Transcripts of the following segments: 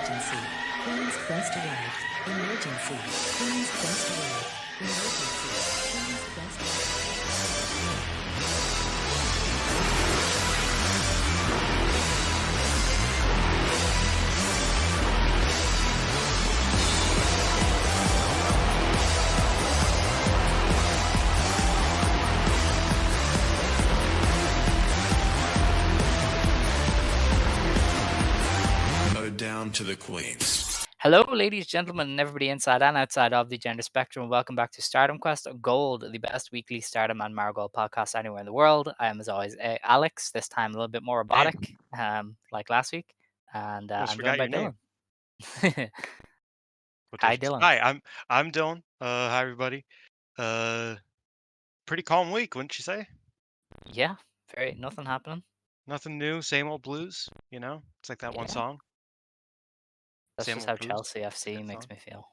Emergency. Queen's Quest arrived. Emergency. Queen's Quest arrived. Emergency. Queen's Quest down to the queens. Hello, ladies, gentlemen, and everybody inside and outside of the gender spectrum. Welcome back to Stardom Quest Gold, the best weekly Stardom and Marigold podcast anywhere in the world. I am, as always, Alex, this time a little bit more robotic, like last week. And Almost I'm joined forgot by your name. Dylan. Hi, Dylan. Hi, I'm Dylan. Hi everybody. Pretty calm week, wouldn't you say? Yeah, nothing happening. Nothing new, same old blues. You know, it's like that one Yeah. song. That's Same just old how blues. Chelsea FC Good makes song. me feel.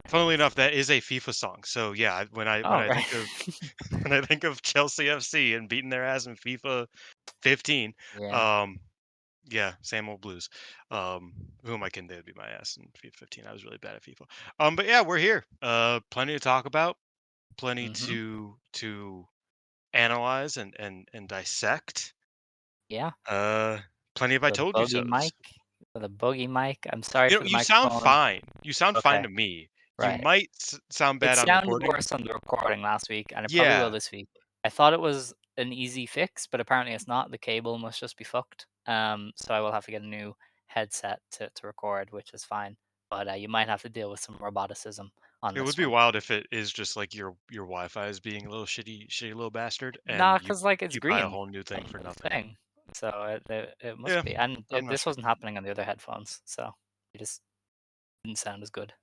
Funnily enough, that is a FIFA song. So yeah, when Oh, I right. think of when I think of Chelsea FC and beating their ass in FIFA 15, Yeah. um, yeah, same old blues. Who am I kidding? They would beat my ass in FIFA 15. I was really bad at FIFA. But yeah, we're here. Plenty to talk about. Plenty Mm-hmm. to analyze and dissect. Yeah. Plenty of I The told you buggy so's. mic. The buggy mic. I'm sorry You know, for the you sound microphone. fine. You sound fine Okay. to me. You Right. might sound It bad on sounded recording. worse on the recording last week, and it probably will Yeah, this week. I thought it was an easy fix, but apparently it's not. The cable must just be fucked. So I will have to get a new headset to record, which is fine. But you might have to deal with some roboticism on it would this be one. wild if it is just like your Wi-Fi is being a little shitty little bastard, Nah, and because like it's you buy a green whole new thing for nothing. thing, so it must Yeah, be. And I'm not this sure. wasn't happening on the other headphones, so it just didn't sound as good.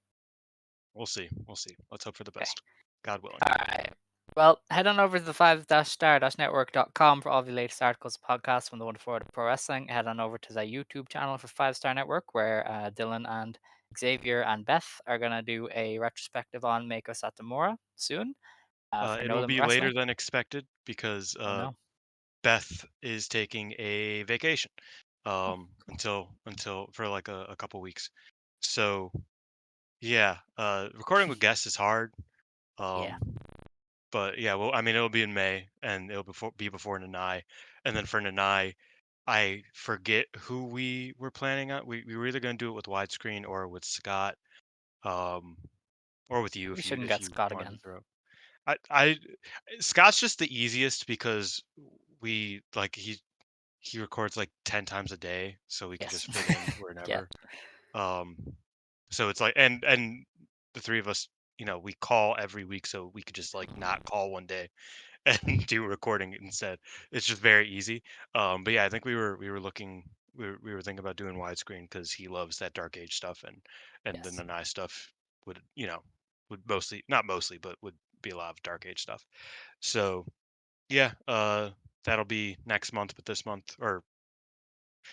We'll see. We'll see. Let's hope for the Okay. best. God willing. All right. Well, head on over to the 5-star-network.com for all the latest articles and podcasts from the wonderful world of pro wrestling. Head on over to the YouTube channel for 5 Star Network, where Dylan and Xavier and Beth are going to do a retrospective on Meiko Satomura soon for It Know will Them be Wrestling. later than expected because Oh, no. Beth is taking a vacation Oh, until for like a couple weeks. So yeah, recording with guests is hard. yeah. Um, but yeah, well, I mean, it'll be in May and it'll be before Nanai, and then for Nanai, I forget who we were planning on. We were either going to do it with widescreen or with Scott, um, or with you We shouldn't if get you Scott wanted to again. throw. I Scott's just the easiest because we like he records like 10 times a day, so we could Yes. just fit in Yeah. whenever. Um, so it's like, and the three of us, you know, we call every week, so we could just like not call one day and do recording instead. It's just very easy. But yeah, I think we were looking, we were thinking about doing widescreen because he loves that Dark Age stuff, and the Yes. Nanai stuff would, you know, would mostly, not mostly, but would be a lot of Dark Age stuff. So yeah, that'll be next month, but this month, or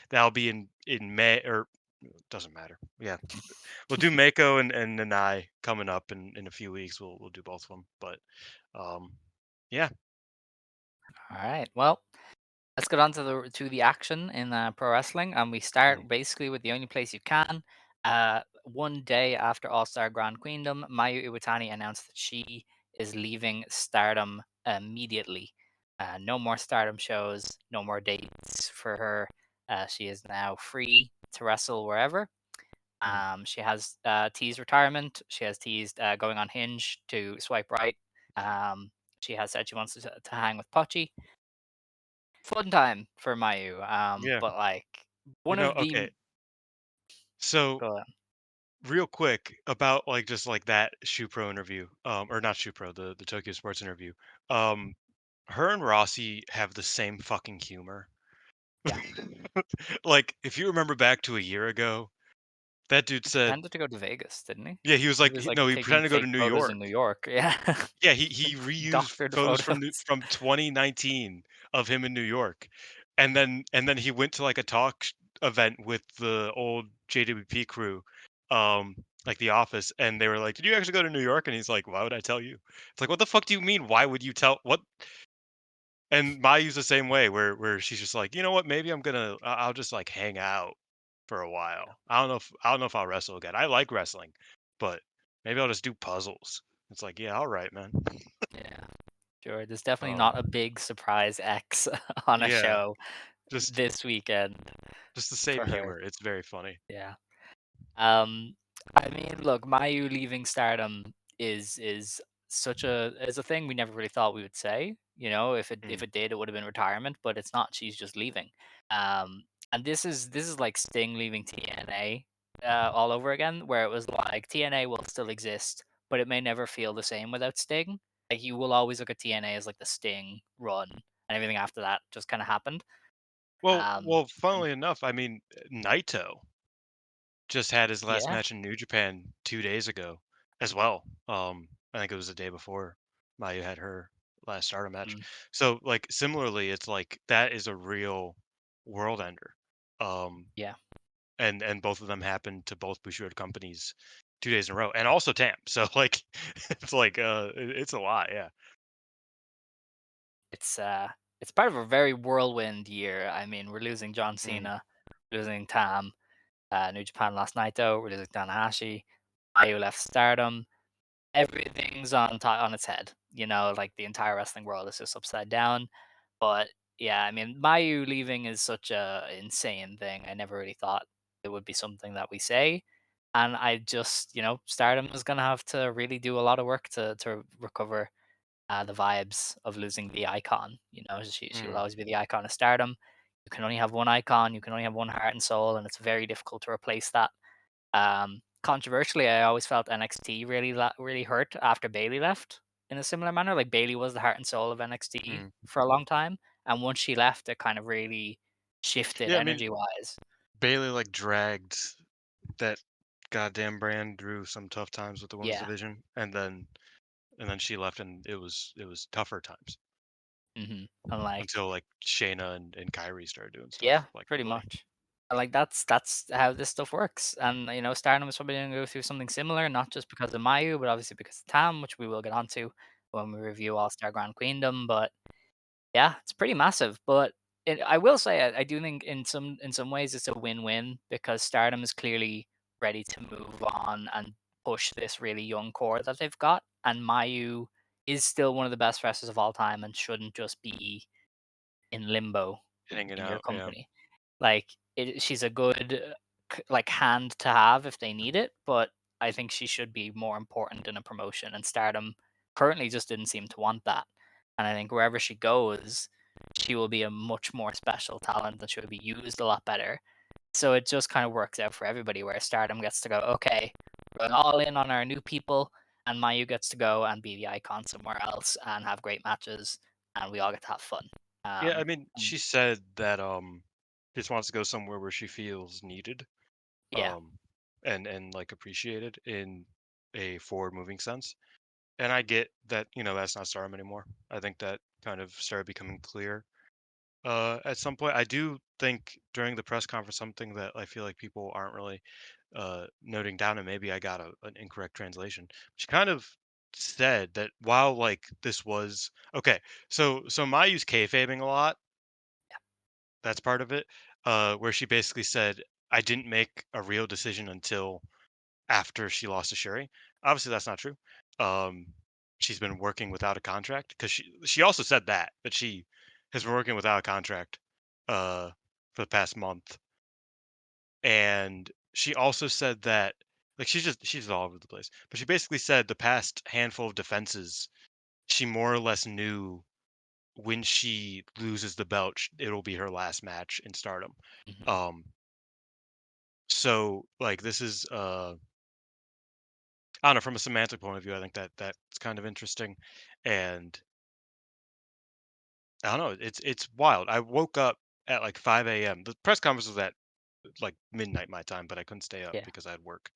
that'll be in May, or doesn't matter. Yeah, we'll do Mako and Nanai coming up in a few weeks. We'll do both of them. But um, yeah, All right. Well, let's get on to the action in pro wrestling, and we mhm. start basically with the only place you can. One day after All Star Grand Queenom, Mayu Iwatani announced that she is leaving Stardom immediately. No more Stardom shows, no more dates for her. She is now free to wrestle wherever. Mhm. She has teased retirement. She has teased going on Hinge to swipe right. Um, she has said she wants to hang with Pochi. Fun time for Mayu. Yeah. But like You one know, of okay. the So go on. real quick about like just like that Shoe Pro interview, or not Shoe Pro, the Tokyo Sports interview. Um, her and Rossi have the same fucking humor. Yeah, Like if you remember back to a year ago, that dude he said, pretended to go to Vegas, didn't he? yeah, he was He like, was like no, he taking pretended to go to fake New photos York. in New York. Yeah, Yeah, he reused doctored photos photos. from 2019 of him in New York, and then he went to like a event with the old JWP crew, like The Office, and they were like, "Did you actually go to New York?" And he's like, "Why would I tell you?" It's like, what the fuck do you mean? Why would you tell what? And Mayu's the same way, where she's just like, you know what? Maybe I'll just like hang out. for a while. I don't know if I'll wrestle again. I like wrestling, but maybe I'll just do puzzles. It's like, yeah, all right, man. Yeah, sure. There's definitely Um, not a big surprise X on a yeah, show just this weekend just the for same her. humor. It's very funny. Yeah. Um, I mean, look, Mayu leaving Stardom is such a thing we never really thought we would say. You know, if Mm. it did, it would have been retirement, but it's not. She's just leaving. Um, and this is like Sting leaving TNA all over again, where it was like TNA will still exist, but it may never feel the same without Sting. Like you will always look at TNA as like the Sting run, and everything after that just kind of happened. Well, And funnily enough, I mean, Naito just had his last yeah, match in New Japan 2 days ago as well. I think it was the day before Mayu had her last Stardom match. mm, So, like, similarly, it's like that is a real world ender. Um, yeah. and both of them happened to both Bushiroad companies 2 days in a row, and also Tam. So, like, it's like, it's a lot, yeah. It's it's part of a very whirlwind year. I mean, we're losing John Mm, Cena, losing Tam, New Japan last night though, we're losing Tanahashi, Mayu left Stardom. Everything's on its head. You know, like the entire wrestling world is just upside down. But yeah, I mean, Mayu leaving is such a insane thing. I never really thought it would be something that we say. And I just, Stardom is gonna have to really do a lot of work to recover the vibes of losing the icon. You know, she will mm. always be the icon of Stardom. You can only have one icon. You can only have one heart and soul, and it's very difficult to replace that. Controversially, I always felt NXT really hurt after Bailey left in a similar manner. Like Bailey was the heart and soul of NXT Mm. for a long time, and once she left, it kind of really shifted Yeah, I mean, energy wise. Bailey, like, dragged that goddamn brand through some tough times with the women's Yeah. division, and then she left, and it was tougher times And like, until, like, Shayna and Kyrie started doing yeah, stuff, like, pretty heavily. much. And, like, that's how this stuff works, and, Stardom is probably gonna go through something similar, not just because of Mayu, but obviously because of Tam, which we will get onto when we review All Star Grand Queendom, but yeah, it's pretty massive, but I will say I do think in some ways it's a win-win because Stardom is clearly ready to move on and push this really young core that they've got, and Mayu is still one of the best wrestlers of all time and shouldn't just be in limbo Hanging in your out, yeah. company. Like, she's a good, like, hand to have if they need it, but I think she should be more important in a promotion, and Stardom currently just didn't seem to want that. And I think wherever she goes, she will be a much more special talent and she will be used a lot better. So it just kind of works out for everybody where Stardom gets to go, okay, we're going all in on our new people, and Mayu gets to go and be the icon somewhere else and have great matches, and we all get to have fun. Yeah, I Um, mean, and she said that, just wants to go somewhere where she feels needed, yeah, um, and, like, appreciated in a forward-moving sense, and I get that, that's not Stardom anymore. I think that kind of started becoming clear, at some point. I do think during the press conference, something that I feel like people aren't really noting down, and maybe I got an incorrect translation. She kind of said that while, like, this was okay, so Mayu's kayfabing a lot. That's part of it. Where she basically said, "I didn't make a real decision until after she lost to Shuri." Obviously, that's not true. Um, she's been working without a contract because she also said that she has been working without a contract uh, for the past month. And she also said that, like, she's all over the place, but she basically said the past handful of defenses, she more or less knew when she loses the belt, it'll be her last match in Stardom. mhm. Um, so, like, this is, I don't know, from a semantic point of view, I think that's kind of interesting, and I don't know, it's wild. I woke up at like 5 a.m. The press conference was at like midnight my time, but I couldn't stay up Yeah. because I had work.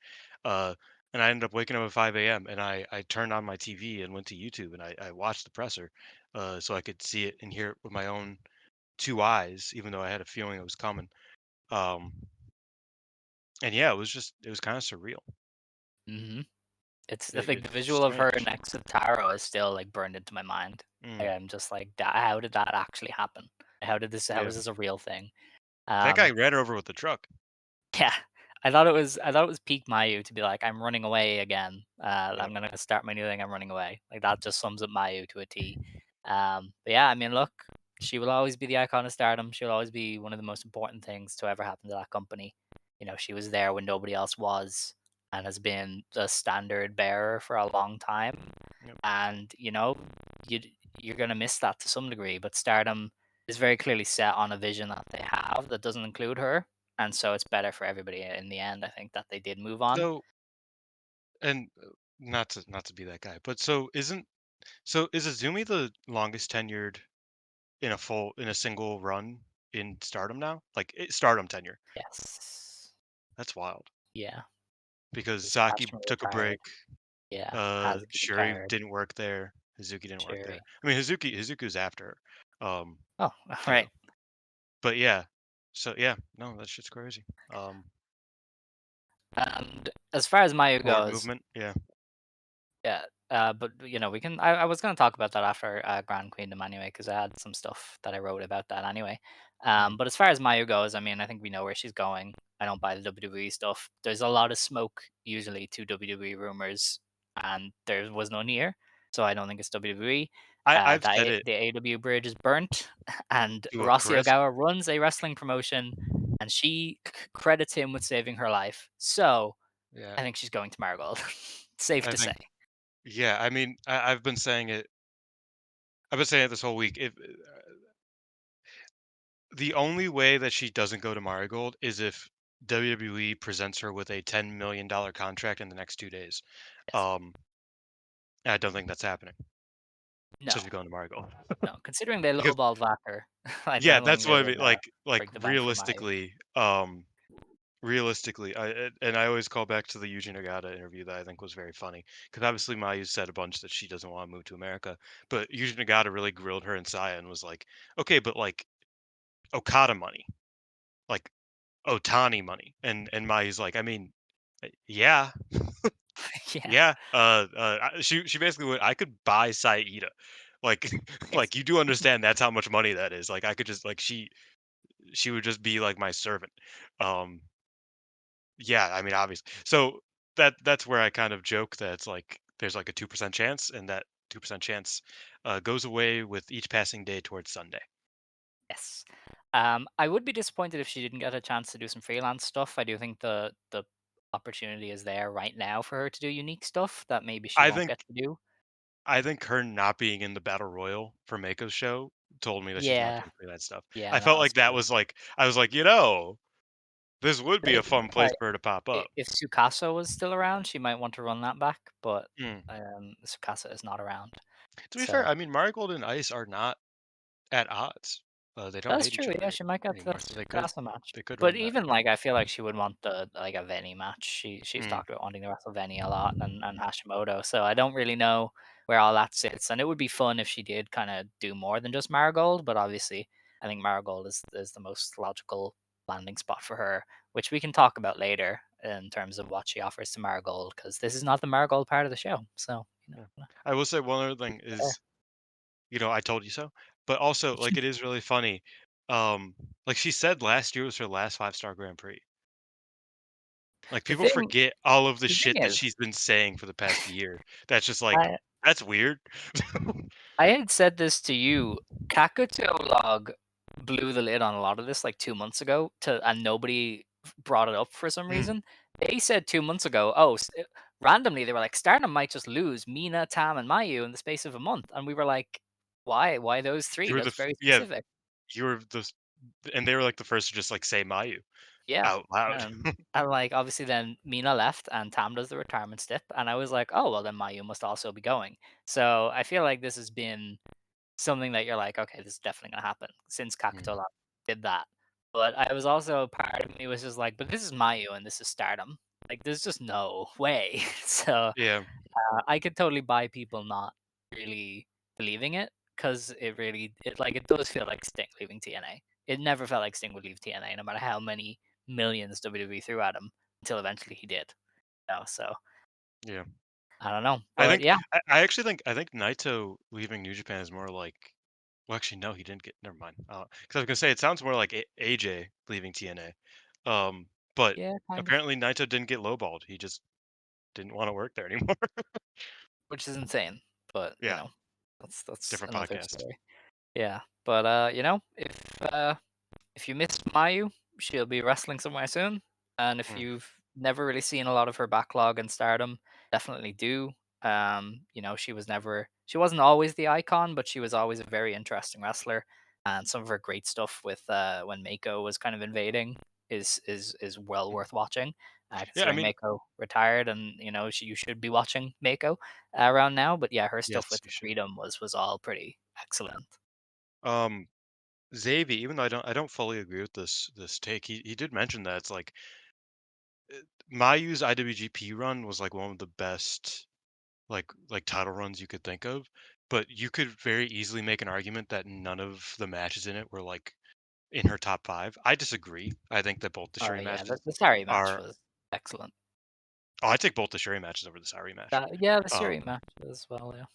Uh, and I ended up waking up at 5 a.m. and I turned on my TV and went to YouTube and I watched the presser, so I could see it and hear it with my own two eyes, even though I had a feeling it was coming. Um, and yeah, it was kind of surreal. Mhm. It's I think the It's visual of her strange. next to Taro is still, like, burned into my mind. Mm, Like, I'm just like, How did that actually happen? How yeah, is this a real thing?" that guy Um, ran her over with the truck. Yeah, I thought it was peak Mayu to be like, "I'm running away again. Yep. I'm gonna start my new thing. I'm running away." Like that just sums up Mayu to a T. But yeah, I mean, look, she will always be the icon of Stardom. She'll always be one of the most important things to ever happen to that company. You know, she was there when nobody else was, and has been the standard bearer for a long time. Yep. And you know, you you're gonna miss that to some degree. But Stardom is very clearly set on a vision that they have that doesn't include her, and so it's better for everybody in the end, I think, that they did move on. So, and not to be that guy, but so is Azumi the longest tenured in a single run in Stardom now? Like Stardom tenure. Yes. That's wild. Yeah. Because 'Cause Saki Hashima took a retired. break. Yeah. Hazuki Shuri retired. didn't work there. Hazuki didn't work there. Shuri. I mean, Hazuki's after her. Oh, You know, right. but yeah. So yeah, no, that shit's crazy. And as far as Mayu Forward goes, movement. Yeah. yeah, but you know, we can. I was going to talk about that after Grand Queendom anyway, because I had some stuff that I wrote about that anyway. Mhm. But as far as Mayu goes, I mean, I think we know where she's going. I don't buy the WWE stuff. There's a lot of smoke usually to WWE rumors, and there was none here, so I don't think it's WWE. I've said it The AW bridge is burnt, and to a Rossi crisp. Ogawa runs a wrestling promotion, and she credits him with saving her life. So Yeah. I think she's going to Marigold. Safe I to say. think. Yeah. I mean, I've been saying it. I've been saying it this whole week. If the only way that she doesn't go to Marigold is if WWE presents her with a $10 million contract in the next 2 days. Yes. Um, I don't think that's happening. So she's No, going to Marigold. no. Considering they Because lowballed Wacker, I yeah, don't think that's they what I would mean. Like break the bank for Mayu. realistically, and I always call back to the Yuji Nagata interview that I think was very funny because obviously Mayu said a bunch that she doesn't want to move to America, but Yuji Nagata really grilled her and Saya and was like, okay, but like Okada money, like Otani money, and Mayu's like, I mean, yeah, Yeah, yeah, she basically went, I could buy Saida, like yes, like you do understand that's how much money that is, like I could just like she would just be like my servant. Um, yeah, I mean, obviously. So that's where I kind of joke that it's like there's like a 2% chance, and that 2% chance goes away with each passing day towards Sunday. yes. I would be disappointed if she didn't get a chance to do some freelance stuff. I do think the opportunity is there right now for her to do unique stuff that maybe she I won't think get to do. I think her not being in the battle royal for Maiko's show told me that she's not Yeah, doing freelance stuff. yeah, I no, felt that's like that true. was like I was like, this would be a fun place Like, for her to pop up. if Tsukasa was still around, she might want to run that back, but Mm. Tsukasa is not around. To be fair, So I mean, Marigold and Ice are not at odds. They don't that's hate each true. Yeah, other she might get the anymore, so Tsukasa match. they could But run that. even like, I feel like she would want the like a Veni match. She's Mm. talked about wanting to wrestle Veni a lot, and Hashimoto. So I don't really know where all that sits. And it would be fun if she did kind of do more than just Marigold. But obviously, I think Marigold is the most logical landing spot for her, which we can talk about later in terms of what she offers to Marigold, because this is not the Marigold part of the show. So Yeah. I will say one other keep thing it there. is, I told you so. But also, like, it is really funny. Um, like she said last year was her last 5-star Grand Prix. Like The people thing, forget all of the the thing shit that is, she's been saying for the past year. That's just like I that's weird. I had said this to you. Kakuto Log blew the lid on a lot of this like 2 months ago, and nobody brought it up for some Mm. reason. They said 2 months ago, oh, randomly they were like, Stardom might just lose Mina, Tam, and Mayu in the space of a month, and we were like, why? Why those three? You were That's very yeah, specific. you were and they were like the first to just like say Mayu Yeah. out loud. And like obviously then Mina left and Tam does the retirement step, and I was like, oh well, then Mayu must also be going. So I feel like this has been something that you're like, "Okay, this is definitely gonna happen," since Mm. Kakutola did that. But I was also part of me was just like, "But this is Mayu and this is Stardom. Like, there's just no way." So, Yeah, I could totally buy people not really believing it, because it does feel like Sting leaving TNA. It never felt like Sting would leave TNA no matter how many millions WWE threw at him until eventually he did, so yeah. I don't know. I But think yeah, I actually think Naito leaving New Japan is more like well, actually, no, he didn't get. Never mind. Because I was gonna say it sounds more like AJ leaving TNA. But Yeah, kind of. apparently Naito didn't get lowballed. He just didn't want to work there anymore. Which is insane, but, Yeah, that's different another podcast. story. Yeah, but, if you miss Mayu, she'll be wrestling somewhere soon. And if Mm, you've never really seen a lot of her backlog in Stardom, definitely do. She wasn't always the icon, but she was always a very interesting wrestler. And some of her great stuff with when Meiko was kind of invading is well mm. worth watching. Yeah, I Considering mean, Meiko retired, and you should be watching Meiko around now. But yeah, her stuff yes, with you the should. Freedom was all pretty excellent. Um, Xavi, even though I don't fully agree with this take, he did mention that it's like Mayu's IWGP run was like one of the best like title runs you could think of, but you could very easily make an argument that none of the matches in it were like in her top 5. I disagree. I think that both the Oh Shuri yeah, matches the Sari match are was excellent. I take both the Shuri matches over the Sauri match. Yeah, the Siri Um, match as well, yeah.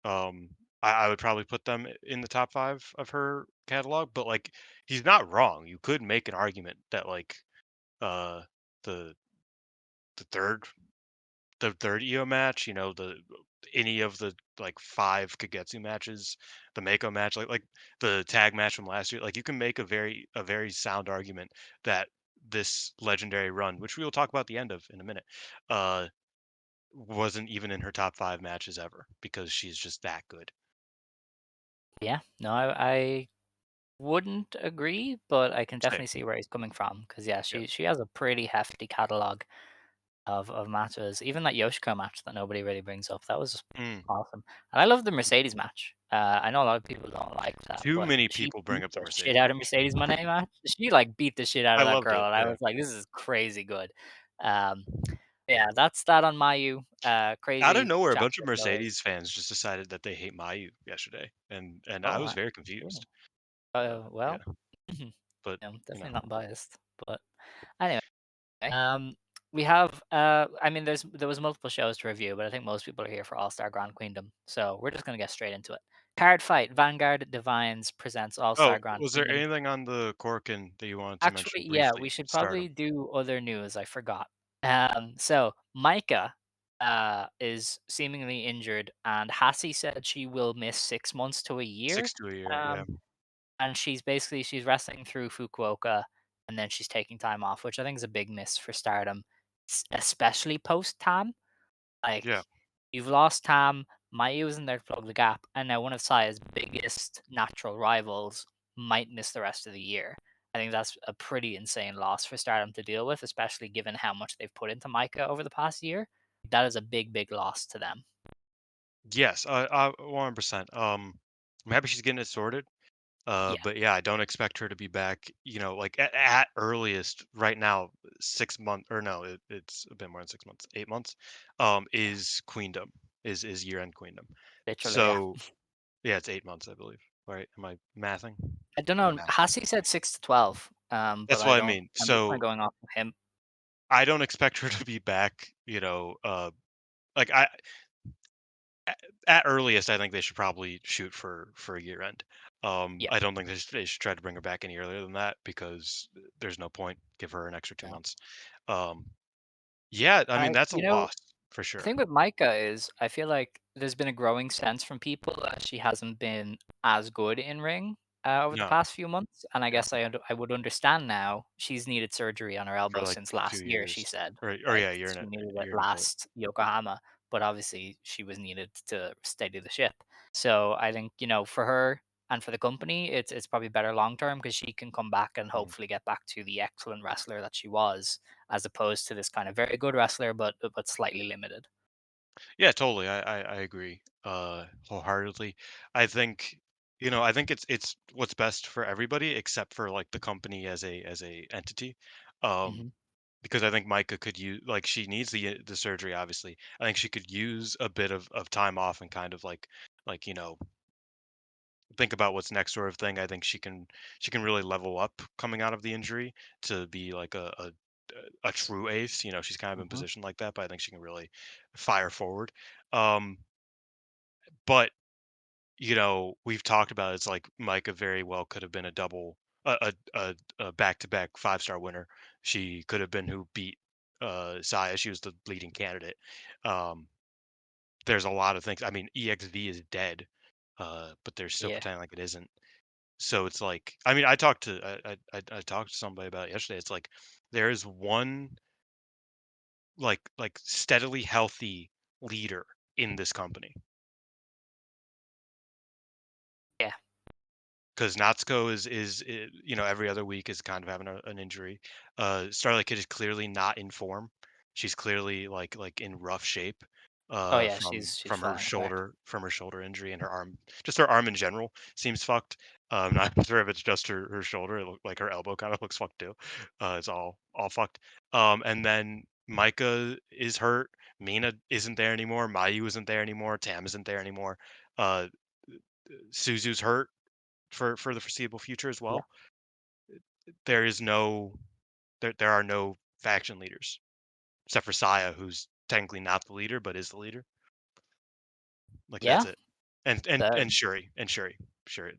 um, I would probably put them in the top 5 of her catalog, but like he's not wrong. You could make an argument that like uh the the third the third EO match, the any of the like 5 Kagetsu matches, the Mako match, like the tag match from last year, like you can make a very sound argument that this legendary run, which we will talk about at the end of in a minute, uh, wasn't even in her top 5 matches ever because she's just that good. Yeah, no, I wouldn't agree, but I can Same. definitely see where he's coming from. Because yeah, Yeah. she has a pretty hefty catalog of matches. Even that Yoshiko match that nobody really brings up, that was Mm. awesome. And I love the Mercedes match. I know a lot of people don't like that, Too but many she people bring beat up the the shit Mercedes out of match. Mercedes Moné match. She, like, beat the shit out I of that loved girl, it. and I Yeah. was like, "This is crazy good." Um, yeah, that's that on Mayu. Out of Crazy nowhere, a bunch of chapter close. Mercedes fans just decided that they hate Mayu yesterday, and Oh, I was wow. very Cool. confused. Yeah, Well, but definitely not biased, but anyway, um, we have, I mean, there was multiple shows to review, but I think most people are here for All Star Grand Queendom, so we're just gonna get straight into it. Card fight: Vanguard Divines presents All Oh, Star Grand was there Queendom. anything on the Korakuen that you wanted to mention Actually, yeah, we briefly? should Stardom. probably do other news. I forgot. So Maika is seemingly injured, and Hassie said she will miss 6 months to a year. 6 to a year, yeah. Um, and she's wrestling through Fukuoka, and then she's taking time off, which I think is a big miss for Stardom, especially post Tam. Like, Yeah. you've lost Tam, Mayu is in there to plug the gap, and now one of Saya's biggest natural rivals might miss the rest of the year. I think that's a pretty insane loss for Stardom to deal with, especially given how much they've put into Maika over the past year. That is a big, big loss to them. Yes, 100%. I'm happy she's getting it sorted. Yeah, But yeah, I don't expect her to be back, like at earliest right now, 6 months or no, it's a bit more than 6 months, 8 months, is Queendom, is year end Queendom. literally, yeah. So yeah, it's 8 months, I believe. Right? Am I mathing? I don't My know. math. Hassie said 6 to 12, but That's I what I don't. mean. I'm just kind So of going off of him. I don't expect her to be back, like at earliest, I think they should probably shoot for a year end. Yeah. I don't think they should try to bring her back any earlier than that because there's no point. Give her an extra two No. months. Um, yeah, I mean I, that's a you know, loss for The sure. thing with Micah is I feel like there's been a growing sense from people that she hasn't been as good in ring over the No, past few months, and I yeah, guess I would understand now. She's needed surgery on her for elbow like since 2 last year. She years said or like yeah, year and she a needed it year and a bit. last Yokohama, but obviously she was needed to steady the ship. So I think for her and for the company, it's probably better long term because she can come back and Mhm. hopefully get back to the excellent wrestler that she was, as opposed to this kind of very good wrestler but slightly limited. Yeah, totally. I agree wholeheartedly. I think I think it's what's best for everybody except for like the company as a entity. Um, Mhm. because I think Micah could use like she needs the surgery obviously. I think she could use a bit of time off and kind of like think about what's next sort of thing. I think she can really level up coming out of the injury to be like a true ace. She's kind of in Mhm. position like that, but I think she can really fire forward. Um, but we've talked about it's like Micah very well could have been a double. a back-to-back 5-star winner. She could have been who beat Saya. She was the leading candidate. Um, there's a lot of things. I mean, EXV is dead, but they're still Yeah. pretending like it isn't. So it's like, I mean, I talked to somebody about it yesterday. It's like there is one like steadily healthy leader in this company. Yeah. Because Natsuko every other week is kind of having an injury. Starlight Kid is clearly not in form. She's clearly like in rough shape Oh yeah, from she's falling apart. her shoulder injury, and her arm, just her arm in general seems fucked. Not sure if it's just her shoulder. It look like her elbow kind of looks fucked too. It's all fucked. And then Maika is hurt. Mina isn't there anymore. Mayu isn't there anymore. Tam isn't there anymore. Uh, Suzu's hurt for the foreseeable future as Yeah. well. There is no there are no faction leaders except for Saya, who's technically not the leader but is the leader. Like that's Yeah. it. And The and Shuri,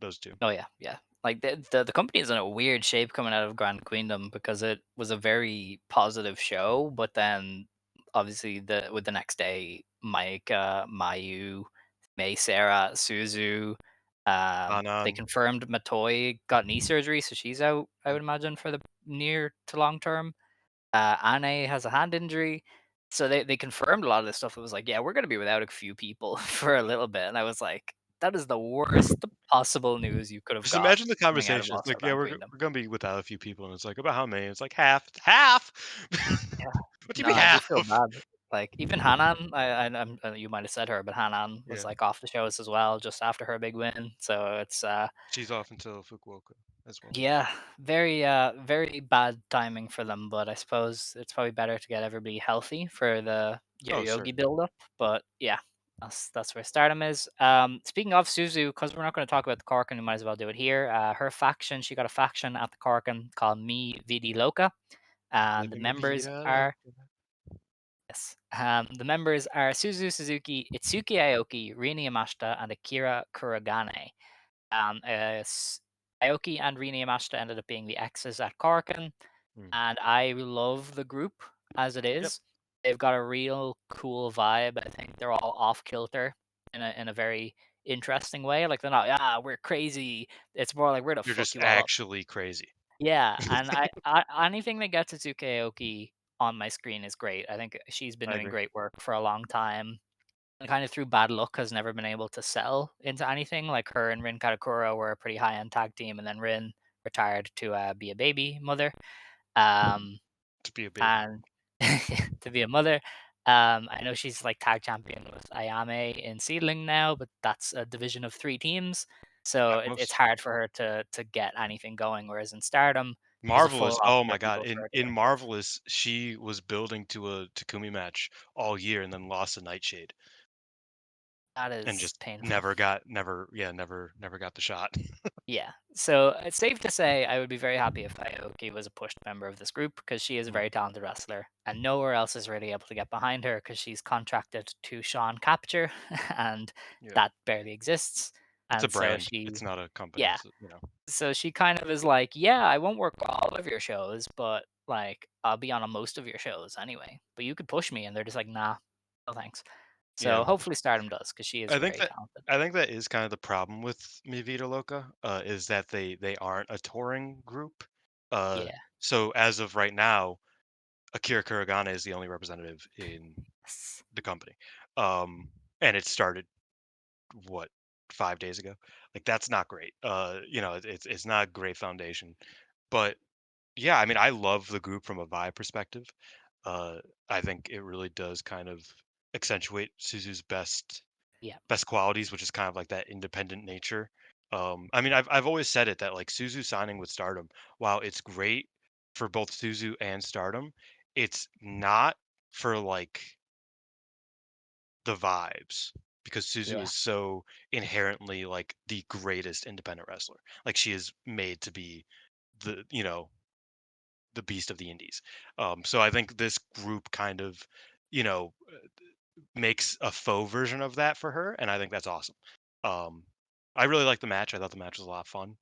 those two. Oh yeah, yeah. Like the company is in a weird shape coming out of Grand Queendom because it was a very positive show, but then obviously the next day, Maika, Mayu, May, Sarah, Suzu, they Anan, confirmed Matoi got knee surgery, so she's out. I yep. would imagine for the near to long term. Anne has a hand injury. So they confirmed a lot of this stuff. It was like, yeah, we're gonna be without a few people for a little bit, and I was like, that is the worst possible news you could have Just got imagine the coming out of conversation. All It's Star like, yeah, Grand Queendom. we're gonna be without a few people, and it's like about how many? It's like half, half. Yeah. What do you No, mean I do half? feel bad. Like even Hanan, you might have said her, but Hanan was Yeah, like off the shows as well just after her big win. So it's she's off until Fukuoka as well. yeah, very bad timing for them, but I suppose it's probably better to get everybody healthy for the Oh, Yogi certainly. build up. But yeah, that's where Stardom is. Speaking of Suzu, because we're not going to talk about the Corkin, we might as well do it here. Her faction, she got a faction at the Corkin called Mi Vida Loca, and the Living a members vida are loca. yes, the members are Suzu Suzuki, Itsuki Aoki, Rini Yamashita, and Akira Kuragane. Aoki and Rina Yamashita ended up being the exes at Corkin, Hmm. and I love the group as it Yep. is. They've got a real cool vibe. I think they're all off kilter in a very interesting way. Like they're not, yeah, we're crazy. It's more like we're to You're fuck just you all up. actually crazy. Yeah, and I anything that gets Atsuki Aoki on my screen is great. I think she's been I doing agree. great work for a long time and kind of through bad luck has never been able to sell into anything. Like her and Rin Katakura were a pretty high end tag team, and then Rin retired to be a baby mother, To be a baby. and to be a mother. I know she's like tag champion with Ayame in Seedling now, but that's a division of 3 teams, so it's Most hard for her to get anything going. Whereas in Stardom, there's a full Marvelous. Oh roster my of god. people for In her to in get. Marvelous, she was building to a Takumi match all year and then lost to Nightshade That and is just painful. never got the shot. Yeah. So it's safe to say I would be very happy if Aoki was a pushed member of this group because she is a Mm, very talented wrestler and nowhere else is really able to get behind her because she's contracted to Sean Capture and yeah. that barely exists. It's a And so brand. she, It's not a company. yeah. It's. So she kind of is like, yeah, I won't work all of your shows, but like I'll be on a most of your shows anyway. But you could push me. And they're just like, nah, no thanks. So Yeah. hopefully Stardom does because she is I think very that talented. I think that is kind of the problem with Mi Vida Loca, is that they aren't a touring group. Uh, Yeah. so as of right now, Akira Kuragane is the only representative in the company. Um, and it started what 5 days ago. Like that's not great. It's not a great foundation. But yeah, I mean, I love the group from a vibe perspective. Uh, I think it really does kind of accentuate Suzu's Yeah. best qualities, which is kind of like that independent nature. I mean, I've always said it that like Suzu signing with Stardom, while it's great for both Suzu and Stardom, it's not for like the vibes because Suzu Yeah. is so inherently like the greatest independent wrestler. Like she is made to be the the beast of the indies. So I think this group kind of you know makes a faux version of that for her, and I think that's awesome. Um, I really like the match. I thought the match was a lot of fun,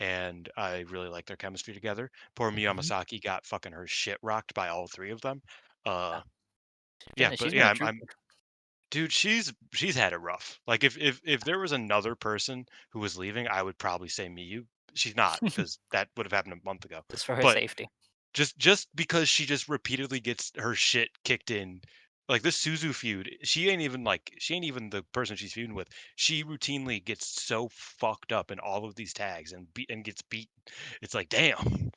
and I really like their chemistry together. Poor Miyu Mhm. Yamasaki got fucking her shit rocked by all three of them. Uh, Yeah. yeah, She's but been yeah, a I'm trooper. dude, she's had it rough. Like if there was another person who was leaving, I would probably say Miyu. She's not because that would have happened a month ago. Just for her But safety. just because she just repeatedly gets her shit kicked in, like this Suzu feud, she ain't even the person she's feuding with. She routinely gets so fucked up in all of these tags and gets beat. It's like, damn,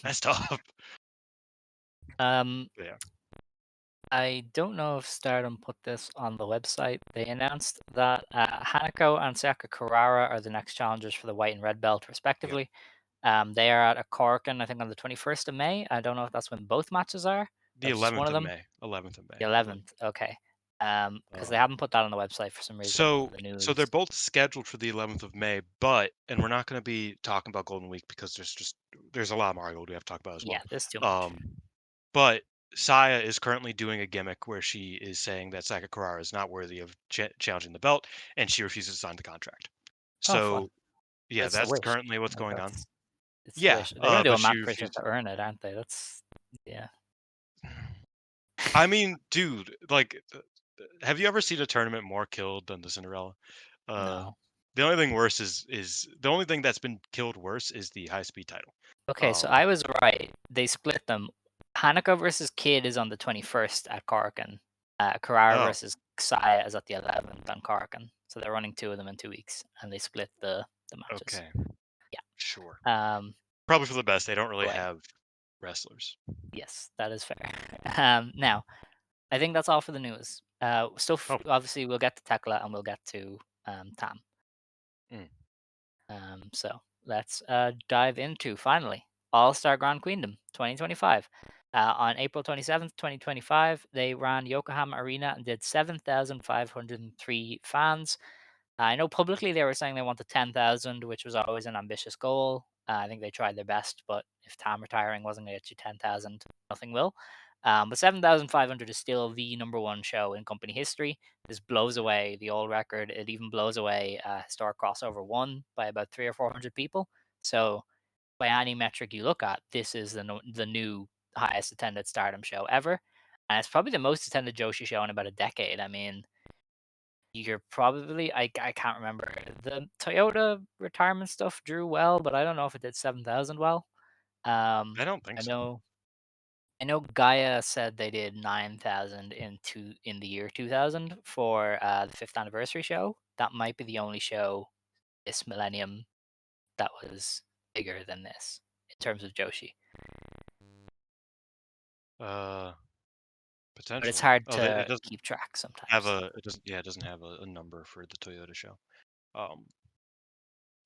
that's tough. Um, Yeah, I don't know if Stardom put this on the website. They announced that Hanako and Sayaka Kurara are the next challengers for the white and red belt, yeah. respectively. They are at a Korakuen, I think, on the 21st of May. I don't know if that's when both matches are. The That's just one 11th of of them. May, 11th of May, The I believe. 11th. Okay. Because they Um, haven't put that on the website for some reason so of the so they're news. both scheduled for the 11th of May, but and we're not going to be talking about Golden Week because there's a lot of Marigold we have to talk about as Yeah, well. there's too much. Um, But Saya is currently doing a gimmick where she is saying that Sakakura is not worthy of challenging the belt, and she refuses to sign the contract. Oh, fun. So yeah, It's the that's wish. currently what's Like going on. that's it's the Yeah, wish. They're gonna do but a she match where she has refused. to earn it, aren't they? That's yeah. I mean, dude, like, have you ever seen a tournament more killed than the Cinderella? Uh, No. the only thing worse is the only thing that's been killed worse is the high speed title. Okay, so Um, I was right. They split them. Hanako versus Kid is on the 21st at Korakuen. Karara oh, versus Saya is at the 11th on Korakuen. So they're running two of them in 2 weeks, and they split the matches. okay, sure. Um, Probably for the best. They don't really away. have wrestlers. Yes, that is fair. Now, I think that's all for the news. Oh, Obviously, we'll get to Thekla and we'll get to Tam. mm, So let's dive into finally All Star Grand Queendom 2025. On April 27th, 2025, they ran Yokohama Arena and did 7,503 fans. I know publicly they were saying they wanted 10,000, which was always an ambitious goal. I think they tried their best, but if Tam retiring wasn't going to get you 10,000, nothing will. But 7,500 is still the number one show in company history. This blows away the old record. It even blows away historic crossover one by about 300 or 400 people. So by any metric you look at, this is the new highest attended Stardom show ever, and it's probably the most attended Joshi show in about a decade. I mean, you're probably I can't remember. The Toyota retirement stuff drew well, but I don't know if it did 7,000 well. I don't think I so. know Gaia said they did 9,000 in the year 2000 for the 5th anniversary show. That might be the only show this millennium that was bigger than this in terms of Joshi. Uh, But it's Potentially. hard Oh, it to doesn't keep track have sometimes. a it doesn't yeah, it doesn't have a number for the Toyota show. Um,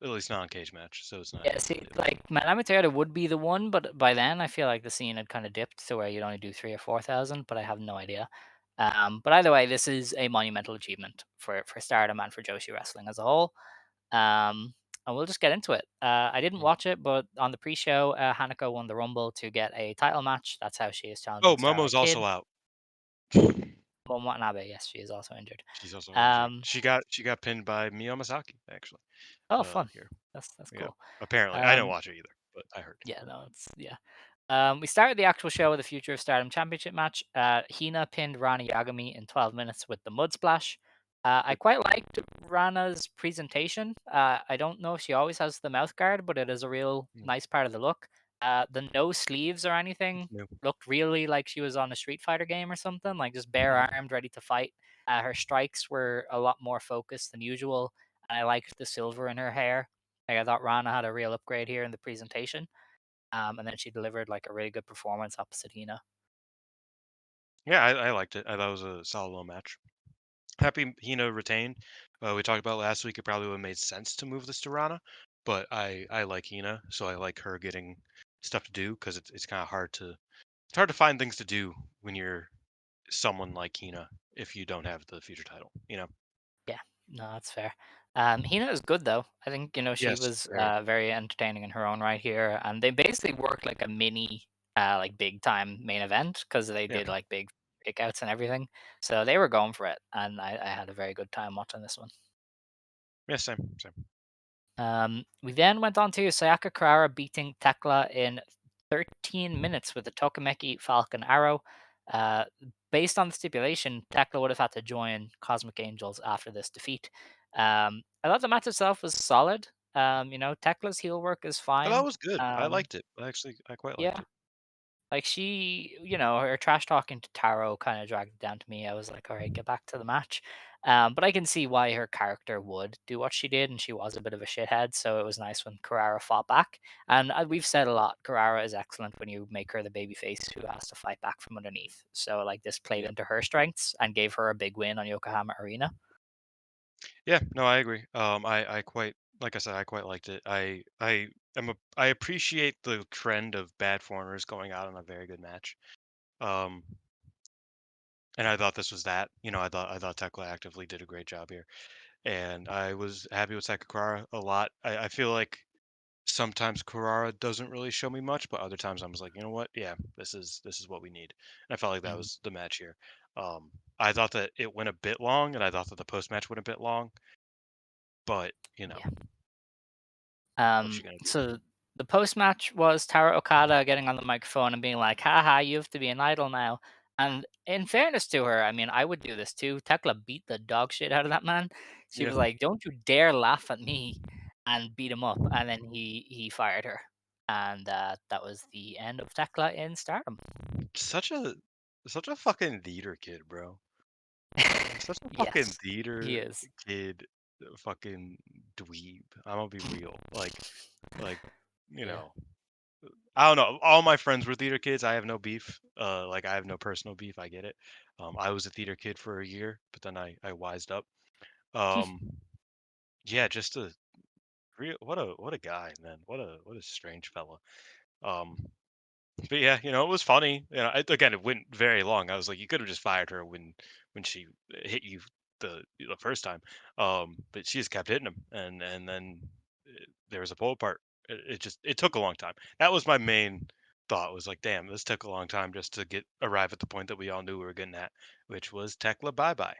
at least not on Cage Match, so it's not Yeah, see, included. like Manami Toyota would be the one, but by then I feel like the scene had kind of dipped to where you'd only do 3 or 4,000. But I have no idea. But either way, this is a monumental achievement for Stardom and for Joshi Wrestling as a whole. Um, and we'll just get into it. I didn't Mm. watch it, but on the pre-show, Hanako won the Rumble to get a title match. That's how she is Oh, challenging Starlight Momo's also Kid. out. Momo Watanabe, yes, she is also injured. She's also injured. Um, She got pinned by Miyamasaki, actually. oh, fun. Here. That's Yeah. cool. Apparently. I didn't Um, watch it either, but I heard. yeah, no, it's yeah. We started the actual show with a Future of Stardom Championship match. Hina pinned Rana Yagami in 12 minutes with the Mud Splash. I Good. quite liked Rana's presentation. I don't know if she always has the mouth guard, but it is a real Mm. nice part of the look. The no sleeves or anything New. looked really like she was on a Street Fighter game or something, like just bare Mhm. armed, ready to fight. Her strikes were a lot more focused than usual, and I liked the silver in her hair. Like, I thought Rana had a real upgrade here in the presentation. And then she delivered like a really good performance opposite Hina. Yeah, I liked it. I thought it was a solid little match. Happy Hina retained. We talked about last week. It probably would have made sense to move this to Rana, but I like Hina, so I like her getting stuff to do because it's kind of hard to find things to do when you're someone like Hina if you don't have the future title. You know? Yeah, no, that's fair. Hina is good though. I think she Yes, was very. very entertaining in her own right here, and they basically worked like a mini, like big time main event because they Yeah. did like big kickouts and everything. So they were going for it, and I had a very good time watching this one. Yeah. Same. Same. We then went on to Sayaka Kurara beating Thekla in 13 minutes with the Tokameki Falcon Arrow. Uh, Based on the stipulation, Thekla would have had to join Cosmic Angels after this defeat. I thought the match itself was solid. Tekla's heel work is Oh, that fine. was good. I liked it. I quite liked Yeah, it. like her trash talking to Taro kind of dragged it down to me. I was like, all right, get back to the match. But I can see why her character would do what she did, and she was a bit of a shithead. So it was nice when Carrara fought back. And we've said a lot, Carrara is excellent when you make her the babyface who has to fight back from underneath. So like this played Yeah. into her strengths and gave her a big win on Yokohama Arena. Yeah, no, I agree. I quite like I said, I quite liked it. I appreciate the trend of bad foreigners going out on a very good match. Um, and I thought this was that. I thought Tekla actively did a great job here, and I was happy with Sakakura a lot. I feel like sometimes Kurara doesn't really show me much, but other times I was like, you know what? Yeah, this is what we need. And I felt like that Mhm. was the match here. I thought that it went a bit long, and I thought that the post match went a bit long, but Yeah. what you gonna do? So the post match was Tara Okada getting on the microphone and being like, haha, you have to be an idol now. And in fairness to her, I mean, I would do this too. Tekla beat the dog shit out of that man. She Yeah, was like, don't you dare laugh at me, and beat him up. And then he fired her. And that was the end of Tekla in Stardom. such a such a fucking theater kid, bro. Such a fucking Yes, he theater is. kid, fucking dweeb. I'm gonna be real. Like, you Yeah. know, I don't know. All my friends were theater kids. I have no beef. Like I have no personal beef. I get it. I was a theater kid for a year, but then I wised up. Um, yeah, just a real what a guy, man. What a strange fella. Um, but yeah, it was funny. Again, it went very long. I was like, you could have just fired her when she hit you the first time. But she just kept hitting him, and then there was a pull apart. It took a long time. That was my main thought. Was like, damn, this took a long time just to arrive at the point that we all knew we were getting at, which was Tekla bye bye.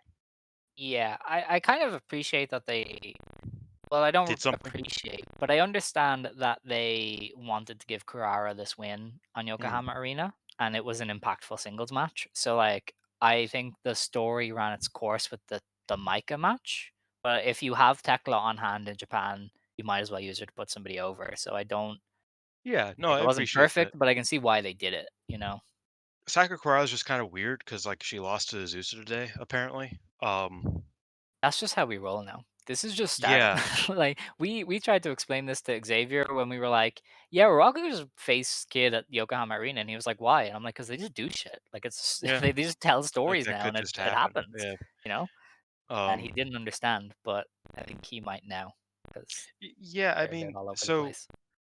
Yeah, I kind of appreciate that they well, I don't Did something. appreciate, but I understand that they wanted to give Kurara this win on Mm, Yokohama Arena, and it was an impactful singles match. So, like, I think the story ran its course with the Maika match. But if you have Tekla on hand in Japan, you might as well use her to put somebody over. So I don't yeah, no, like I it wasn't appreciate that. perfect, but I can see why they did it. You know. Sakura is just kind of weird because like she lost to Azusa today, apparently. That's just how we roll now. This is just Stardom. Yeah, Like we tried to explain this to Xavier when we were like, "Yeah, we're all gonna just face Kid at Yokohama Arena," and he was like, "Why?" And I'm like, "Cause they just do shit. Like it's yeah. they just tell Like, stories that now, could and it just it happen. happens, Yeah. you know." And he Um, didn't understand, but I think he might now because yeah, I they're mean, all over the so place.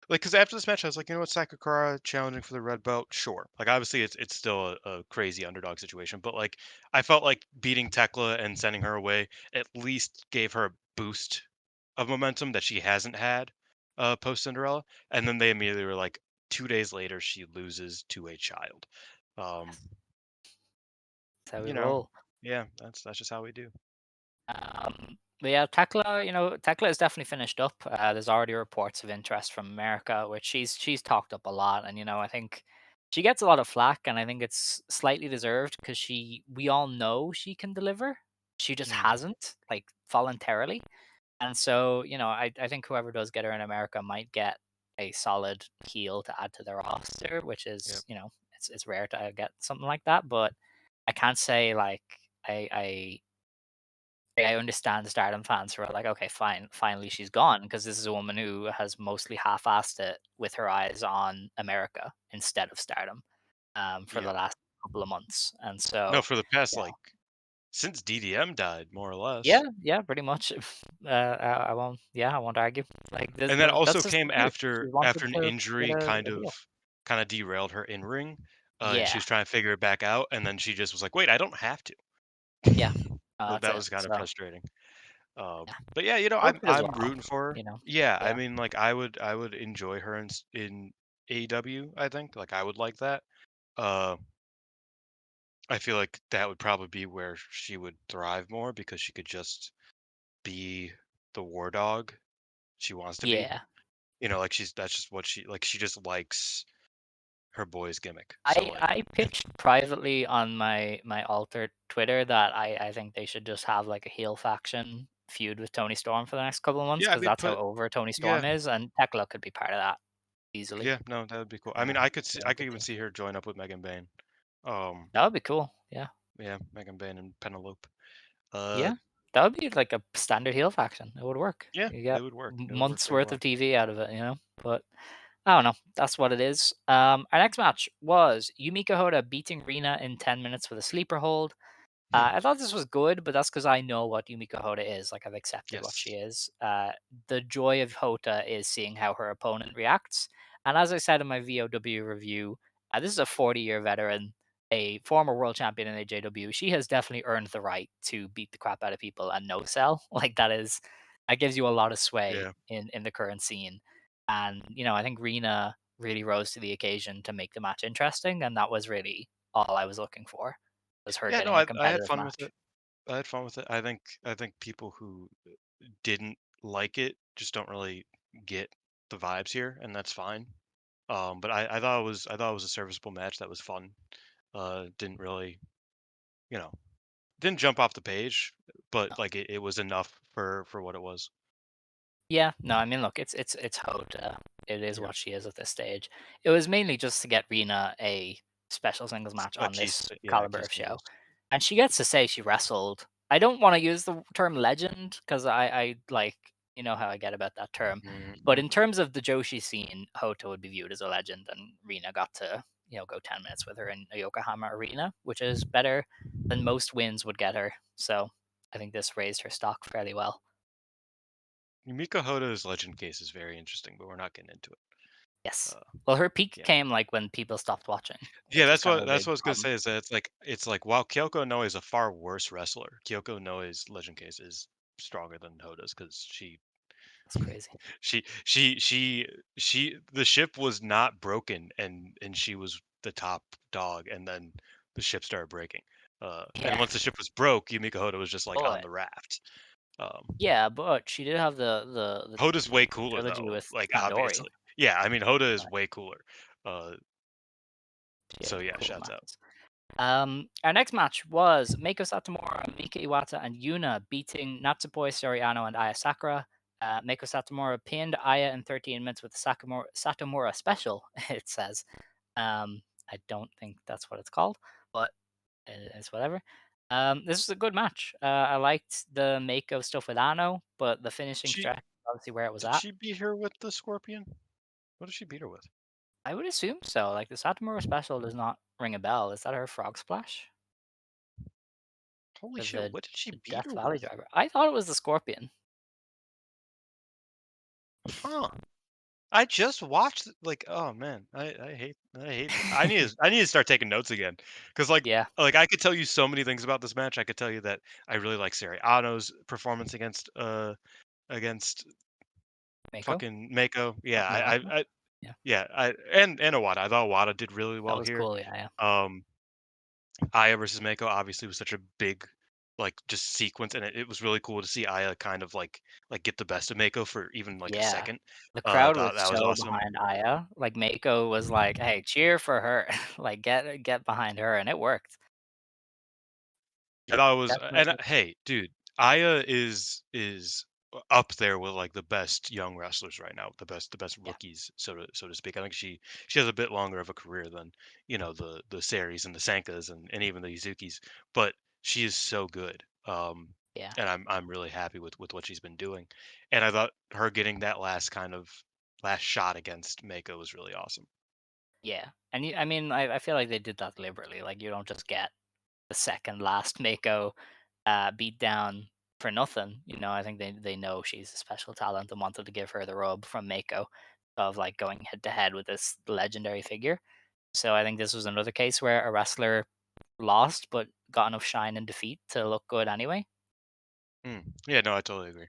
like, because after this match, I was like, you know what, Sakakura challenging for the red belt, sure. Like, obviously, it's still a crazy underdog situation, but like, I felt like beating Tekla and sending her away at least gave her a boost of momentum that she hasn't had post Cinderella. And then they immediately were like, 2 days later, she loses to a child. Um, Yes, that's how we you know, roll. yeah, that's just how we do. But yeah, Tekla is definitely finished up. There's already reports of interest from America, which she's talked up a lot, and I think she gets a lot of flack, and I think it's slightly deserved because we all know she can deliver. She just Mm, hasn't, like, voluntarily, and so I think whoever does get her in America might get a solid heel to add to their roster, which yeah. is it's rare to get something like that, but I can't say like I understand Stardom fans who are like, okay, fine, finally she's gone because this is a woman who has mostly half-assed it with her eyes on America instead of Stardom for Yeah. the last couple of months, and No, so for the past yeah, like since DDM died, more or yeah, less. yeah, pretty much. I won't argue. Like And that also that's just came the truth. She after wanted an to get injury a deal. kind of derailed her in ring, and she Yeah, was trying to figure it back out, and then she just was like, "Wait, I don't have to." yeah, So that's that it. was kind of So frustrating. yeah, But yeah, hope she does I'm well. rooting for her. You know, Yeah, I yeah, mean, like I would enjoy her in AEW. I think like I would like that. Uh, I feel like that would probably be where she would thrive more because she could just be the war dog. she wants to be. Yeah. Like that's just what she just likes her boy's gimmick. So I like, I pitched privately on my alter Twitter that I think they should just have like a heel faction feud with Tony Storm for the next couple of months yeah, I because mean, that's how over Tony yeah, Storm is, and Thekla could be part of that easily. yeah, no, that would be cool. I mean, Um, yeah, I could good even team. see her join up with Megan Bayne. Um, That would be cool. Yeah, yeah, Megan Bayne and Penelope. Uh, yeah, that would be like a standard heel faction. It would work. yeah, You it get would work. It would work months very worth well. of TV out of it, you know. But I don't know. That's what it is. Our next match was Yumiko Hoda beating Rina in 10 minutes with a sleeper hold. Hmm. I thought this was good, but that's because I know what Yumiko Hoda is. Like I've accepted what she Yes. is. The joy of Hota is seeing how her opponent reacts. And as I said in my VOW review, this is a 40-year veteran, a former world champion in AJW. She has definitely earned the right to beat the crap out of people and no sell. Like that gives you a lot of sway Yeah. in the current scene. And I think Rena really rose to the occasion to make the match interesting, and that was really all I was looking for was her Yeah. No, getting a I had competitive fun with it. match. I had fun with it. I think people who didn't like it just don't really get the vibes here, and that's fine. But I thought it was a serviceable match that was fun. Didn't really, you know, didn't jump off the page, but like it was enough for what it was. Yeah, no, I mean, look, it's Hoda. It is Yeah, what she is at this stage. It was mainly just to get Rena a special singles match a on this key caliber of show, singles. and she gets to say she wrestled. I don't want to use the term legend because I like how I get about that term, but Mhm. in terms of the Joshi scene, Hoto would be viewed as a legend, and Rena got to go 10 minutes with her in a Yokohama arena, which is better than most wins would get her. So I think this raised her stock fairly well. Miko Hoda's legend case is very interesting, but we're not getting into it. Yes. Uh, Well, her peak yeah. came, like, when people stopped watching, Yeah, which is kind of a that's big what I was gonna problem. say is that it's like while Kyoko Noe is a far worse wrestler, Kyoko Noe's legend case is stronger than Hoda's because That's crazy. she she she the ship was not broken and she was the top dog and then the ship started breaking. And Yeah, once the ship was broke, Yumiko Hoda was just like on but the raft. Um, she did have the Hoda's way cooler trilogy though, with like Midori. obviously. Yeah, I mean Hoda is Right. way cooler. Uh, She had so yeah, cool shouts out. matches. Our next match was Meiko Satomura, Mika Iwata, and Yuna beating Natsupoi Soriano and Aya Sakura. Meiko Satomura pinned Aya in 13 minutes with the Satomura special, it says. I don't think that's what it's called, but it's whatever. This was a good match. I liked the Mako stuff with Ano, but the finishing She stretch obviously where it was Did at. she beat her with the scorpion? What did she beat her with? I would assume so. Like the Satomura special does not ring a bell. Is that her frog splash? Holy Or shit, the, what did she the beat Death her Valley with? driver? I thought it was the Scorpion. Huh. I just watched like oh man, I hate I need to start taking notes again cuz Yeah, I could tell you so many things about this match. I could tell you that I really like Seriano's performance against Mako fucking Mako. or Iwata. Yeah, Yeah, and Awada. I thought Awada did really that well was here. cool. Yeah, yeah, Um Aya versus Meiko obviously was such a big just sequence, and it was really cool to see Aya kind of get the best of Meiko for even like a yeah. second. The crowd was That was so awesome. behind Aya. Like Mako was like, "Hey, cheer for her! Like get behind her," and it worked. I It thought it was, definitely worked. hey, dude, Aya is up there with like the best young wrestlers right now, the best Yeah, rookies, so to speak. I think she has a bit longer of a career than the Saris and the Sankas and even the Izukis, but she is so good. yeah. And I'm really happy with what she's been doing, and I thought her getting that last shot against Mako was really awesome. Yeah, and I mean, I feel like they did that deliberately. Like you don't just get the second last Mako beat down for nothing. I think they know she's a special talent and wanted to give her the rub from Mako of like going head to head with this legendary figure. So I think this was another case where a wrestler lost but got enough shine and defeat to look good anyway. Yeah, no, I totally agree.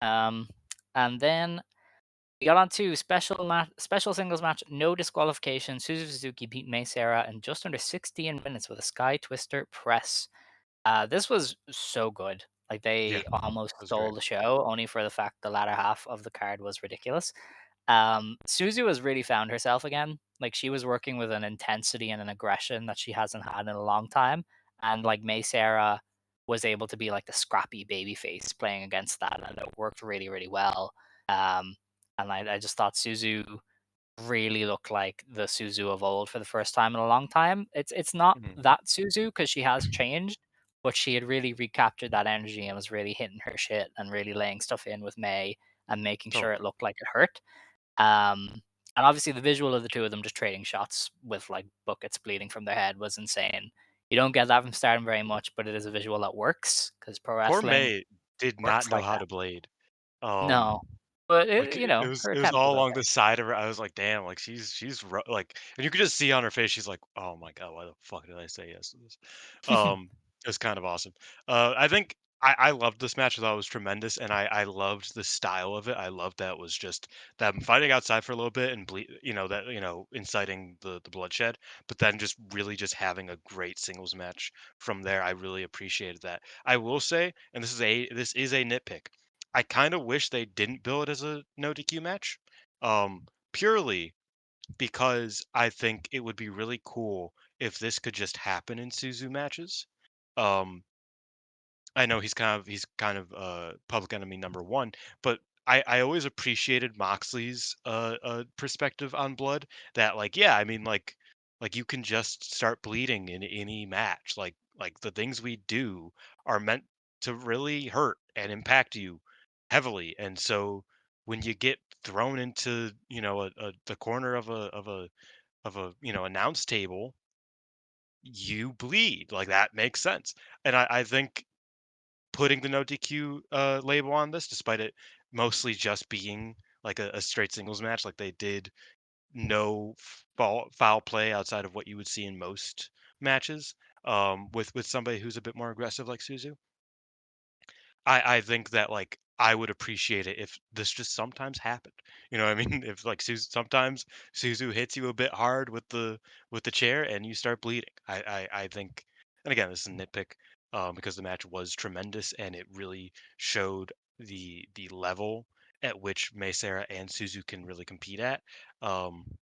Um, and then we got on to special singles match, no disqualification. Suzu Suzuki beat Mei Seira in just under 16 minutes with a Sky Twister press. This was so good. Like Yeah, they almost that was stole great. the show, only for the fact the latter half of the card was ridiculous. Suzu has really found herself again. Like she was working with an intensity and an aggression that she hasn't had in a long time, and like May Sarah was able to be like the scrappy baby face playing against that, and it worked really, really well. Um, and I just thought Suzu really looked like the Suzu of old for the first time in a long time. It's not Mhm. that Suzu because she has changed, but she had really recaptured that energy and was really hitting her shit and really laying stuff in with May and making sure it Totally. looked like it hurt. And obviously the visual of the two of them just trading shots with like buckets bleeding from their head was insane. You don't get that from Stardom very much, but it is a visual that works because pro Poor wrestling May did not works know like how that. to blade. No, Um, but like it was her it was attempt was all along okay. the side of her. I was like, damn, like like, and you could just see on her face, she's like, oh my god, why the fuck did I say yes to this? It was kind of awesome. I think I loved this match. I thought it was tremendous, and I loved the style of it. I loved that it was just them fighting outside for a little bit and that inciting the bloodshed, but then just really just having a great singles match from there. I really appreciated that. I will say, and this is a nitpick. I kind of wish they didn't bill it as a no DQ match, purely because I think it would be really cool if this could just happen in Suzu matches. Um, I know he's kind of public enemy number one, but I always appreciated Moxley's perspective on blood. That like yeah, I mean like you can just start bleeding in any match. Like the things we do are meant to really hurt and impact you heavily, and so when you get thrown into the corner of a announce table, you bleed. Like that makes sense, and I think putting the no DQ label on this, despite it mostly just being like a straight singles match, like they did no foul play outside of what you would see in most matches, with somebody who's a bit more aggressive like Suzu. I think that like I would appreciate it if this just sometimes happened. You know what I mean? If like sometimes Suzu hits you a bit hard with the chair and you start bleeding. I think, and again, this is a nitpick, because the match was tremendous and it really showed the level at which Sarah and Suzu can really compete at. Um,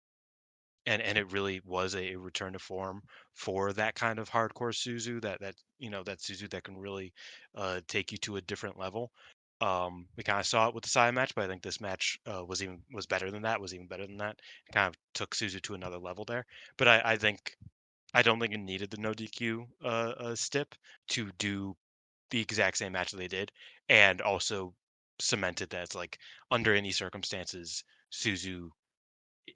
and it really was a return to form for that kind of hardcore Suzu, that Suzu that can really take you to a different level. We kind of saw it with the Saya match, but I think this match was better than that. Was even better than that. It kind of took Suzu to another level there. But I don't think it needed the no DQ stip to do the exact same match that they did, and also cemented that it's like under any circumstances Suzu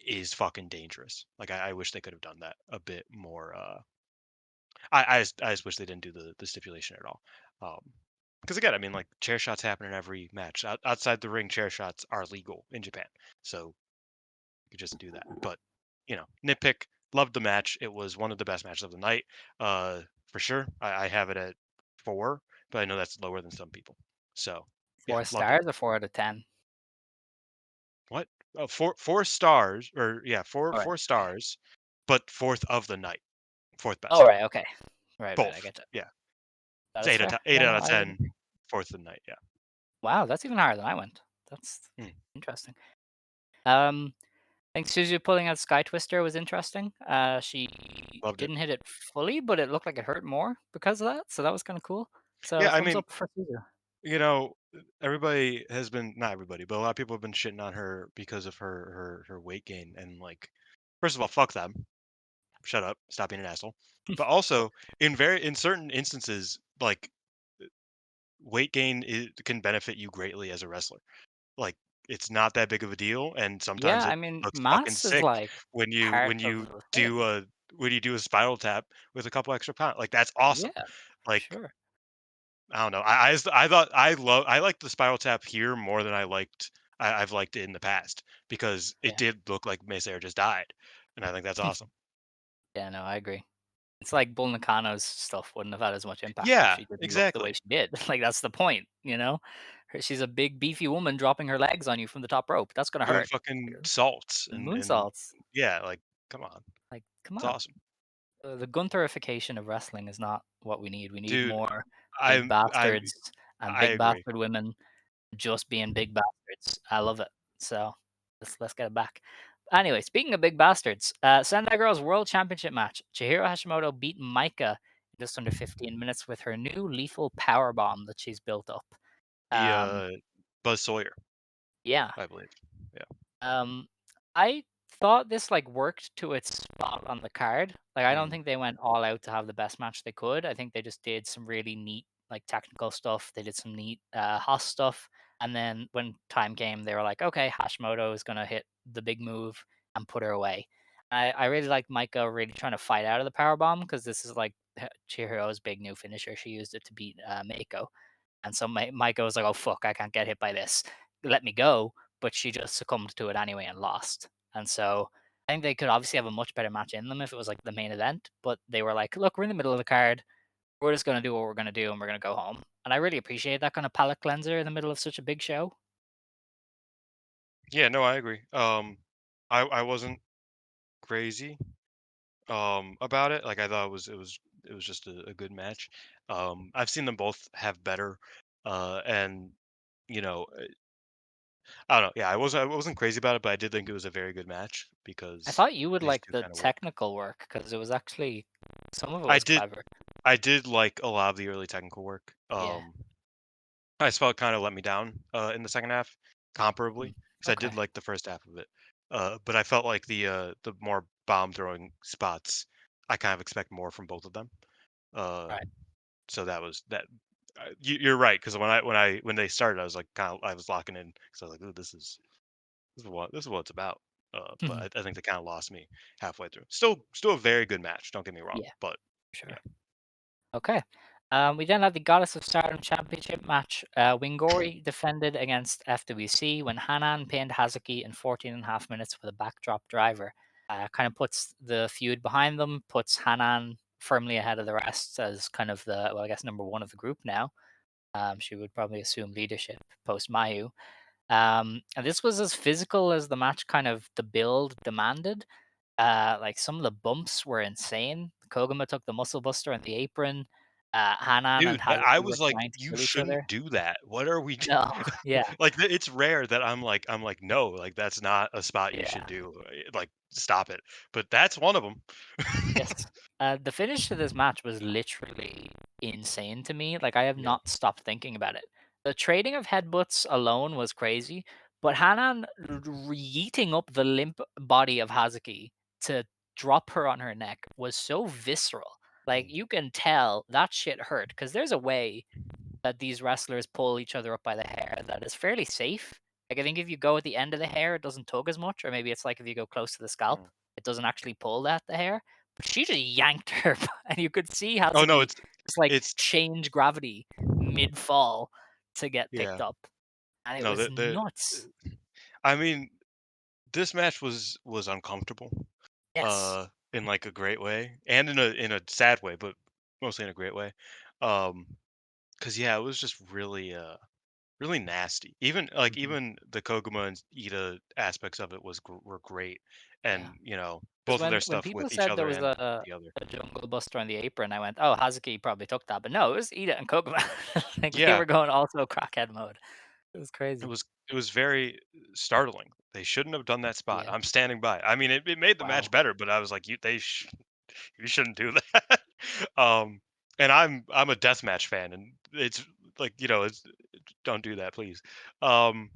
is fucking dangerous. Like I wish they could have done that a bit more. I just wish they didn't do the stipulation at all. Because again, I mean, like chair shots happen in every match. Outside the ring, chair shots are legal in Japan, so you could just do that. But nitpick. Loved the match. It was one of the best matches of the night, for sure. I have it at 4, but I know that's lower than some people. So yeah, Four loved it. stars or 4 out of 10? What? Oh, four stars, or yeah, four All right. four stars, but fourth of the night. Fourth Oh, best. right. Okay. Right. I Both. get it. Yeah. That It's is 8 out fair. of 8 Yeah, out no, of I would 10, agree. fourth of the night, yeah. Wow, that's even higher than I went. That's Mm, interesting. I think Suzu pulling out Sky Twister was interesting. She loved it. didn't hit it fully, but it looked like it hurt more because of that. So that was kind of cool. So Yeah, I thumbs mean, up for Suzu. everybody has been, not everybody, but a lot of people have been shitting on her because of her weight gain, and like, first of all, fuck them. Shut up. Stop being an asshole. But also, in certain instances, like weight gain can benefit you greatly as a wrestler. Like, it's not that big of a deal, and Yeah, sometimes I it mean, looks fucking mass is sick like when you part when of you the do thing. a spiral tap with a couple extra pounds. Like, that's awesome. Yeah, for Like, sure. I don't know. I thought I liked the spiral tap here more than I've liked it in the past, because it Yeah. did look like Mace just died, and I think that's awesome. Yeah, no, I agree. It's like Bull Nakano's stuff wouldn't have had as much impact if Yeah, she didn't look the way exactly. she did. Like that's the point, She's a big beefy woman dropping her legs on you from the top rope. That's gonna Doing hurt. fucking salts And and moonsaults. yeah, like, come on. Like, come It's on. awesome. The Guntherification of wrestling is not what we need. We need Dude, more big I'm bastards and I big agree. bastard women just being big bastards. I love it. So let's get it back. Anyway, speaking of big bastards, Sendai Girls World Championship match. Chihiro Hashimoto beat Maika in just under 15 minutes with her new lethal power bomb that she's built up. The Um, Buzz Sawyer, yeah, I believe. Yeah. Um, I thought this like worked to its spot on the card. Like I don't Mm. think they went all out to have the best match they could. I think they just did some really neat like technical stuff. They did some neat Haas stuff, and then when time came, they were like, okay, Hashimoto is gonna hit the big move and put her away. I really like Maika really trying to fight out of the power bomb because this is like Chihiro's big new finisher. She used it to beat Meiko. And so Maika was like, "Oh fuck, I can't get hit by this. Let me go." But she just succumbed to it anyway and lost. And so I think they could obviously have a much better match in them if it was like the main event. But they were like, "Look, we're in the middle of the card. We're just gonna do what we're gonna do, and we're gonna go home." And I really appreciate that kind of palate cleanser in the middle of such a big show. Yeah, no, I agree. I wasn't crazy about it. Like I thought it was just a good match. I've seen them both have better and you know, I don't know. Yeah, I wasn't crazy about it, but I did think it was a very good match I because thought you would these like two the kind of work. technical work because it was actually some of it I was did clever. I did like a lot of the early technical work. Yeah. I just felt kind of let me down in the second half, comparably, Mm. because I did Okay. like the first half of it. But I felt like the more bomb throwing spots, I kind of expect more from both of them. Uh, Right. so that was that. You're right, because when they started, I was like I was locking in because I was like, ooh, this is what it's about. Mhm. But I think they kind of lost me halfway through. Still a very good match. Don't get me wrong, Yeah. but yeah. Sure. Okay. We then had the Goddess of Stardom Championship match. Wingori defended against FWC when Hanan pinned Hazuki in 14 and a half minutes with a backdrop driver. Kind of puts the feud behind them, puts Hanan firmly ahead of the rest as kind of the, well, I guess number one of the group now. She would probably assume leadership post Mayu. And this was as physical as the match kind of the build demanded. Like some of the bumps were insane. Koguma took the muscle buster on the apron. Hanan and Dude, I Hazuki were was like, trying to "You kill each other. shouldn't do that. What are we do?" No, yeah, Like, it's rare that I'm like, "No, like, that's not a spot you should yeah, do. Like, stop it." But that's one of them. yes. The finish to this match was literally insane to me. Like I have Yeah. not stopped thinking about it. The trading of headbutts alone was crazy, but Hanan yeeting up the limp body of Hazuki to drop her on her neck was so visceral. Like Mm, you can tell that shit hurt because there's a way that these wrestlers pull each other up by the hair that is fairly safe. Like I think if you go at the end of the hair, it doesn't tug as much, or maybe it's like if you go close to the scalp, mm. it doesn't actually pull at the hair. But she just yanked her, and you could see Oh, no, Hazuki just like it's change gravity mid fall to get picked yeah. up, and it No, was the nuts. I mean, this match was uncomfortable, Yes. in, like, a great way, and in a sad way, but mostly in a great way. Um, 'Cause, yeah, it was just really nasty. Hmm. Even the Koguma and Ida aspects of it were great, Yeah. and Because both of their when stuff people with each said there other was and with the other. a jungle buster on the apron, I went, "Oh, Hazuki probably took that," but no, it was Ida and Koguma. Like they Yeah, were going also crackhead mode. It was it crazy. was it was very startling. They shouldn't have done that spot. Yeah. I'm standing by. I mean, it made the match Wow. better, but I was like, you shouldn't do that. um, and I'm a deathmatch fan, and it's like it's don't do that, please. Um,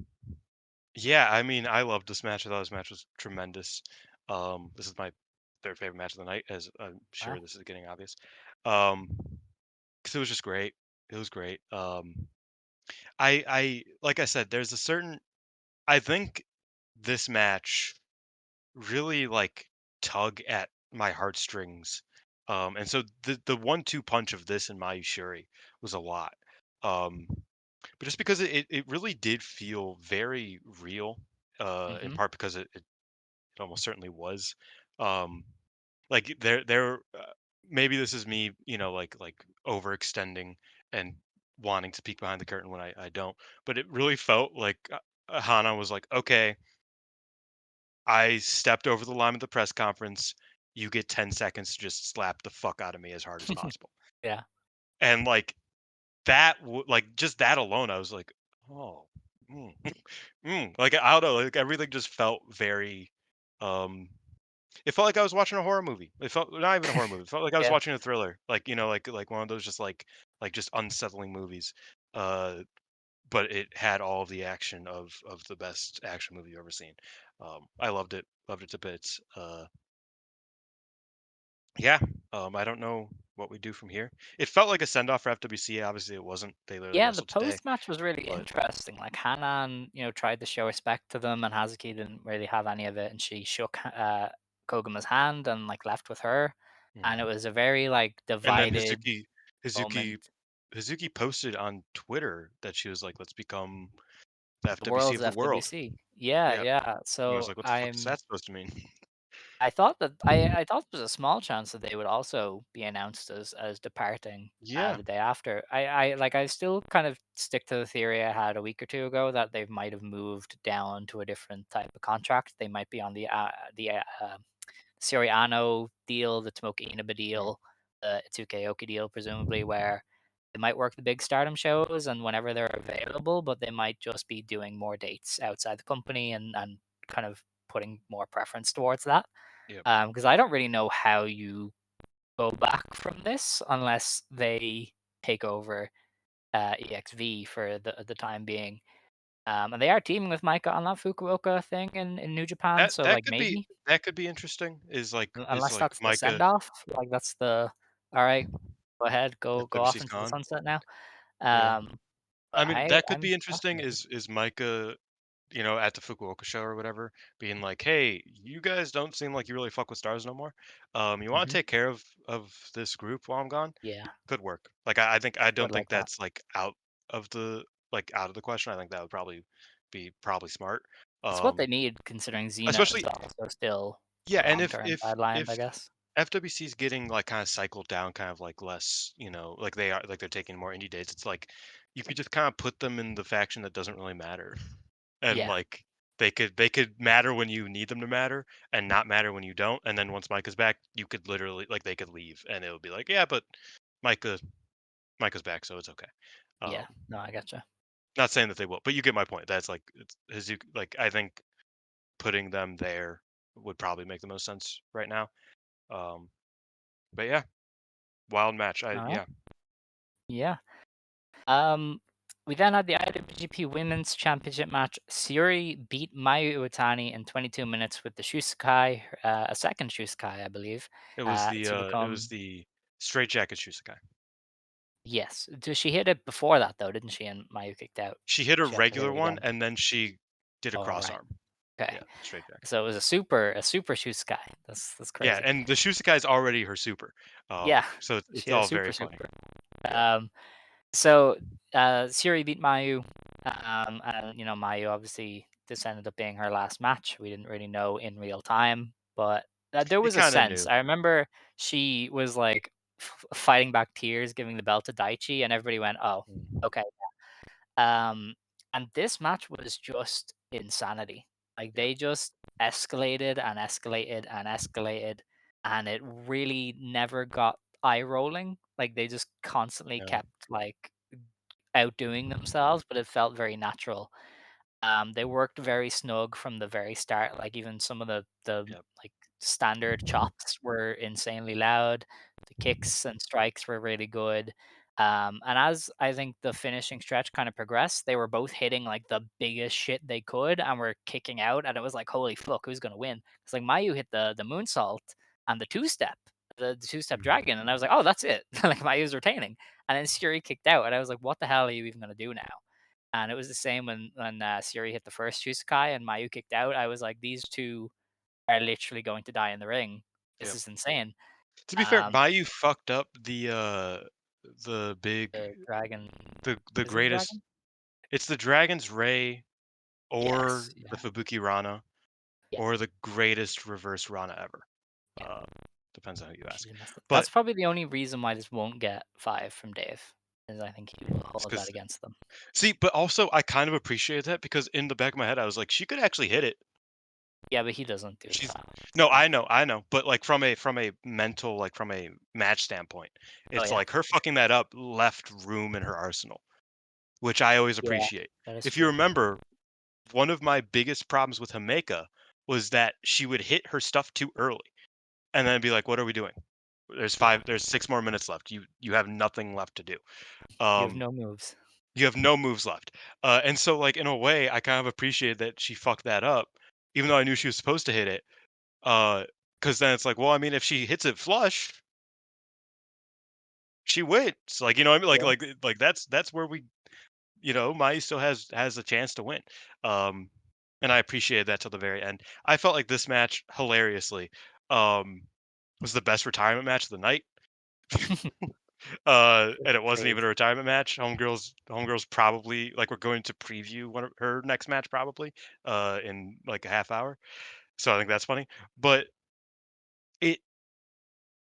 Yeah, I mean, I loved this match. I thought this match was tremendous. This is my third favorite match of the night, as I'm Wow. sure this is getting obvious. Um, because it was just great. It was great. Like I said, there's a certain. I think this match really like tug at my heartstrings. And so the 1-2 punch of this and Mayu Shuri was a lot. Um, but just because it really did feel very real, in Mhm. part because it almost certainly was. Um, like there maybe this is me, like overextending and wanting to peek behind the curtain when I don't. But it really felt like Hana was like, okay, I stepped over the line at the press conference. You get 10 seconds to just slap the fuck out of me as hard as possible. Yeah. And like like just that alone, I was like, oh, mm, like I don't know, like everything just felt very. Um, it felt like I was watching a horror movie. It felt not even a horror movie. It felt like I was Yeah. watching a thriller, like like one of those just like just unsettling movies. Uh, but it had all of the action of the best action movie you've ever seen. I loved it to bits. Yeah, I don't know what we do from here. It felt like a send off for FWC. Obviously, it wasn't. They literally Yeah, the wrestled today, post match was really but interesting. Like Hanan, tried to show respect to them, and Hazuki didn't really have any of it, and she shook Koguma's hand and like left with her, and it mhm. was a very like And then divided Hazuki moment. Hazuki posted on Twitter that she was like, "Let's become the The FWC world's of the world." FWC. Yeah, Yeah, yeah. and I was So like, "What the fuck is that supposed to mean?" I thought there was a small chance that they would also be announced as departing Yeah, the day after. I still kind of stick to the theory I had a week or two ago that they might have moved down to a different type of contract. They might be on the Siriano deal, the Tomoka Inaba mm, deal, the Itsuki deal, presumably, where they might work the big Stardom shows and whenever they're available, but they might just be doing more dates outside the company and kind of putting more preference towards that. yeah. Because I don't really know how you go back from this unless they take over EXV for the time being. And they are teaming with Maika on that Fukuoka thing in New Japan, so like maybe That could be interesting. Is unless like that's the Micah send off, like that's the all right, go ahead, go off FWC's into the gone. sunset now. Yeah, But I mean that could I'm be interesting. fascinated. Is Micah at the Fukuoka show or whatever, being like, "Hey, you guys don't seem like you really fuck with stars no more. You want Hmm. to take care of this group while I'm gone? Yeah, Could work. Like I I would don't think like that. that's like of the out of the question. I think that would probably be smart. It's what they Um, need considering Xena is especially also still yeah, and long term sidelined, I if guess. FWC's getting like kind of cycled down, kind of like less, like they're taking more indie dates. It's like you could just kind of put them in the faction that doesn't really matter, and Yeah, like they could matter when you need them to matter, and not matter when you don't. And then once Micah's back, you could literally like they could leave, and it would be like, yeah, but Micah Micah's back, so it's okay. yeah. Um, No, I gotcha. not saying that they will, but you get my point. That's like it's Hazuki, like I think putting them there would probably make the most sense right now. Um, but yeah, wild match. I All right. yeah. Yeah. Um, we then had the IWGP Women's Championship match. Syuri beat Mayu Iwatani in 22 minutes with the Shusakai, a second Shusakai, I believe, to It was become. the straight jacket Shusakai. Yes. She hit it before that though, didn't she? And Mayu kicked out. She hit a She had to hit regular it one again. and then she did a Oh, all cross right. arm. Okay. Yeah, straight jacket. So it was a super Shusakai. That's Yeah, crazy. and the Shusakai is already her super. Yeah. So She it's had a all very super funny. super. Yeah. Um, So, Siri beat Mayu, and Mayu obviously this ended up being her last match. We didn't really know in real time, but there You was a kind of sense. knew. I remember she was like fighting back tears, giving the belt to Daichi, and everybody went, "Oh, Mm. okay." Um, and this match was just insanity. Like Yeah. they just escalated and escalated and escalated, and it really never got eye rolling. Like they just constantly Yeah. kept like outdoing themselves, but it felt very natural. They worked very snug from the very start. Like even some of the Yeah. like standard chops were insanely loud. The kicks and strikes were really good. And as I think the finishing stretch kind of progressed, they were both hitting like the biggest shit they could and were kicking out. And it was like, holy fuck, who's gonna win? It's like Mayu hit the moonsault and the two step, the two step Mhm. dragon, and I was like, oh, that's it. Like Mayu's retaining. And then Shuri kicked out, and I was like, what the hell are you even gonna do now? And it was the same when Siri hit the first Shusakai and Mayu kicked out. I was like, these two are literally going to die in the ring. This Yeah. is insane. To be fair, Um, Mayu fucked up the the big dragon, the is it a greatest. dragon? It's the Dragon's Ray Yes. or the Yeah. Fubuki Rana Yeah. or the greatest reverse Rana ever. Yeah. Uh, depends on who you She ask. just messed up. But That's probably the only reason why this won't get 5 from Dave, is I think he will it's hold that because against them. see, but also I kind of appreciate that because in the back of my head I was like, she could actually hit it. Yeah, but he doesn't do She's that. no, I know, but like from a mental, like from a match standpoint, Oh it's yeah, like her fucking that up left room in her arsenal, which I always yeah, appreciate. that is If you true. remember, one of my biggest problems with Hameka was that she would hit her stuff too early and then be like, "What are we doing? Yeah, There's 6 more minutes left. You have nothing left to do. you have Um, no moves. you have no moves left." And so, like in a way, I kind of appreciated that she fucked that up, even though I knew she was supposed to hit it. Because then it's like, well, I mean, if she hits it flush, she wins. Like, you know what I mean? Yeah. Like that's where we, Mai still has a chance to win. Um, and I appreciated that till the very end. I felt like this match, hilariously, um, was the best retirement match of the night. And it wasn't even Crazy. a retirement match. Homegirls probably like we're going to preview one of her next match probably in like a half hour. So I think that's funny. But it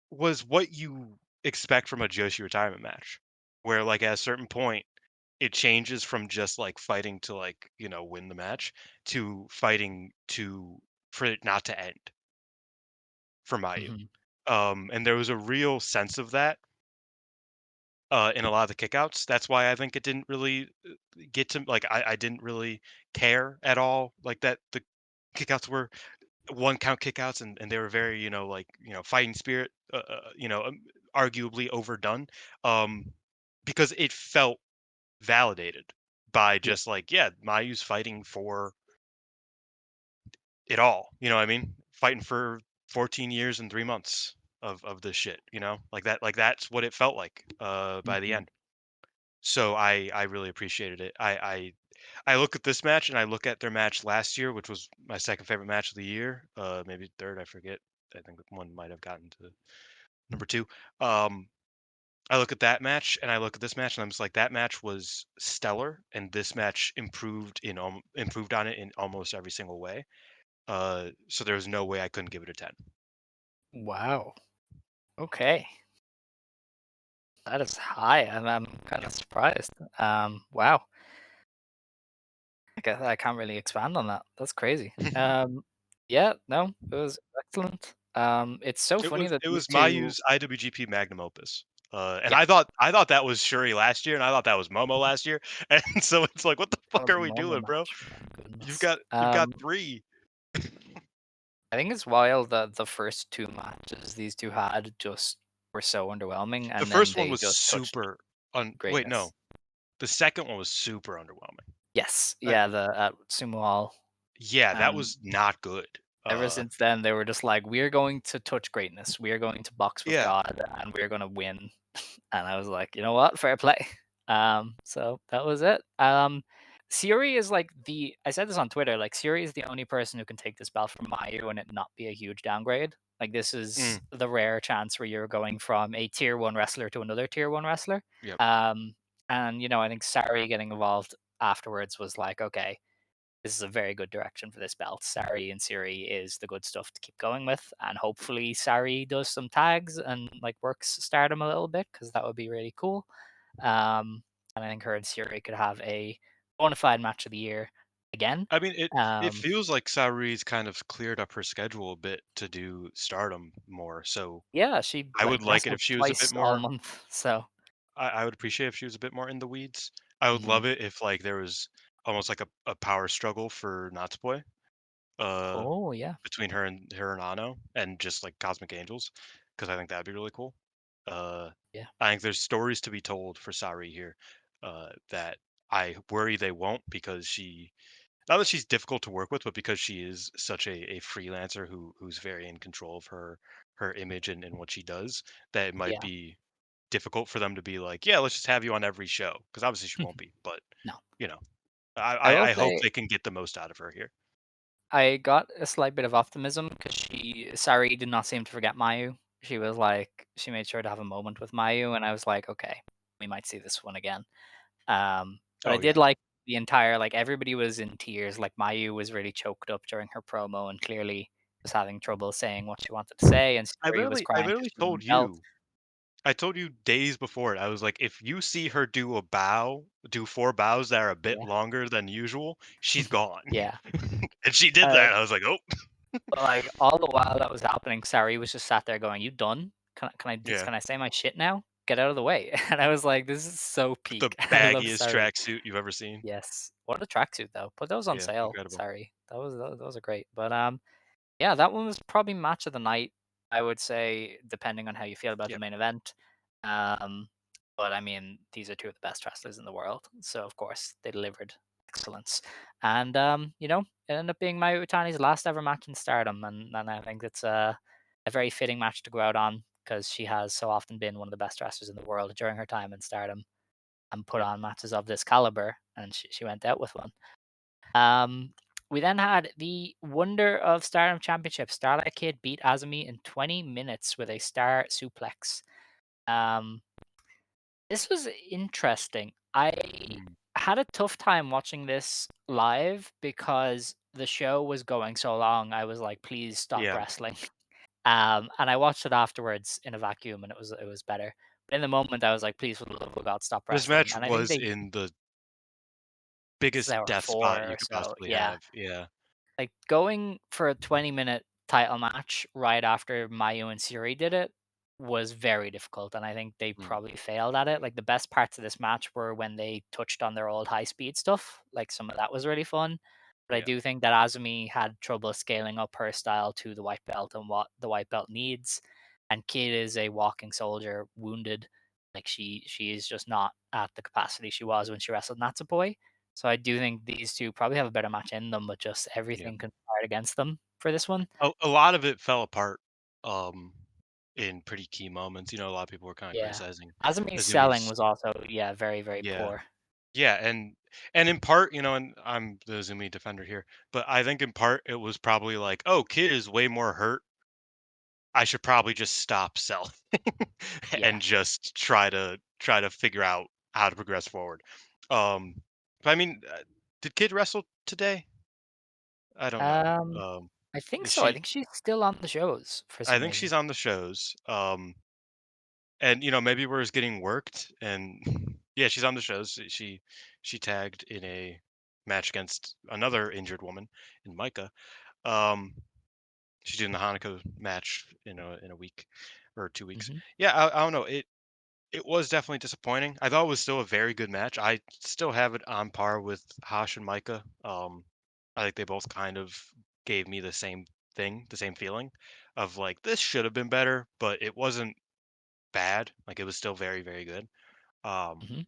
was what you expect from a Joshi retirement match, where like at a certain point it changes from just like fighting to like, win the match to fighting to for it not to end for Mayu. Mhm. And there was a real sense of that in a lot of the kickouts. That's why I think it didn't really get to like I didn't really care at all like that the kickouts were one count kickouts and they were very fighting spirit arguably overdone um because it felt validated by Yeah. just like yeah Mayu's fighting for it all, you know what I mean, fighting for 14 years and 3 months of this shit, like that, like that's what it felt like by the Mhm. end. So I really appreciated it. I look at this match and I look at their match last year, which was my second favorite match of the year, maybe third, I forget. I think one might have gotten to number two. Um, I look at that match and I look at this match and I'm just like, that match was stellar, and this match improved on it in almost every single way. So there's no way I couldn't give it a 10. Wow. Okay. That is high. I'm kind Yeah. of surprised. Wow. I guess I can't really expand on that. That's crazy. Yeah, no, it was excellent. It's so funny that It these was two. Mayu's IWGP magnum opus. And Yeah, I thought that was Shuri last year, and I thought that was Momo last year, and so it's like, what the that fuck was are a we normal doing, bro? match. My goodness. You've got three. I think it's wild that the first two matches these two had just were so underwhelming, The and then first one they was just touched super wait, greatness. no. The second one was super underwhelming. Yes, Uh, yeah, the at Sumo Hall, yeah, that and was not good. ever since then they were just like, "We are going to touch greatness. We are going to box with Yeah. God, and we are going to win." And I was like, "You know what? Fair play." So that was it. Siri is like I said this on Twitter. Like Siri is the only person who can take this belt from Mayu and it not be a huge downgrade. Like this is Mm, the rare chance where you're going from a tier one wrestler to another tier one wrestler. yep. Um, and I think Sari getting involved afterwards was like, okay, this is a very good direction for this belt. Sari and Siri is the good stuff to keep going with, and hopefully Sari does some tags and like works Stardom a little bit because that would be really cool. And I think her and Siri could have a bona fide match of the year again. I mean, it Um, feels like Saori's kind of cleared up her schedule a bit to do Stardom more, so yeah, she I like would like it wrestled if she was a bit twice all more. month, so I would appreciate if she was a bit more in the weeds. I would mhm. love it if like there was almost like a power struggle for Natsupoi, uh, Oh yeah, between her and Ano, and just like Cosmic Angels, because I think that'd be really cool. Uh, yeah, I think there's stories to be told for Sari here, that I worry they won't, because not that she's difficult to work with, but because she is such a freelancer who's very in control of her image and what she does, that it might yeah. be difficult for them to be like, yeah, let's just have you on every show, because obviously she won't be. But No, you know, I will I hope say they can get the most out of her here. I got a slight bit of optimism because Sari did not seem to forget Mayu. She was like, she made sure to have a moment with Mayu, and I was like, okay, we might see this one again. But I Oh did yeah, like the entire, like everybody was in tears. Like Mayu was really choked up during her promo and clearly was having trouble saying what she wanted to say, and Sari was I crying because literally she won the told belt. you. I told you days before it. I was like, if you see her do 4 bows that are a bit Yeah. longer than usual, she's gone. Yeah. And she did Uh, that. I was like, "Oh." like all the while that was happening, Sari was just sat there going, "You done? Yeah. Can I say my shit now? Get out of the way." And I was like, "This is so With the peak." I love baggiest Sari. tracksuit you've ever seen. Yes. What a tracksuit though. Put those on Yeah, sale. incredible. Sorry. Those are great. But yeah, that one was probably match of the night. I would say, depending on how you feel about the Yep. main event. Um, but I mean, these are two of the best wrestlers in the world, so of course they delivered excellence. And it ended up being Mayu Iwatani's last ever match in Stardom, and I think it's a very fitting match to go out on because she has so often been one of the best wrestlers in the world during her time in Stardom and put Yep. on matches of this caliber, and she went out with one. Um, we then had the Wonder of Stardom Championship. Starlight Kid beat Azumi in 20 minutes with a star suplex. Um, this was interesting. I Mm. had a tough time watching this live because the show was going so long. I was like, please stop Yeah. wrestling. And I watched it afterwards in a vacuum, and it was better. But in the moment, I was like, please, for the love of God, stop This wrestling. match And I think was they in the this is biggest hour death spot four you or could so. possibly Yeah. have. Yeah. Like, going for a 20-minute title match right after Mayu and Siri did it was very difficult, and I think they Mm. probably failed at it. Like, the best parts of this match were when they touched on their old high-speed stuff, like, some of that was really fun, but I Yeah. do think that Azumi had trouble scaling up her style to the white belt and what the white belt needs, and Kid is a walking soldier, wounded. Like, she is just not at the capacity she was when she wrestled Natsupoi. So I do think these 2 probably have a better match in them, but just Yeah. everything conspired against them for this one. A lot of it fell apart, um, in pretty key moments. A lot of people were kinda Yeah. criticizing Azumi's selling Azumi's. was also, yeah, very, very Yeah. poor. Yeah, and in part, and I'm the Azumi defender here, but I think in part it was probably like, "Oh, Kid is way more hurt. I should probably just stop selling Yeah. and just try to figure out how to progress forward." Um, but I mean, did Kid wrestle today? I don't know. Um, I think Is so. I she think she's still on the shows for I some think she's reason. on the shows. And maybe we're just getting worked, and yeah, she's on the shows. She tagged in a match against another injured woman in Maika. Um, she's doing the Hanukkah match in a week or 2 weeks. Mhm. Yeah, I don't know. It was definitely disappointing. I thought it was still a very good match. I still have it on par with Hash and Maika. I think they both kind of gave me the same thing, the same feeling of like this should have been better, but it wasn't bad. Like, it was still very, very good. Um, Mhm.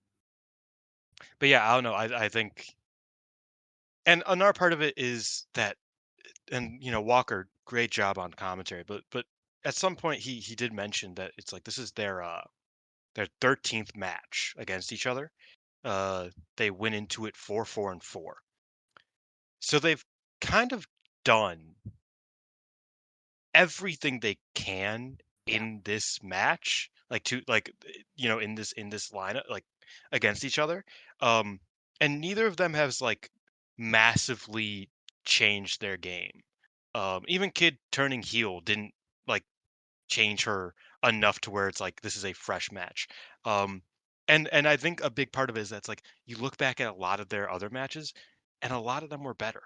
but yeah, I don't know. I think, and another part of it is that, and Walker, great job on commentary, but at some point he did mention that it's like this is their 13th match against each other. They went into it 4-4-4, so they've kind of done everything they can Yeah. in this match, like to like in this lineup, like against each other. Um, and neither of them has like massively changed their game. Even Kid turning heel didn't like change her enough to where it's like this is a fresh match. Um, and I think a big part of it is that's like you look back at a lot of their other matches, and a lot of them were better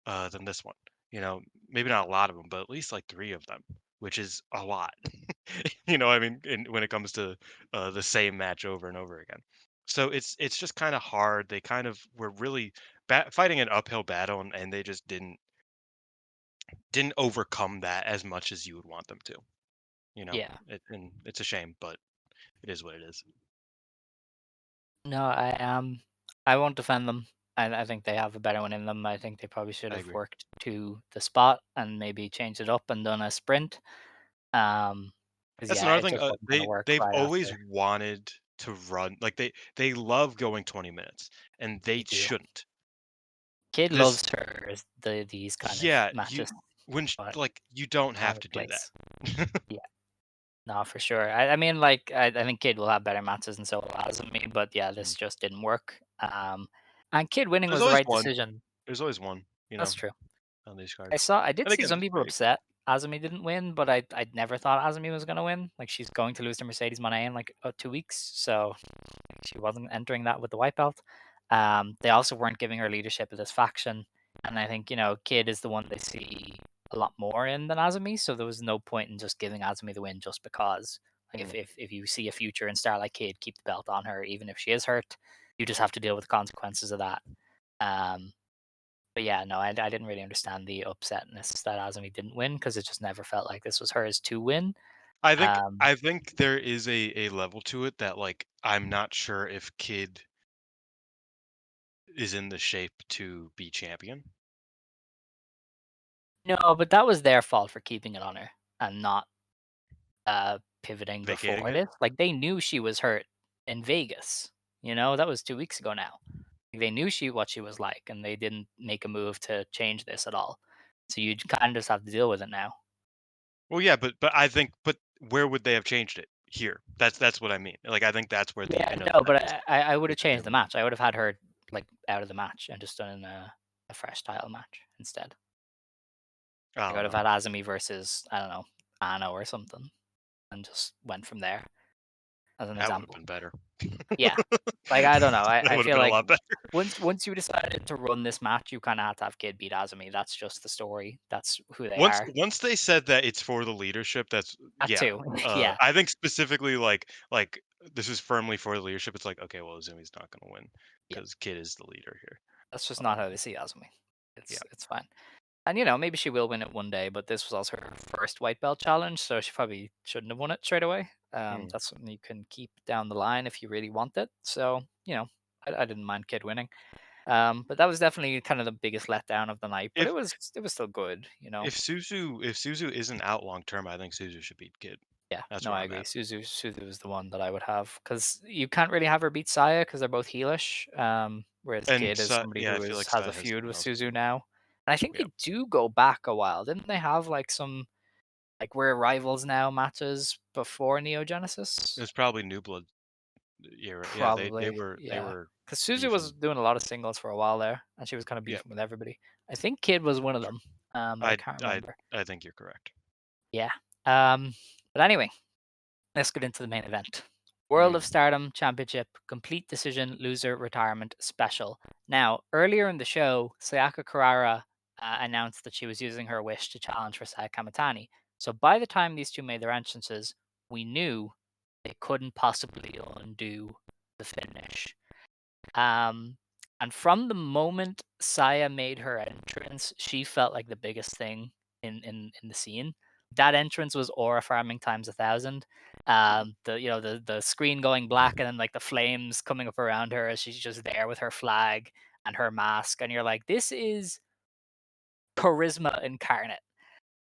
than this one. You know, maybe not a lot of them, but at least like three of them, which is a lot. I mean, when it comes to the same match over and over again. So it's just kind of hard. They kind of were really fighting an uphill battle, and they just didn't overcome that as much as you would want them to. Yeah. And it's a shame, but it is what it is. No, I won't defend them. I think they have a better one in them. I think they probably should I have agree. worked to the spot and maybe changed it up and done a sprint. Because That's yeah, another it thing. just wasn't gonna They work they've right always after. wanted to run like they love going 20 minutes, and They they do. shouldn't. Kid This loves these kind of Yeah, matches, but like you don't time have or to do place. that. Yeah, no, for sure. I mean, like, I think Kid will have better matches and so will Azumi, but yeah, Mm. this just didn't work. And Kid winning There's was the always right one. decision. There's always one, That's true. on these I cards. saw I did And see again, some it's people very upset Azumi didn't win, but I'd never thought Azumi was gonna win. Like she's going to lose to Mercedes Moné in like 2 weeks, so she wasn't entering that with the white belt. They also weren't giving her leadership of this faction, and I think Kid is the one they see a lot more in than Azumi, so there was no point in just giving Azumi the win just because. Like Mm. if you see a future in Starlight Kid, keep the belt on her, even if she is hurt. You just have to deal with the consequences of that. Um, but yeah, no, I didn't really understand the upsetness that Azumi didn't win because it just never felt like this was hers to win. I think Um, I think there is a level to it that like I'm not sure if Kid is in the shape to be champion. no, but that was their fault for keeping it on her and not pivoting Vacating before it. this. Like they knew she was hurt in Vegas. That was 2 weeks ago now. They knew what she was like, and they didn't make a move to change this at all. So you kind of just have to deal with it now. Well, yeah, but I think but where would they have changed it? Here. That's what I mean. Like I think that's where Yeah, I know no, that but is I would is have the changed the difference. match. I would have had her like out of the match and just done a fresh title match instead. I Like, I don't would have know. had Azumi versus I don't know Anna or something, and just went from there as an That would have example. been better. Yeah, like I don't know. I That would have feel been a like lot better. once you decided to run this match, you kind of had to have Kid beat Azumi. That's just the story. That's who they Once are. once they said that it's for the leadership, that's That yeah. too. Yeah, I think specifically like this is firmly for the leadership. It's like okay, well, Azumi's not going to win yeah. because Kid is the leader here. That's just not Um, how they see Azumi. yeah. It's fine. And maybe she will win it one day, but this was also her first white belt challenge, so she probably shouldn't have won it straight away. Mm. That's something you can keep down the line if you really want it. So, I didn't mind Kid winning. But that was definitely kind of the biggest letdown of the night. But If it was still good. if Suzu isn't out long term, I think Suzu should beat Kid. Yeah, That's no, where I I'm agree. at. Suzu is the one that I would have because you can't really have her beat Saya because they're both heelish. Whereas And Kid is somebody yeah, I who feel is like has a Sai has feud someone with else too. Suzu now, and I think Yeah, they do go back a while. Didn't they have like some like we're rivals now matches before Neo Genesis? it's probably New Blood era. Yeah, they Probably, they yeah. were Because Suzu was beefing. doing a lot of singles for a while there, and she was kind of Yeah, beefing with everybody. I think Kid was one of them, but I I can't I remember. I think you're correct. Yeah. Um, but anyway, let's get into the main event. World of Mm. Stardom Championship Complete Decision Loser Retirement Special. Now, earlier in the show, Sayaka Kurara announced that she was using her wish to challenge for Saya Kamitani. So by the time these two made their entrances, we knew they couldn't possibly undo the finish. Um, and from the moment Saya made her entrance, she felt like the biggest thing in the scene. That entrance was aura farming times 1,000. The screen going black and then like the flames coming up around her as she's just there with her flag and her mask, and you're like, this is charisma incarnate.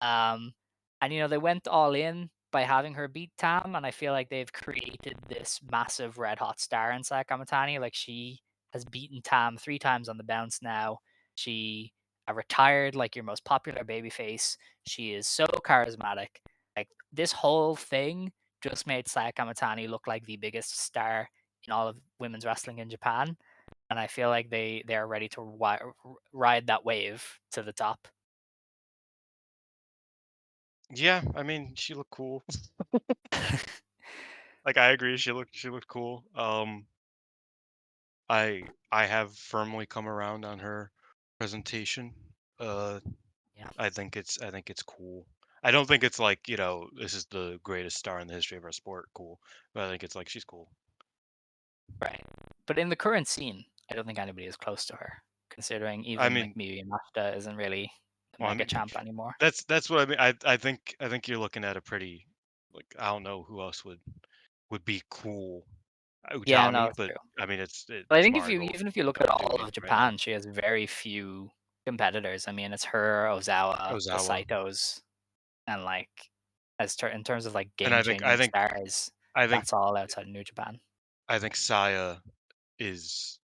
Um, and they went all in by having her beat Tam, and I feel like they've created this massive red hot star in Sakamatani. Like she has beaten Tam 3 times on the bounce now. She retired like your most popular babyface. She is so charismatic. Like this whole thing just made Sakamatani look like the biggest star in all of women's wrestling in Japan. And I feel like they are ready to ride that wave to the top. Yeah, I mean, she looked cool. Like I agree, she looked cool. I have firmly come around on her presentation. Uh, Yeah. I think it's cool. I don't think it's like this is the greatest star in the history of our sport. Cool, but I think it's like she's cool. Right. But in the current scene, I don't think anybody is close to her, considering I even like mean, Miyu Yamashita isn't really the well, I mega mean, champ anymore. that's what I mean. I think you're looking at a pretty like I don't know who else would be cool. Yeah, no, Utami, it's but true. I mean it's But I it's think if you Marigold even if you look at and all Dewey of right now. Japan, she has very few competitors. I mean, it's her, Ozawa, the Ozawa, Saitos, and like in terms of like and game I think I changing think stars, I think that's all outside of New Japan. I think Saya is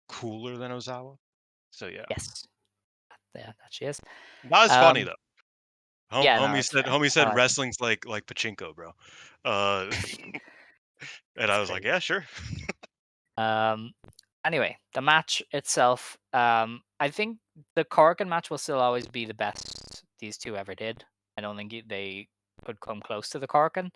cooler than Ozawa. So yeah, Yes, yeah, that she is. not as funny Um, though. yeah, no, Homie that's said fair. homie I said like him. wrestling's like pachinko, bro. Uh, and It's I was like, crazy. yeah, sure. Um, anyway, the match itself, I think the Korakuen match will still always be the best these two ever did. I don't think they could come close to the Korakuen.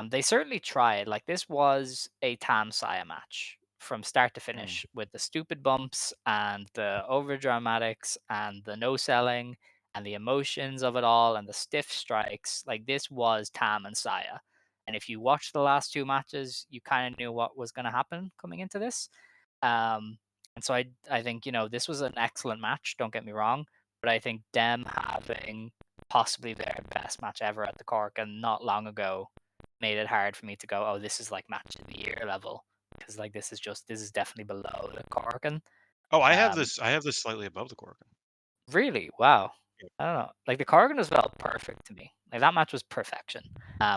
They certainly tried. Like this was a Tam Saya match from start to Mm. finish with the stupid bumps and the over dramatics and the no selling and the emotions of it all and the stiff strikes. Like this was Tam and Saya. And if you watched the last two matches, you kind of knew what was going to happen coming into this. Um, and so I think this was an excellent match. Don't get me wrong, but I think them having possibly their best match ever at the Cork and not long ago made it hard for me to go, oh, this is like match of the year level, because like this is definitely below the Corkin. Oh, I have Um, this. I have this slightly above the Korakuen. really, wow. Yep. I don't know. Like the Corkin was felt perfect to me. Like that match was perfection.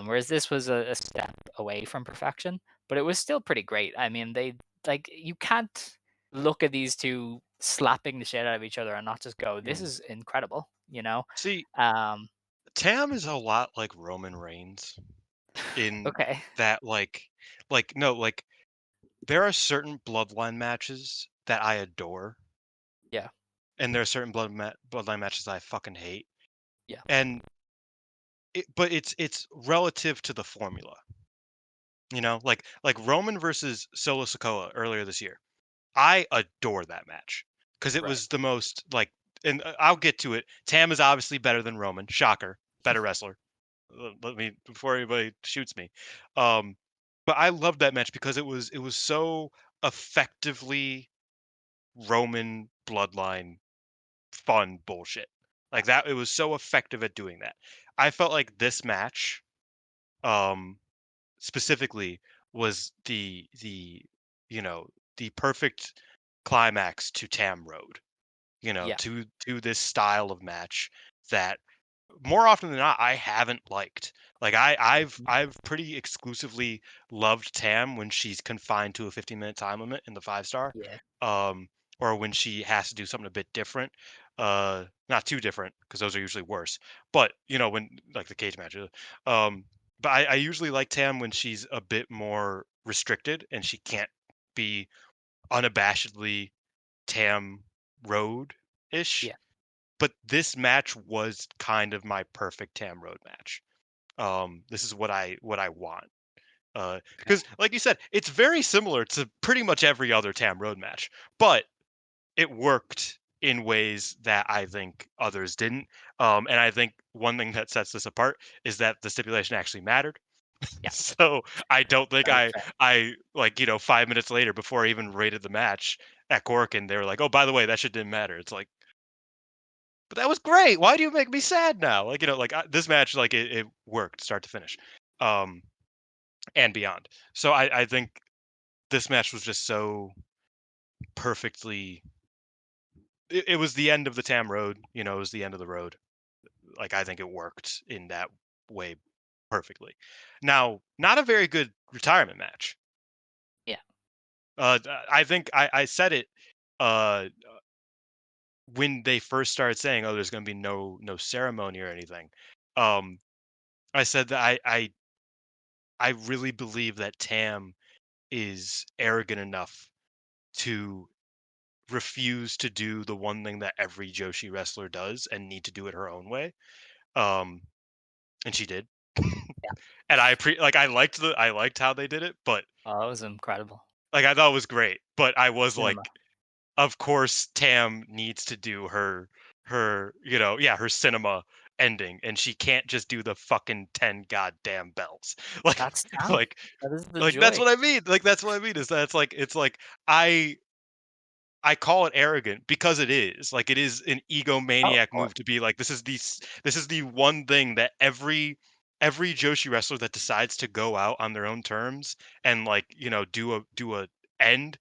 Whereas this was a step away from perfection, but it was still pretty great. I mean, they like you can't look at these two slapping the shit out of each other and not just go, this Mm. is incredible. You know. See, Um, Tam is a lot like Roman Reigns in okay. that, no, like there are certain bloodline matches that I adore, Yeah. and there are certain bloodline matches I fucking hate. Yeah. And but it's relative to the formula, like Roman versus Solo Sikoa earlier this year. I adore that match because it Right. was the most like, and I'll get to it. Tam is obviously better than Roman. Shocker, better wrestler. Let me before anybody shoots me. Um, but I loved that match because it was so effectively Roman bloodline fun bullshit. Yeah. Like that, it was so effective at doing that. I felt like this match, um, specifically, was the perfect climax to Tam Road. Yeah. To this style of match that more often than not I haven't liked. Like Mhm. I've pretty exclusively loved Tam when she's confined to a 15-minute time limit in the 5 star, Yeah. um, or when she has to do something a bit different. Not too different because those are usually worse. But when like the cage matches, um, but I usually like Tam when she's a bit more restricted and she can't be unabashedly Tam Road ish. Yeah. But this match was kind of my perfect Tam Road match. This is what I want. Okay. Because like you said, it's very similar to pretty much every other Tam Road match, but it worked in ways that I think others didn't. And I think one thing that sets this apart is that the stipulation actually mattered. Yeah. So I don't think Very I fair. I like 5 minutes later before I even rated the match at Cork, and they were like, "Oh, by the way, that shit didn't matter." It's like, but that was great. Why do you make me sad now? This match, like it worked start to finish, um, and beyond. So I think this match was just so perfectly. It was the end of the Tam Road. It was the end of the road. Like I think it worked in that way perfectly. Now, not a very good retirement match. Yeah. I think I said it uh, when they first started saying, "Oh, there's going to be no ceremony or anything." Um, I said that I really believe that Tam is arrogant enough to refuse to do the one thing that every Joshi wrestler does and need to do it her own way. Um, and she did. Yeah. And I liked how they did it, but Oh, that was incredible. like I thought it was great. But I was Cinema. like, of course Tam needs to do her cinema ending, and she can't just do the fucking 10 goddamn bells. Like That's Tam. like That is the like that's joy. what I mean. Like that's what I mean is that it's like I I call it arrogant because it is. Like it is an Oh, of egomaniac course. move to be like this is the one thing that every Joshi wrestler that decides to go out on their own terms and like, do a end,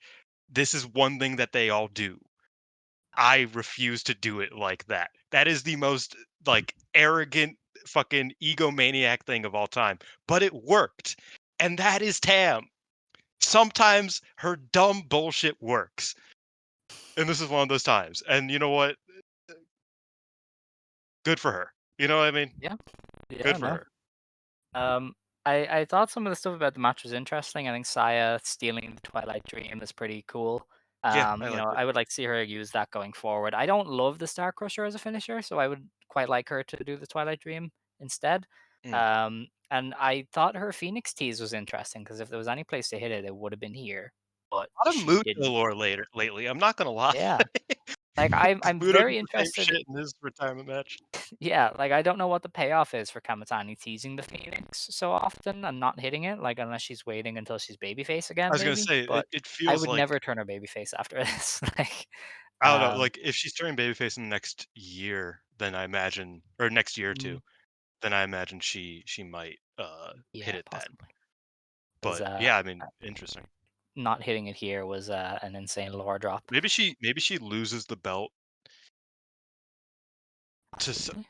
this is one thing that they all do. I refuse to do it like that. That is the most like arrogant fucking egomaniac thing of all time. But it worked. And that is Tam. Sometimes her dumb bullshit works. And this is one of those times. And you know what? Good for her. You know what I mean? Yeah. Yeah. Good for No. her. Um, I thought some of the stuff about the match was interesting. I think Saya stealing the Twilight Dream is pretty cool. Yeah, I You like know, it. I would like to see her use that going forward. I don't love the Star Crusher as a finisher, so I would quite like her to do the Twilight Dream instead. Mm. And I thought her Phoenix tease was interesting because if there was any place to hit it, it would have been here, but A lot of she Muto didn't. lore later lately. I'm not gonna lie. Yeah, like I'm Muto did very the same interested. shit in his retirement match. Yeah, like I don't know what the payoff is for Kamatani teasing the Phoenix so often and not hitting it, like unless she's waiting until she's babyface I again, was gonna maybe. say But it I feels would like never turn her babyface after this. Like, I don't know, um, like if she's turning babyface in the next year, then I imagine or next year or mm, two, then I imagine she might hit yeah, it then. possibly. Because But yeah, I mean, interesting. not hitting it here was an insane lore drop. Maybe she loses the belt to s- Possibly.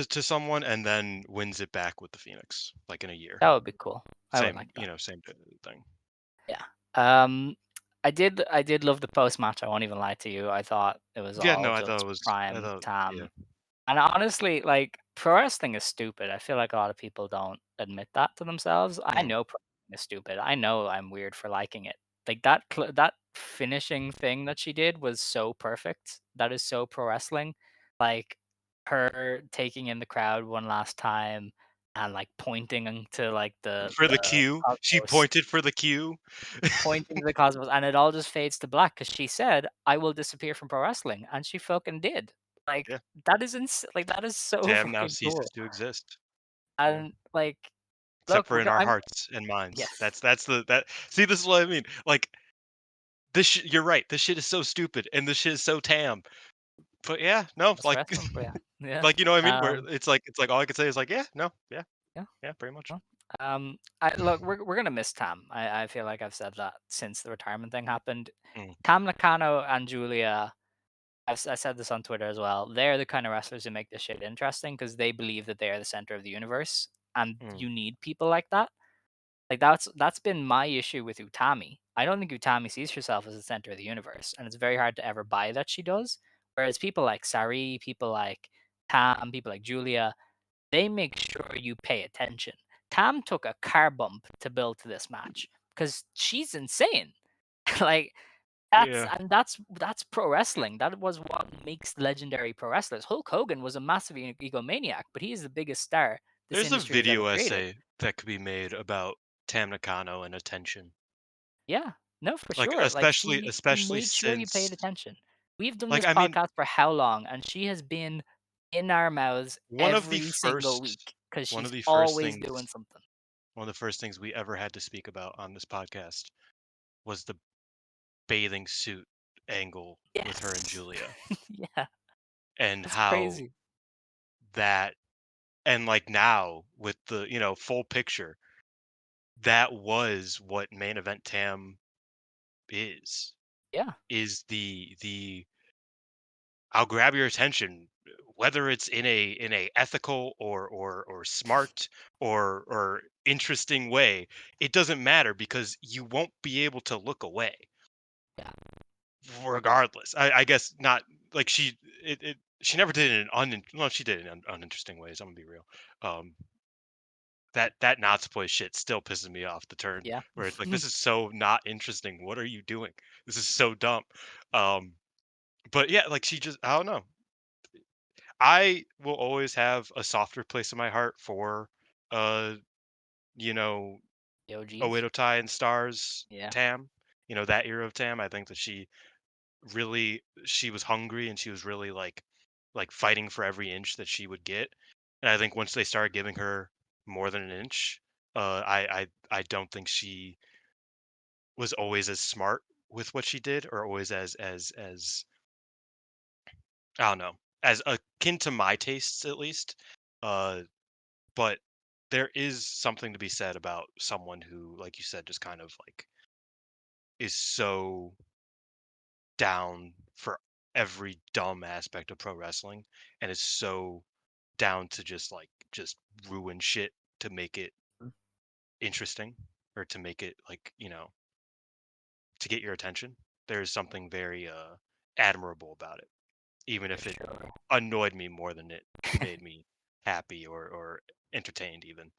to someone and then wins it back with the Phoenix like in a year. That would be cool. I would Same, like that. same thing. Yeah. Um, I did love the post match. I won't even lie to you. I thought it was Yeah, all no, just I prime thought yeah. Tam. And honestly, like pro wrestling is stupid. I feel like a lot of people don't admit that to themselves. I Mm. know pro wrestling is stupid. I know I'm weird for liking it. Like that finishing thing that she did was so perfect. That is so pro wrestling. Like her taking in the crowd one last time and like pointing to like For the the Q, she cosmos, pointed for the Q. pointing to the cosmos, and it all just fades to black because she said, "I will disappear from pro wrestling," and she fucking did. Like Yeah, that is like that is so Tam now fucking ceases cool. to exist. Yeah. And like, Except look, for in our I'm hearts and minds. yes, That's the that see, this is what I mean. Like you're right. This shit is so stupid and this shit is so Tam. But yeah, no, that's like wrestling for you. Yeah. like you know what I mean? Where Um. it's like all I could say is like, yeah, no, yeah, Yeah. yeah, pretty much. Well, I look, we're gonna miss Tam. I feel like I've said that since the retirement thing happened. Mm, Tam Nakano and Julia. I said this on Twitter as well. They're the kind of wrestlers who make this shit interesting because they believe that they are the center of the universe, and mm. you need people like that. Like that's been my issue with Utami. I don't think Utami sees herself as the center of the universe, and it's very hard to ever buy that she does. Whereas people like Sari, people like Tam, people like Julia, they make sure you pay attention. Tam took a car bump to build to this match because she's insane. Like Yeah. that's pro wrestling. That was what makes legendary pro wrestlers. Hulk Hogan was a massive egomaniac, but he is the biggest star this There's a industry has ever video created. essay that could be made about Tam Nakano and attention. Yeah, no, for Like sure. Like she especially made sure you since paid attention. We've done like this I mean, podcast for how long, and she has been in our mouths one of the every single first week because one of she's the first always things doing something. one of the first things we ever had to speak about on this podcast was the bathing suit angle with her and Yes. Julia Yeah, and that's how crazy. that and like now with the full picture that was what main event Tam is Yeah, is the I'll grab your attention whether it's in a ethical or smart or interesting way. It doesn't matter because you won't be able to look away yeah, regardless. I guess not like she never did it in well, she did it in uninteresting ways. I'm gonna be real. Um, that Natsupoi shit still pisses me off. The turn yeah, where it's like, this is so not interesting. What are you doing? This is so dumb. Um, but yeah, like she just I don't know. I will always have a softer place in my heart for uh, you know, the OGs. Oedo Tai and Stars Yeah, Tam. That era of Tam. I think that she was hungry and she was really like fighting for every inch that she would get. And I think once they started giving her more than an inch, I don't think she was always as smart with what she did or always as I don't know, as akin to my tastes at least. Uh but there is something to be said about someone who, like you said, just kind of like is so down for every dumb aspect of pro wrestling and is so down to just ruin shit to make it mm, interesting or to make it to get your attention. There's something very admirable about it, even for if it sure. annoyed me more than it made me happy or entertained even.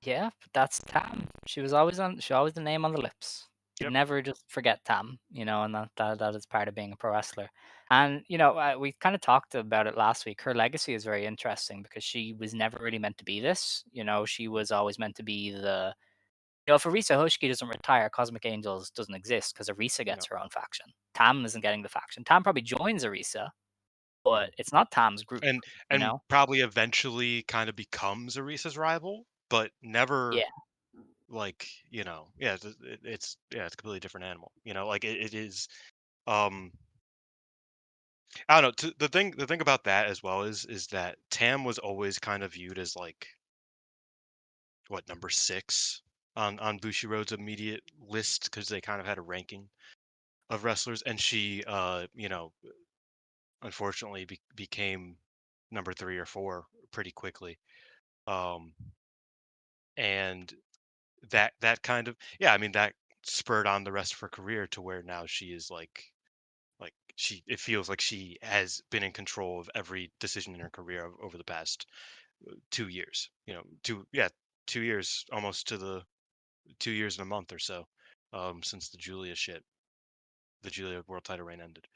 Yeah, but that's Tam. She was always the name on the lips. should Yep. never just forget Tam, and that is part of being a pro wrestler. And we kind of talked about it last week. Her legacy is very interesting because she was never really meant to be this. She was always meant to be the. If Arisa Hoshiki doesn't retire, Cosmic Angels doesn't exist because Arisa No. gets her own faction. Tam isn't getting the faction. Tam probably joins Arisa, Mhm. but it's not Tam's group. And You and know? probably eventually kind of becomes Arisa's rival, but never Yeah. like, yeah, it's a completely different animal. Like it is um I don't know. The thing about that as well is that Tam was always kind of viewed as like what, number 6 on Bushiroad's immediate list because they kind of had a ranking of wrestlers, and she unfortunately became number 3 or 4 pretty quickly. Um and that kind of, yeah, I mean, that spurred on the rest of her career to where now she is like she it feels like she has been in control of every decision in her career over the past 2 years. 2 years, almost to the 2 years and a month or so, since the Julia world title reign ended.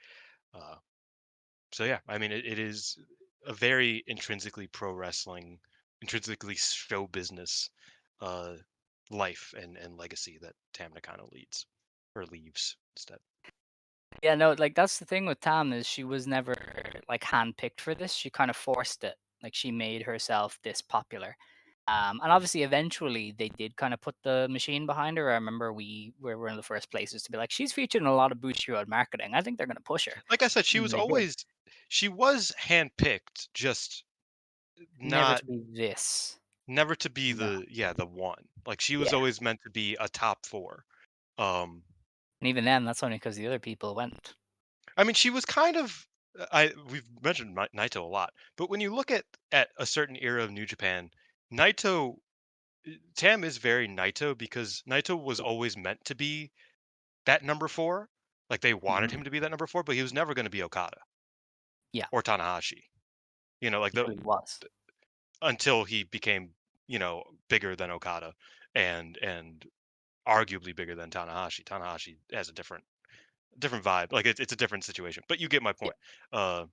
Uh, so yeah, I mean, it is a very intrinsically pro wrestling, intrinsically show business, uh, life and legacy that Tam Nakano leads or leaves instead. Yeah, no, like that's the thing with Tam is she was never like handpicked for this. She kind of forced it. Like she made herself this popular. And obviously eventually they did kind of put the machine behind her. I remember we were one of the first places to be like, she's featured in a lot of Bushiroad marketing. I think they're gonna push her. Like I said, And they did. she was handpicked, just Never not to be this. never to be No. the one. Like she was Yeah. always meant to be a top 4. Um, And even then, that's only because the other people went. I mean, she was kind of. We've mentioned Naito a lot, but when you look at a certain era of New Japan, Naito Tam is very Naito because Naito was always meant to be that number 4. Like they wanted Mhm. him to be that number 4, but he was never going to be Okada Yeah, or Tanahashi. Like he really was. until he became bigger than Okada and arguably bigger than Tanahashi. Tanahashi has a different vibe. Like it's a different situation. But you get my Yeah, point.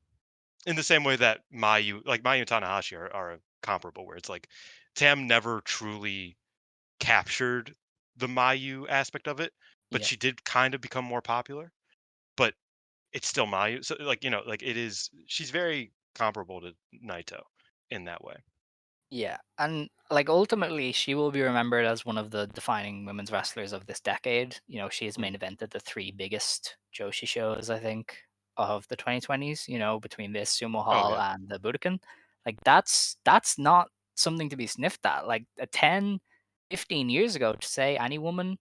In the same way that Mayu and Tanahashi are comparable, where it's like Tam never truly captured the Mayu aspect of it, but yeah. she did kind of become more popular. But it's still Mayu, so like like it is. She's very comparable to Naito in that way. Yeah, and like ultimately, she will be remembered as one of the defining women's wrestlers of this decade. She has main Mhm. evented the three biggest Joshi shows, I think, of the 2020s. Between this Sumo Oh Hall yeah, and the Budokan, like that's not something to be sniffed at. Like 10, 15 years ago, to say any woman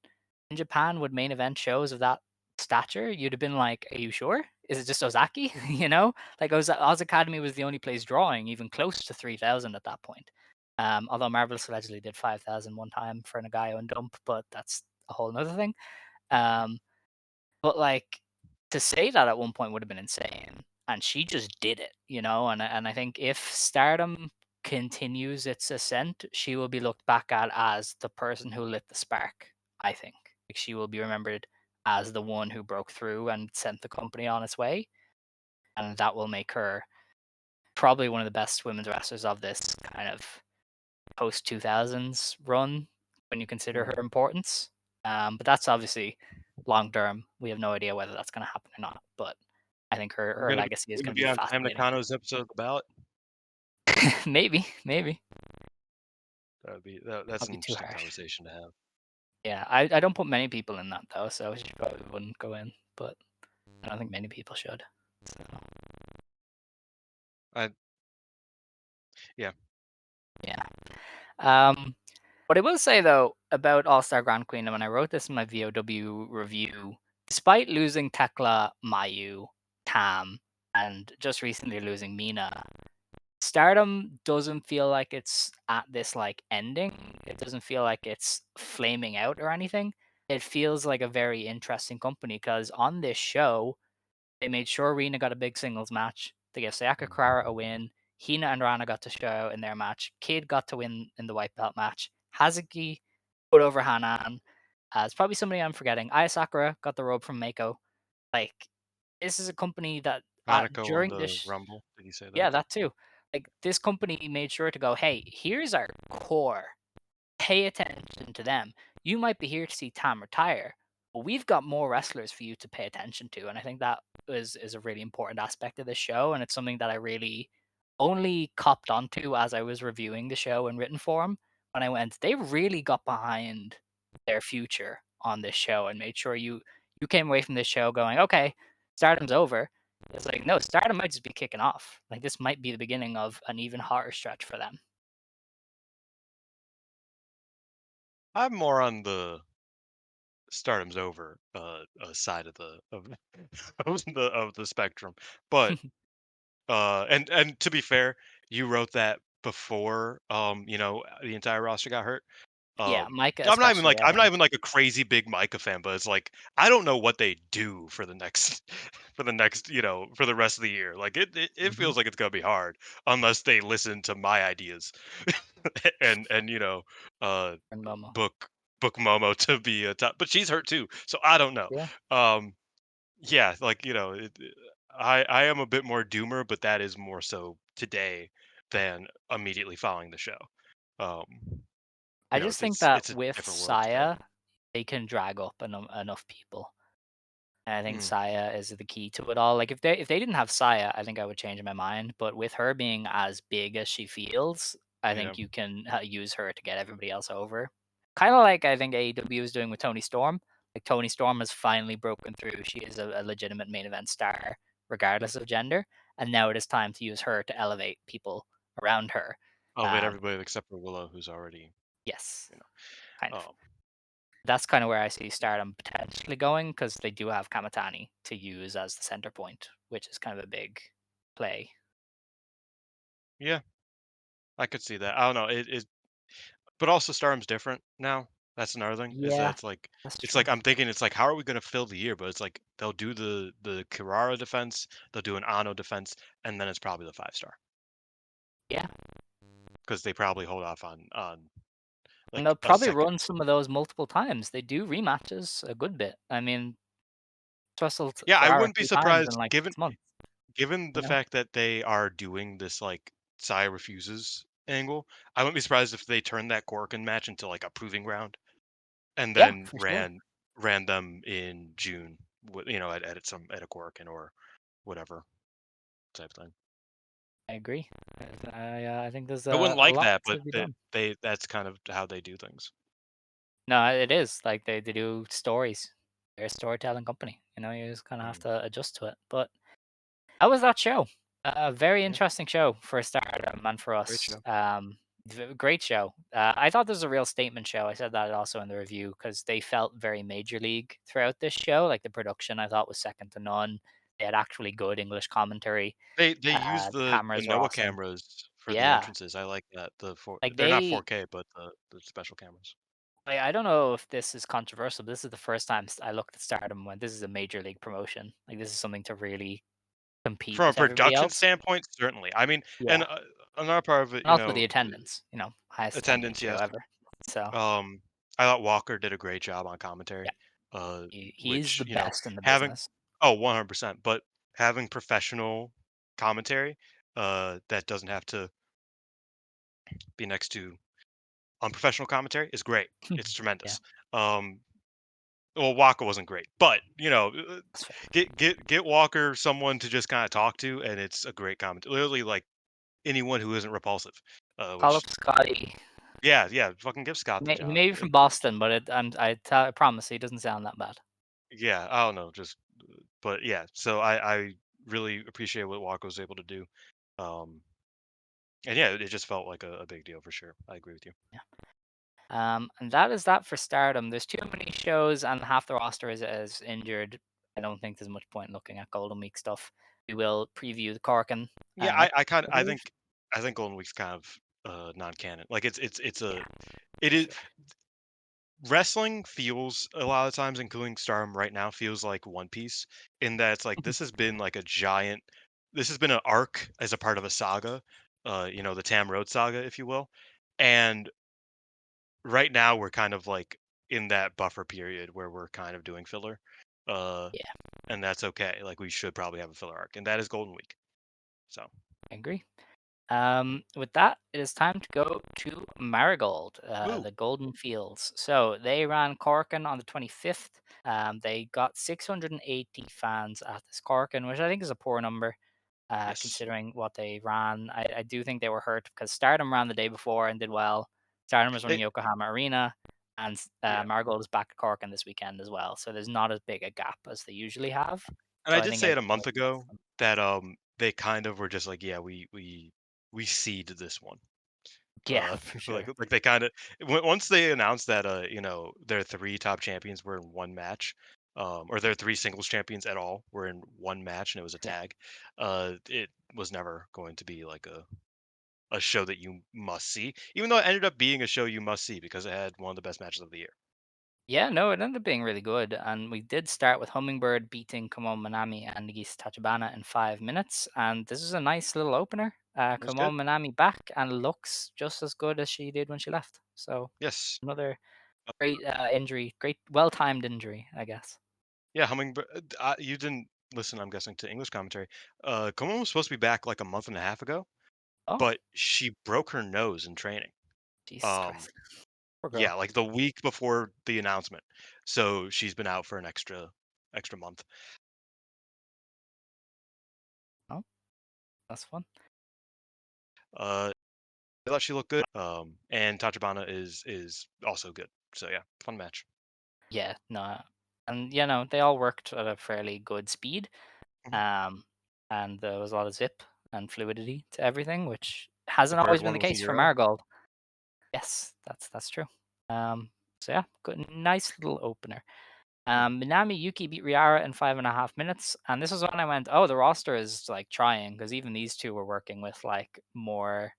in Japan would main event shows of that stature, you'd have been like, "Are you sure? Is it just Ozaki?" Like Oz Academy was the only place drawing even close to 3,000 at that point. Although Marvelous allegedly did 5,000 one time for Nagayo and Dump, but that's a whole nother thing. Um, but like to say that at one point would have been insane, and she just did it, And I think if Stardom continues its ascent, she will be looked back at as the person who lit the spark. I think like she will be remembered as the one who broke through and sent the company on its way, and that will make her probably one of the best women's wrestlers of this kind of post 2000s run when you consider her Mhm. importance. But that's obviously long term. We have no idea whether that's going to happen or not. But I think We're her gonna be legacy is we're going gonna to be be on Tam fascinating. Nakano's episode of the ballot. Maybe That's I'll an be too interesting harsh. conversation to have. Yeah, I don't put many people in that though, so she probably wouldn't go in. But I don't think many people should. So I Yeah. yeah. What I will say though about All Star Grand Queenom, and I wrote this in my VOW review, despite losing Thekla, Mayu, Tam, and just recently losing Mina, Stardom doesn't feel like it's at this like ending. It doesn't feel like it's flaming out or anything. It feels like a very interesting company because on this show, they made sure Rina got a big singles match. They gave Sayaka Mm. Kurara a win. Hina and Rana got to show out in their match. Kid got to win in the white belt match. Hazuki put over Hanan. It's probably somebody I'm forgetting. Aya Sakura got the robe from Meiko. Like, this is a company that Hanako on during the this, Rumble. Did he say that? yeah, that too. Like, this company made sure to go, hey, here's our core. Pay attention to them. You might be here to see Tam retire, but we've got more wrestlers for you to pay attention to. And I think that is a really important aspect of this show. And it's something that I really only copped onto as I was reviewing the show in written form. When I went, they really got behind their future on this show and made sure you came away from this show going, okay, Stardom's over. It's like, no, Stardom might just be kicking off. Like, this might be the beginning of an even hotter stretch for them. I'm more on the Stardom's over side of the of the spectrum, but and to be fair, you wrote that before the entire roster got hurt. Yeah, Micah I'm not even like especially, I think. a crazy big Micah fan, but it's like I don't know what they do for the next for the next for the rest of the year. Like it Mhm. feels like it's gonna be hard unless they listen to my ideas and uh And Momo. book book Momo to be a top. But she's hurt too, so I don't know. Yeah. Um, yeah, like I am a bit more doomer, but that is more so today than immediately following the show. Um, I just think it's that it's a with different world today. Saya, they can drag up enough people. And I think Mm, Saya is the key to it all. Like if they didn't have Saya, I think I would change my mind. But with her being as big as she feels, I yeah. think you can use her to get everybody else over. Kind of like I think AEW is doing with Tony Storm. Like Tony Storm has finally broken through. She is a legitimate main event star, regardless of gender. And now it is time to use her to elevate people around her. Elevate Um, everybody except for Willow, who's already yes, you kind know. of. That's kind of where I see Stardom potentially going because they do have Kamatani to use as the center point, which is kind of a big play. Yeah, I could see that. I don't know. But also Stardom's different now. That's another thing. Is that Yeah, that's it's true. like I'm thinking it's like how are we gonna fill the year? But it's like they'll do the Kirara defense, they'll do an Ano defense, and then it's probably the 5 star Yeah, because they probably hold off on and they'll like a probably second. run some of those multiple times. They do rematches a good bit. I mean, wrestled Yeah, I Ferrara wouldn't be 3 times in surprised like 6 months. given You the know? fact that they are doing this like Sai refuses angle. I wouldn't be surprised if they turned that Korakuen match into like a proving ground and Yeah, then for sure. ran them in June, at a Korakuen or whatever type thing. I agree. I think there's I wouldn't a like lot that, but to be done. that's kind of how they do things. No, it is like they do stories. They're a storytelling company. You just kind of have Mm, to adjust to it. But how was that show? A very yeah, interesting show for Stardom and for great us. show. Great show. I thought this was a real statement show. I said that also in the review because they felt very major league throughout this show. Like the production, I thought was second to none. They had actually good English commentary. They use The the cameras were Noah awesome. cameras for the Yeah, entrances. I like that. like They're not they. 4K, but the special cameras. I don't know if this is controversial. But this is the first time I looked at Stardom and went, "This is a major league promotion. Like this is something to really compete From a with everybody production else." standpoint, certainly. I mean, and Yeah. another part of it, And also the attendance, highest attended attendance, show yes. ever. So, I thought Walker did a great job on yeah, commentary, he is which, the best in the having business. oh, 100%, but having professional commentary, that doesn't have to be next to unprofessional commentary is great. It's Yeah, tremendous. Um, well, Walker wasn't great, but, that's fair. get Walker someone to just kinda talk to, and it's a great comment literally, like, anyone who isn't repulsive, Call up which Scotty. yeah, yeah, fucking give Scott the He job. may be from Boston, but I promise he doesn't sound that bad. Yeah, I don't know, just but yeah, so I really appreciate what Walker was able to do. Um, and yeah, it just felt like a big deal for sure. I agree with you. Yeah. And that is that for Stardom. There's too many shows, and half the roster is injured. I don't think there's much point looking at Golden Week stuff. We will preview the Corkin Yeah, next, I I believe. think Golden Week's kind of non-canon. Like Yeah, it for is sure. wrestling feels a lot of times, including Stardom right now, feels like One Piece in that it's like this has been like a giant. This has been an arc as a part of a saga, the Tam Road saga, if you will, and right now we're kind of like in that buffer period where we're kind of doing filler. Uh, Yeah, and that's okay. Like we should probably have a filler arc, and that is Golden Week. So, I agree. With that, it is time to go to Marigold, woo, the Golden Fields. So they ran Corkin on the 25th. They got 680 fans at this Corkin, which I think is a poor number, yes, considering what they ran. I do think they were hurt because Stardom ran the day before and did well. Stardom was running they, Yokohama Arena, and yeah. Marigold is back at Corkin this weekend as well. So there's not as big a gap as they usually have. And So I I did think say it a everyone month will be ago that they kind of were just like, yeah, we seed this one. yeah, for Like sure. they kind of once they announced that their three top champions were in one match, or their three singles champions at all were in one match and it was a Yeah. tag. It was never going to be like a show that you must see, even though it ended up being a show you must see because it had one of the best matches of the year. Yeah, no, it ended up being really good. And we did start with Hummingbird beating Kamon Manami and Nagisa Tachibana in 5 minutes. And this is a nice little opener. It was good. Kamon Manami back and looks just as good as she did when she left. So Yes. another great injury, great well timed injury, I guess. Yeah, Hummingbird. You didn't listen, I'm guessing, to English commentary. Coleman was supposed to be back like a month and a half ago, Oh, but she broke her nose in training. Jesus Um, Christ. Poor yeah, girl. like the week before the announcement. So she's been out for an extra month. Oh, that's fun. Uh, I thought she looked good. And Tachibana is also good. So yeah, fun match. Yeah, no. And, they all worked at a fairly good speed. Mhm. Um, and there was a lot of zip and fluidity to everything, which The hasn't bird always been one the with case for Miro. Marigold. Yes, that's true. So yeah, good, nice little opener. Mm. Minami Yuki beat Riara in 5.5 minutes, and this is when I went, oh, the roster is like trying because even these two were working with like more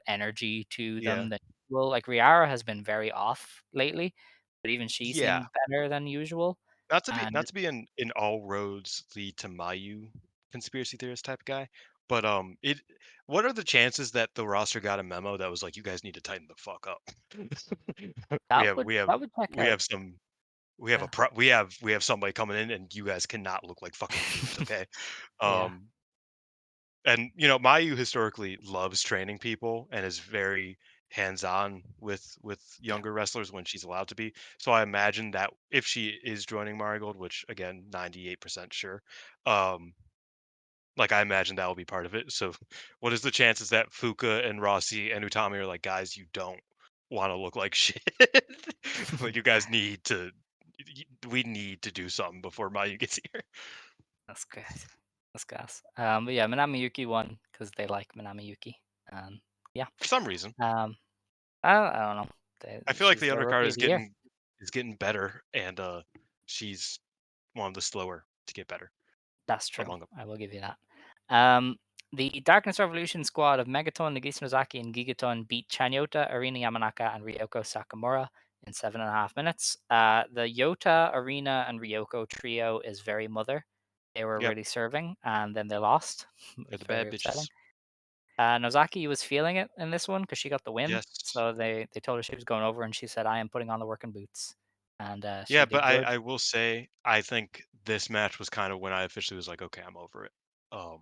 energy to Yeah. them than usual. Like Riara has been very off lately, but even she Yeah. seemed better than usual. Not And to be an all roads lead to Mayu conspiracy theorist type guy, but it what are the chances that the roster got a memo that was like, you guys need to tighten the fuck up? we that have would we have that would check we out. have some Yeah, we have somebody coming in and you guys cannot look like fucking dupes, okay? yeah, Um and Mayu historically loves training people and is very hands-on with yeah. younger wrestlers when she's allowed to be. So I imagine that if she is joining Marigold, which again, 98% sure, um, like I imagine that will be part of it. So what is the chances that Fuka and Rossi and Utami are like, guys, you don't want to look like shit. Like you guys need to we need to do something before Mayu gets here. That's great. That's gas. But yeah, Minami Yuki won because they like Minami Yuki. Yeah. For some reason. Um, I don't know. I feel like She's the their undercard rookie of the year. is getting better, and she's one of the slower to get better That's true. among them. I will give you that. Um, the Darkness Revolution squad of Megaton, Nagisa Nozaki, and Gigaton beat Chanyota, Arina Yamanaka, and Ryoko Sakamura in 7.5 minutes. The Yota, Arina, and Ryoko trio is very mother. They were Yep, really serving, and then they lost. It they're was the very bad upsetting. bitches. Nozaki was feeling it in this one because she got the win. Yes, So they told her she was going over, and she said, "I am putting on the working boots," and yeah, she but did good. I will say I think this match was kind of when I officially was like, okay, I'm over it. Um,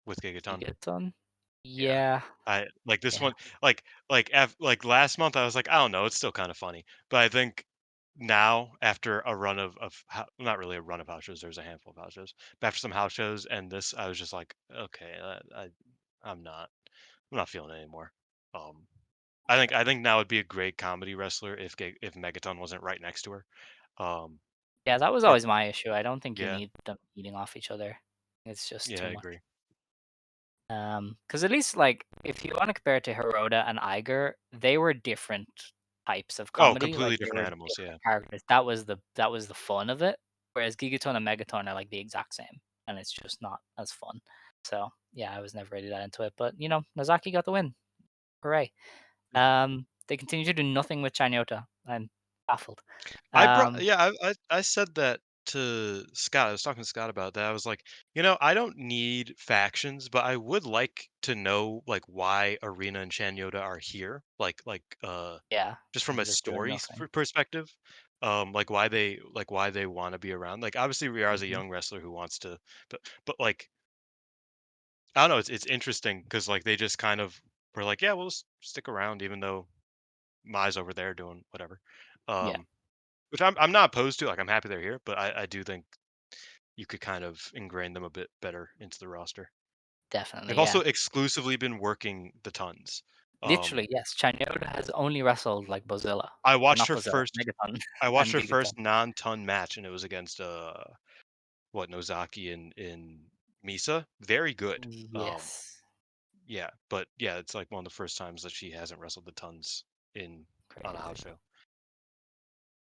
with You Gigaton, get done. yeah, Yeah, I like this yeah, one. Like last month, I was like, I don't know, it's still kind of funny, but I think now after a run not really a run of house shows, there's a handful of house shows, but after some house shows and this, I was just like, okay, I'm not. I'm not feeling it anymore. Um, I think now would be a great comedy wrestler if Megaton wasn't right next to her. Um, yeah. That was or always my issue. I don't think you yeah, need them eating off each other. It's just yeah, I too much. agree. Because at least like if you want to compare it to Hiroda and Iger, they were different types of Oh, comedy. Like completely they different were animals. Yeah, different characters. That was the fun of it. Whereas Gigaton and Megaton are like the exact same, and it's just not as fun. So yeah, I was never really that into it. But Nozaki got the win. Hooray! They continue to do nothing with Chanyota. I'm baffled. I brought Um, yeah I said that to Scott. I was talking to Scott about that. I was like, I don't need factions, but I would like to know like why Arena and Chanyoda are here. Yeah, Just from a and just doing story nothing. perspective, like why they want to be around. Like obviously Riyar is a Hmm. young wrestler who wants to, but like I don't know. It's interesting because like they just kind of were like, yeah, we'll just stick around even though Mai's over there doing whatever. Yeah, Um, which I'm not opposed to. Like I'm happy they're here, but I do think you could kind of ingrain them a bit better into the roster. They've definitely. also Yeah, exclusively been working the tons. literally. Um, Yes, Chanyoda has only wrestled like Bozilla, I or watched not her Bozilla, first. Megaton I watched and her Gigaton. first non-ton match, and it was against what Nozaki and Misa. Very good. Yes, Yeah, but yeah, it's like one of the first times that she hasn't wrestled the tons in on a house crazy. show.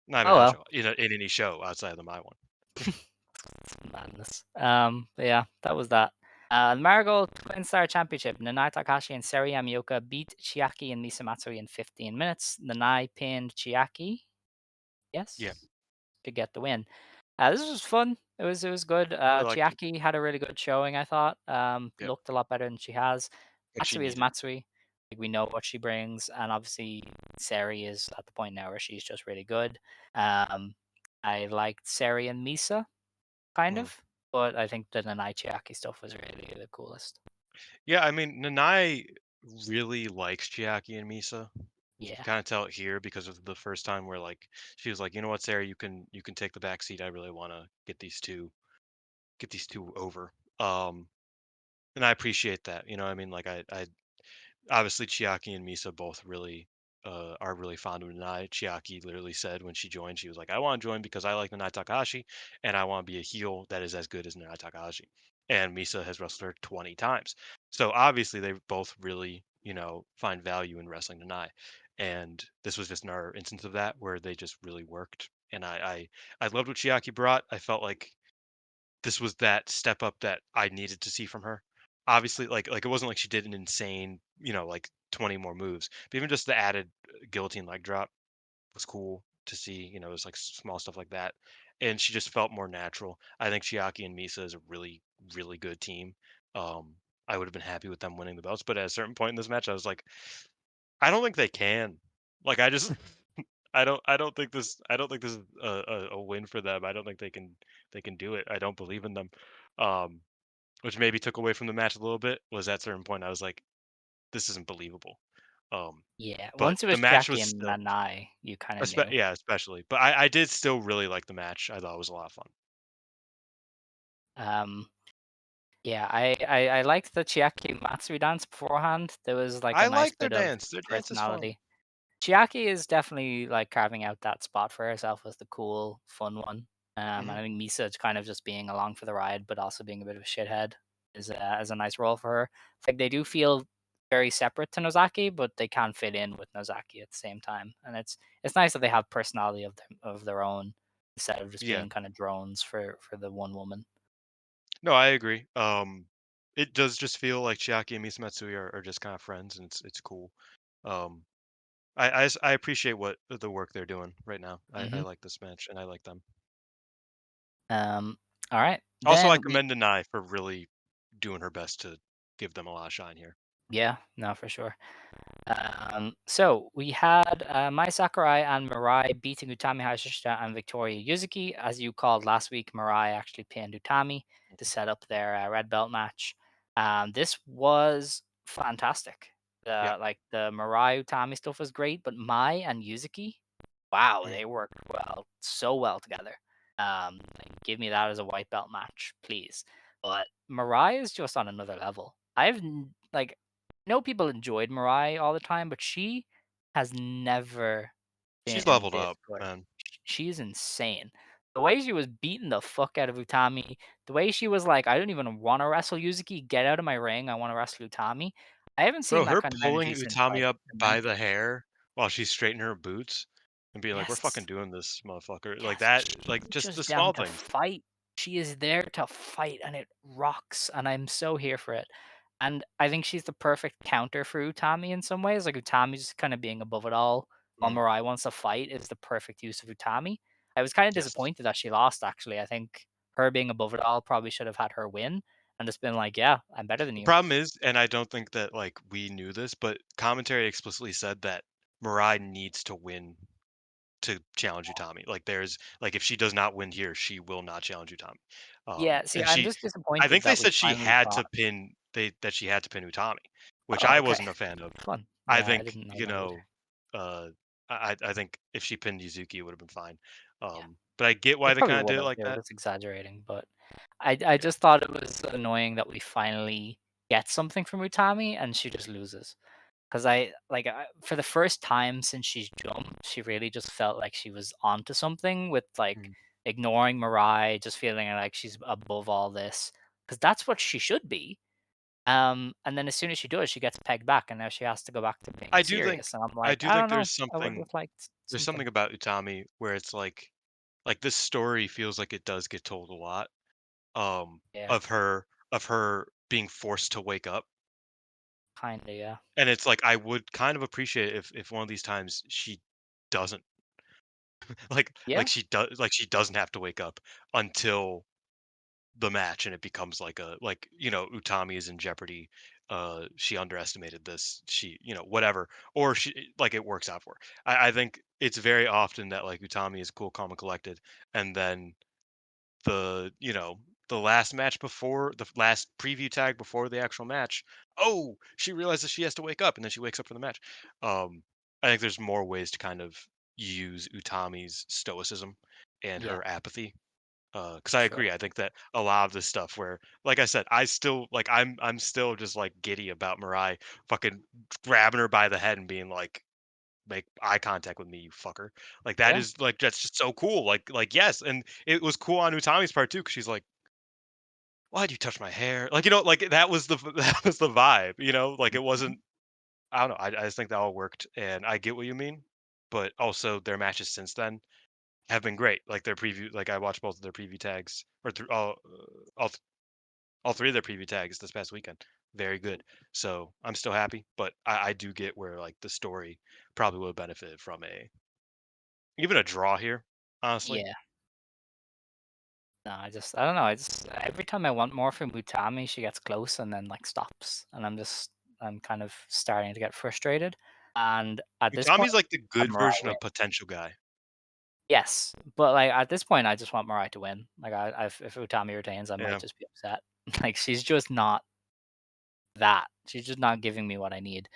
Not even a Oh house well. show in any show outside of the my one. Madness. But yeah, that was that. The Marigold Twin Star Championship. Nanai Takahashi and Seri Yamioka beat Chiaki and Misa Matsui in 15 minutes. Nanai pinned Chiaki. Yeah, Yes, to get the win. This was fun. It was good. I liked it. Chiaki had a really good showing, I thought. Yep, Looked a lot better than she has. what she Matsui is needed. Matsui. Like we know what she brings, and obviously Seri is at the point now where she's just really good. Um, I liked Seri and Misa kind Mm. of, but I think the Nanai Chiaki stuff was really the coolest. Yeah, I mean, Nanai really likes Chiaki and Misa. You can Yeah. kind of tell it here because of the first time where like she was like, you know what, Sarah, you can take the back seat. I really want to get these two over. And I appreciate that. I mean, like I obviously Chiaki and Misa both really are really fond of Nanai. Chiaki literally said when she joined, she was like, I want to join because I like Nanai Takahashi and I want to be a heel that is as good as Nanai Takahashi. And Misa has wrestled her 20 times. So obviously they both really, find value in wrestling Nanai. And this was just another instance of that where they just really worked. And I loved what Chiaki brought. I felt like this was that step up that I needed to see from her. Obviously, like it wasn't like she did an insane, like 20 more moves. But even just the added guillotine leg drop was cool to see. It was like small stuff like that, and she just felt more natural. I think Chiaki and Misa is a really, really good team. Um, I would have been happy with them winning the belts, but at a certain point in this match, I was like, I don't think they can. Like, I just, I don't think this is a win for them. I don't think they can do it. I don't believe in them. Um, which maybe took away from the match a little bit, was at a certain point I was like, "This isn't believable." Um, Yeah. but Once it the was match Chiaki was and still Nanai, you kind of knew. yeah, especially. But I did still really like the match. I thought it was a lot of fun. Um, yeah, I liked the Chiaki Matsuri dance beforehand. There was like a I nice like their bit of dance. Their dance is fun. personality. Chiaki is definitely like carving out that spot for herself as the cool, fun one. And Hmm. I think Misa is kind of just being along for the ride, but also being a bit of a shithead is a nice role for her. Like they do feel very separate to Nozaki, but they can fit in with Nozaki at the same time. And it's nice that they have personality of their own instead of just Yeah. being kind of drones for the one woman. No, I agree. It does just feel like Chiaki and Misamatsui are just kind of friends, and it's cool. Um, I appreciate what the work they're doing right now. I Hmm. like this match, and I like them. Um, all right, Also, I then we commend Denai for really doing her best to give them a lot of shine here. yeah, no, for sure. So we had Mai Sakurai and Mirai beating Utami Hayashishita and Victoria Yuzuki. As you called last week, Mirai actually pinned Utami to set up their red belt match. This was fantastic. Yeah. The Mirai Utami stuff was great, but Mai and Yuzuki, wow, Mm. they worked so well together. Like, give me that as a white belt match, please. But Mirai is just on another level. Like know people enjoyed Mirai all the time, but she has never She's been leveled this up, good. man. She's insane. The way she was beating the fuck out of Utami, the way she was like, I don't even want to wrestle Yuzuki, get out of my ring, I want to wrestle Utami. I haven't Bro, seen that her kind of pulling energy since Utami like up the by the 90s. hair while she's straightening her boots and being like, "We're fucking Yes. doing this, motherfucker." Like Yes, that, she's like just the just down small to things. fight. She is there to fight, and it rocks, and I'm so here for it. And I think she's the perfect counter for Utami in some ways. Like Utami's kind of being above it all, while Mm. Mirai wants to fight is the perfect use of Utami. I was kind of Yes. disappointed that she lost. Actually, I think her being above it all probably should have had her win and just been like, "Yeah, I'm better than The you." problem is, and I don't think that like we knew this, but commentary explicitly said that Mirai needs to win to challenge Utami. Like there's like if she does not win here, she will not challenge Utami. Yeah, see, And I'm she, just I disappointed think they that we said she finally had got. to pin that she had to pin Utami, which Oh, I okay, wasn't a fan of. fun. I Yeah, I think didn't know that either. uh, I think if she pinned Yuzuki, it would have been fine. Yeah, But I get why they they probably kind of would did it have. like They were that. just exaggerating, but I Yeah, just thought it was annoying that we finally get something from Utami and she just loses. Because for the first time since she's jumped, she really just felt like she was onto something with like mm. ignoring Mirai, just feeling like she's above all this. Because that's what she should be. And then as soon as she does, she gets pegged back, and now she has to go back to being I do think serious. And I'm I like, do I think don't know. I would have liked there's something. something about Utami where it's like this story feels like it does get told a lot Yeah, of her being forced to wake up. kinda. Yeah, And it's like I would kind of appreciate if one of these times she doesn't yeah, like she doesn't have to wake up until the match and it becomes like a like Utami is in jeopardy, she underestimated this, she whatever, or she like it works out for her. I think it's very often that like Utami is cool, calm, and collected, and then the last match before the last preview tag before the actual match, oh, she realizes she has to wake up and then she wakes up for the match. um I think there's more ways to kind of use Utami's stoicism and yeah, her apathy, because I true. agree. I think that a lot of this stuff where, like I said, I still like I'm still just like giddy about Mirai fucking grabbing her by the head and being like, make eye contact with me, you fucker. Like that Yeah, is like that's just so cool. Like yes, and it was cool on Utami's part too, because she's like, why'd you touch my hair? Like like that was the that was the vibe. Like it mhm, wasn't. I don't know. I just think that all worked, and I get what you mean, but also their matches since then have been great. Like their preview, like I watched both of their preview tags, or all all three of their preview tags this past weekend. Very good. So I'm still happy, but I do get where like the story probably would have benefited from a even a draw here, honestly. yeah. No, I don't know. I just every time I want more from Utami, she gets close and then like stops, and I'm kind of starting to get frustrated. And at this point, Utami's like the I good want Mirai version win. of potential guy. Yes, but like at this point, I just want Mirai to win. Like if Utami retains, I might Yeah. just be upset. Like she's just not that. She's just not giving me what I need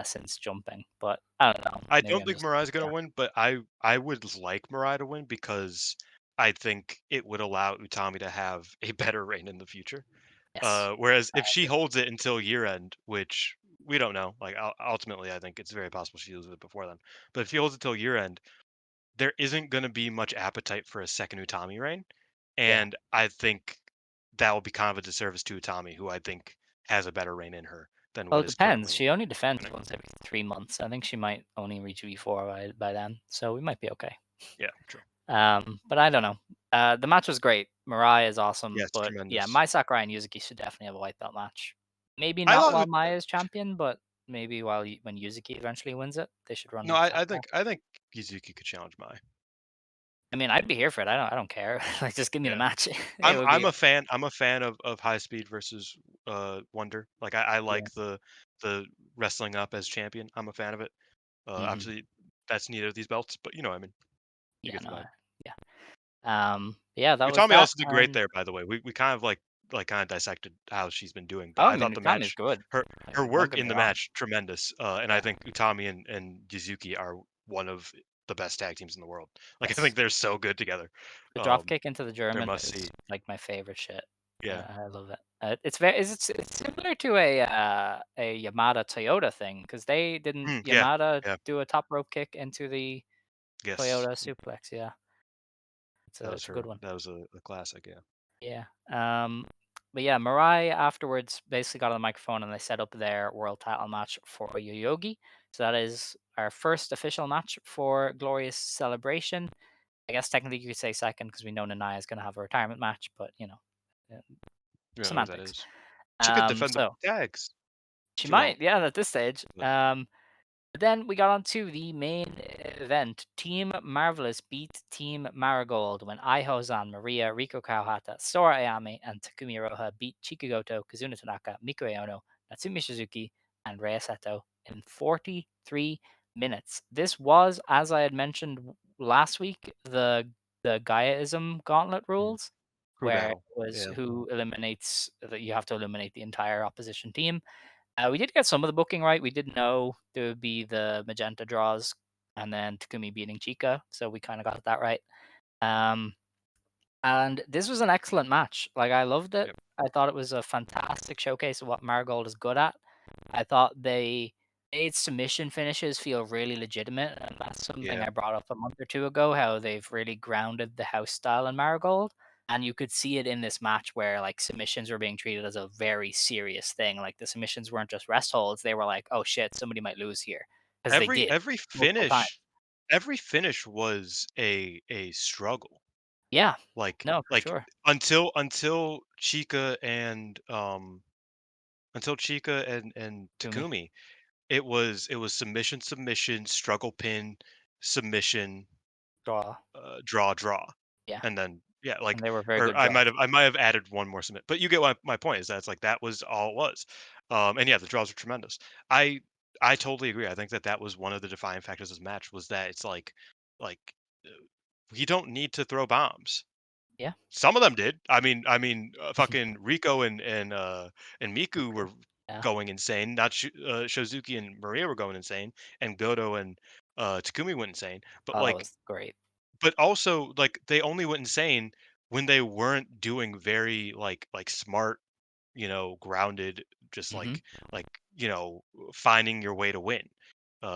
since jumping. But I don't know. I Maybe don't I'm think just Mirai's gonna yeah. win, but I would like Mirai to win because I think it would allow Utami to have a better reign in the future. Yes, Whereas I if she agree. holds it until year end, which we don't know, like ultimately, I think it's very possible she loses it before then. But if she holds it till year end, there isn't going to be much appetite for a second Utami reign, Yeah. and I think that will be kind of a disservice to Utami, who I think has a better reign in her than Well, what it is depends. currently She only defends happening. once every 3 months. I think she might only reach V4 by then, so we might be okay. Yeah, true. But I don't know. The match was great. Mirai is awesome, Yes, but yeah, tremendous. Mai Sakurai and Yuzuki should definitely have a white belt match. Maybe I not love while it. Maya is champion, but maybe when Yuzuki eventually wins it, they should run No, them back I to back. think I think Kizuki could challenge Mai. I mean, I'd be here for it. I don't care. Like, just give me the Yeah. match. It would I'm be a fan. I'm a fan of High Speed versus Wonder. Like I yeah. like the wrestling up as champion. I'm a fan of it. Hmm. Obviously, that's neither of these belts, but you know, what I mean, you Yeah. get the No. vibe. Yeah. Yeah. That was Utami that. also did great And there, by the way. We kind of like kind of dissected how she's been doing, but oh, I I mean, thought the Utami is match, good. her Like, her don't work get in me the wrong. match tremendous, and I Yeah. think Utami and Yuzuki are one of the best tag teams in the world. Like I think Yes. they're so good together. The drop Um, kick into the they're German must is see. like my favorite shit. Yeah. I love it. It's similar to a Yamada Toyota thing because they didn't Yeah. Yamada Yeah. do a top rope kick into the Yes. Toyota suplex. Yeah, That was it's a good her. one. That was a classic. Yeah. Yeah. But yeah, Mirai afterwards basically got on the microphone and they set up their world title match for Yoyogi. So that is our first official match for Glorious Celebration. I guess technically you could say second because we know Nanaya is going to have a retirement match, but uh, You don't know what that semantics. is. She could defend the So tags. she She won't. might, yeah, at this stage. But But then we got on to the main event. Team Marvelous beat Team Marigold when Aihozan, Maria, Riko Kawahata, Sora Ayame, and Takumi Iroha beat Chikugoto, Kazuna Tanaka, Miku Ono, Natsumi Shizuki, and Rei Seto in 43 minutes. This was, as I had mentioned last week, the Gaiaism gauntlet Mhm. rules, Crew where it battle. was Yeah. who eliminates that you have to eliminate the entire opposition team. We did get some of the booking right. We did know there would be the magenta draws and then Takumi beating Chica, so we kind of got that right. Um, and this was an excellent match. Like I loved it. Yep. I thought it was a fantastic showcase of what Marigold is good at. I thought they made submission finishes feel really legitimate, and that's something Yeah. I brought up a month or two ago. How they've really grounded the house style in Marigold, and you could see it in this match where like submissions were being treated as a very serious thing. Like the submissions weren't just rest holds; they were like, "Oh shit, somebody might lose here," because they Every did every multiple times. finish every finish was a struggle. Yeah, Like no, for like sure. until Chica and Takumi Takumi, it was submission, submission, struggle pin, submission, draw, draw, yeah, and then yeah, and like they were very or good draws. I might have added one more submit, but you get my point is that's like that was all it was, and yeah, the draws were tremendous. I I totally agree. I think that that was one of the defining factors of this match was that it's like uh, you don't need to throw bombs. Yeah, Some of them did. I mean, fucking Rico and Miku were yeah. going insane. Not Shozuki and Maria were going insane, and Goto and Takumi went insane. But Oh, that like was great. but also like they only went insane when they weren't doing very like smart, grounded, just Hmm. like finding your way to win,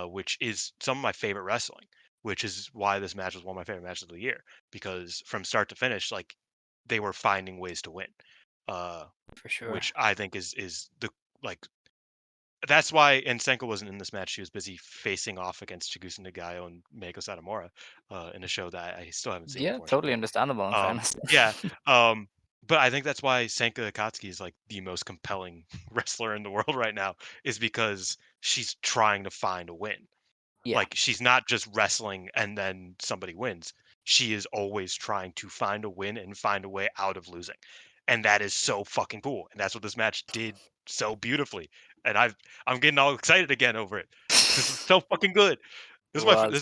which is some of my favorite wrestling. Which is why this match was one of my favorite matches of the year because from start to finish, like they were finding ways to win, uh, For sure. which I think is the like that's why and Senko wasn't in this match. She was busy facing off against Chigusa Nagayo and Meiko Satomura in a show that I still haven't seen, Yeah, totally unfortunately. understandable in fairness. Yeah, um, but I think that's why Senka Akatsuki is like the most compelling wrestler in the world right now, is because she's trying to find a win. Yeah, Like she's not just wrestling and then somebody wins. She is always trying to find a win and find a way out of losing. And that is so fucking cool. And that's what this match did so beautifully. And I'm getting all excited again over it because it's so fucking good. it This is my f- was.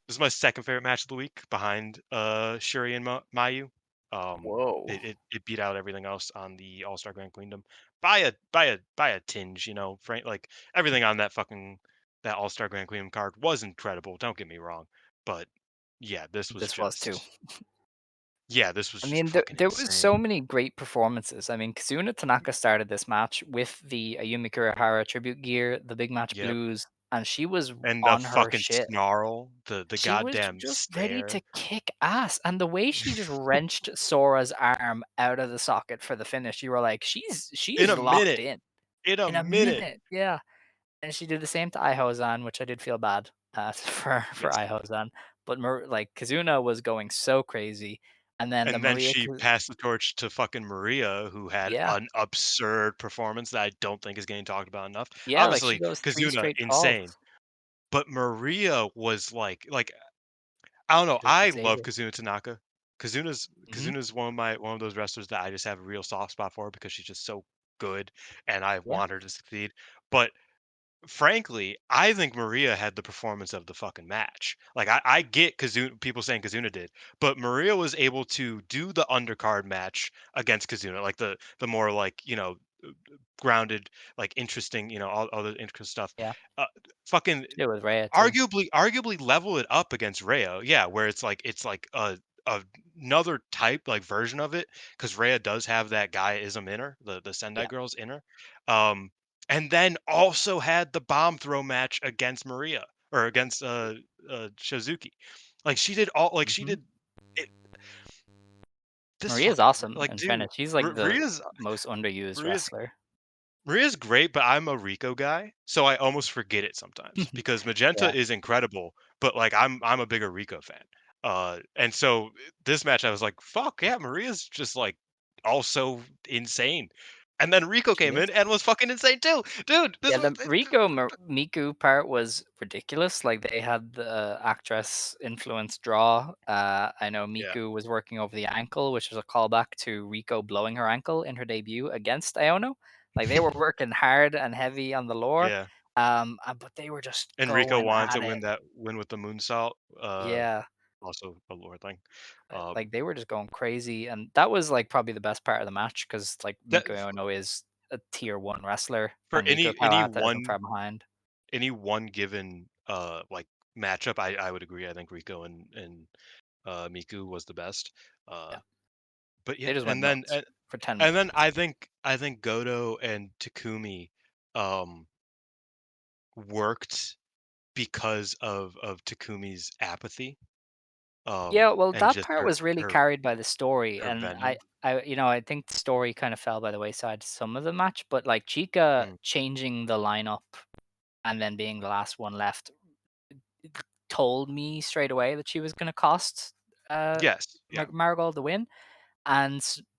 this is my second favorite match of the week behind Shuri and Mayu. Whoa. It beat out everything else on the All Star Grand Queenom by a tinge, Frank, like everything on that All Star Grand Queenom card was incredible. Don't get me wrong, but yeah, This was too. this was I just mean, there fucking there was insane. so many great performances. I mean, Kazuna Tanaka started this match with the Ayumi Kurihara tribute gear, the Big Match Yep, blues, and she was and the on her fucking shit. snarl, the She was goddamn just ready to stare kick ass, and the way she just wrenched Sora's arm out of the socket for the finish, you were like, in she's a locked minute, in in a in a minute. minute. Yeah. And she did the same to Aihozan, which I did feel bad for Yes. Aihozan. But like Kazuna was going so crazy, and then the And then Maria, she passed the torch to fucking Maria, who had yeah, an absurd performance that I don't think is getting talked about enough. yeah, like she Obviously, goes three Kazuna, straight falls. insane, but Maria was like I don't know. She goes I Beat love Saber. Kazuna Tanaka. Kazuna's Hmm. Kazuna's one of those wrestlers that I just have a real soft spot for because she's just so good, and I Yeah. want her to succeed. But frankly, I think Maria had the performance of the fucking match. Like I get Kazuna people saying Kazuna did, but Maria was able to do the undercard match against Kazuna, like the more like, grounded, like interesting, all the interesting stuff. Yeah. Uh, fucking She did with Rhea too. arguably level it up against Rayo. Yeah, where it's like a another type like version of it because Rhea does have that guyism in her, the Sendai Yeah. girls in her. Um, and then also had the bomb throw match against Maria or against Shizuki. Like she did all like she Hmm. did it. This is Maria's fucking awesome like in dude. fairness. She's like the Maria's most underused Maria's wrestler. Maria's great, but I'm a Rico guy, so I almost forget it sometimes because Magenta Yeah. is incredible, but like I'm a bigger Rico fan. And so this match I was like, fuck yeah, Maria's just like also insane. And then Rico She came is. in and was fucking insane too, dude. This Yeah, was the Miku part was ridiculous. Like they had the actress influence draw. I know yeah, Miku was working over the ankle, which was a callback to Rico blowing her ankle in her debut against Iono. Like they were working hard and heavy on the lore, yeah. but they were just And Rico going wanted at to it. win with the moonsault. Yeah, Also a lore thing. Um, like they were just going crazy, and that was like probably the best part of the match because like that Miku Iono is a tier one wrestler, for and Riko Kawata isn't far behind. any one given like matchup, I would agree. I think Rico and Miku was the best. Uh, Yeah, but yeah, they just went and then nuts for 10 minutes. and then I think Goto and Takumi um worked because of Takumi's apathy Yeah, well, and that just part was really her carried by the story, her and venom. I think the story kind of fell by the wayside some of the match, but like Chica Mm. changing the lineup and then being the last one left told me straight away that she was going to cost Yes, yeah, Marigold the win.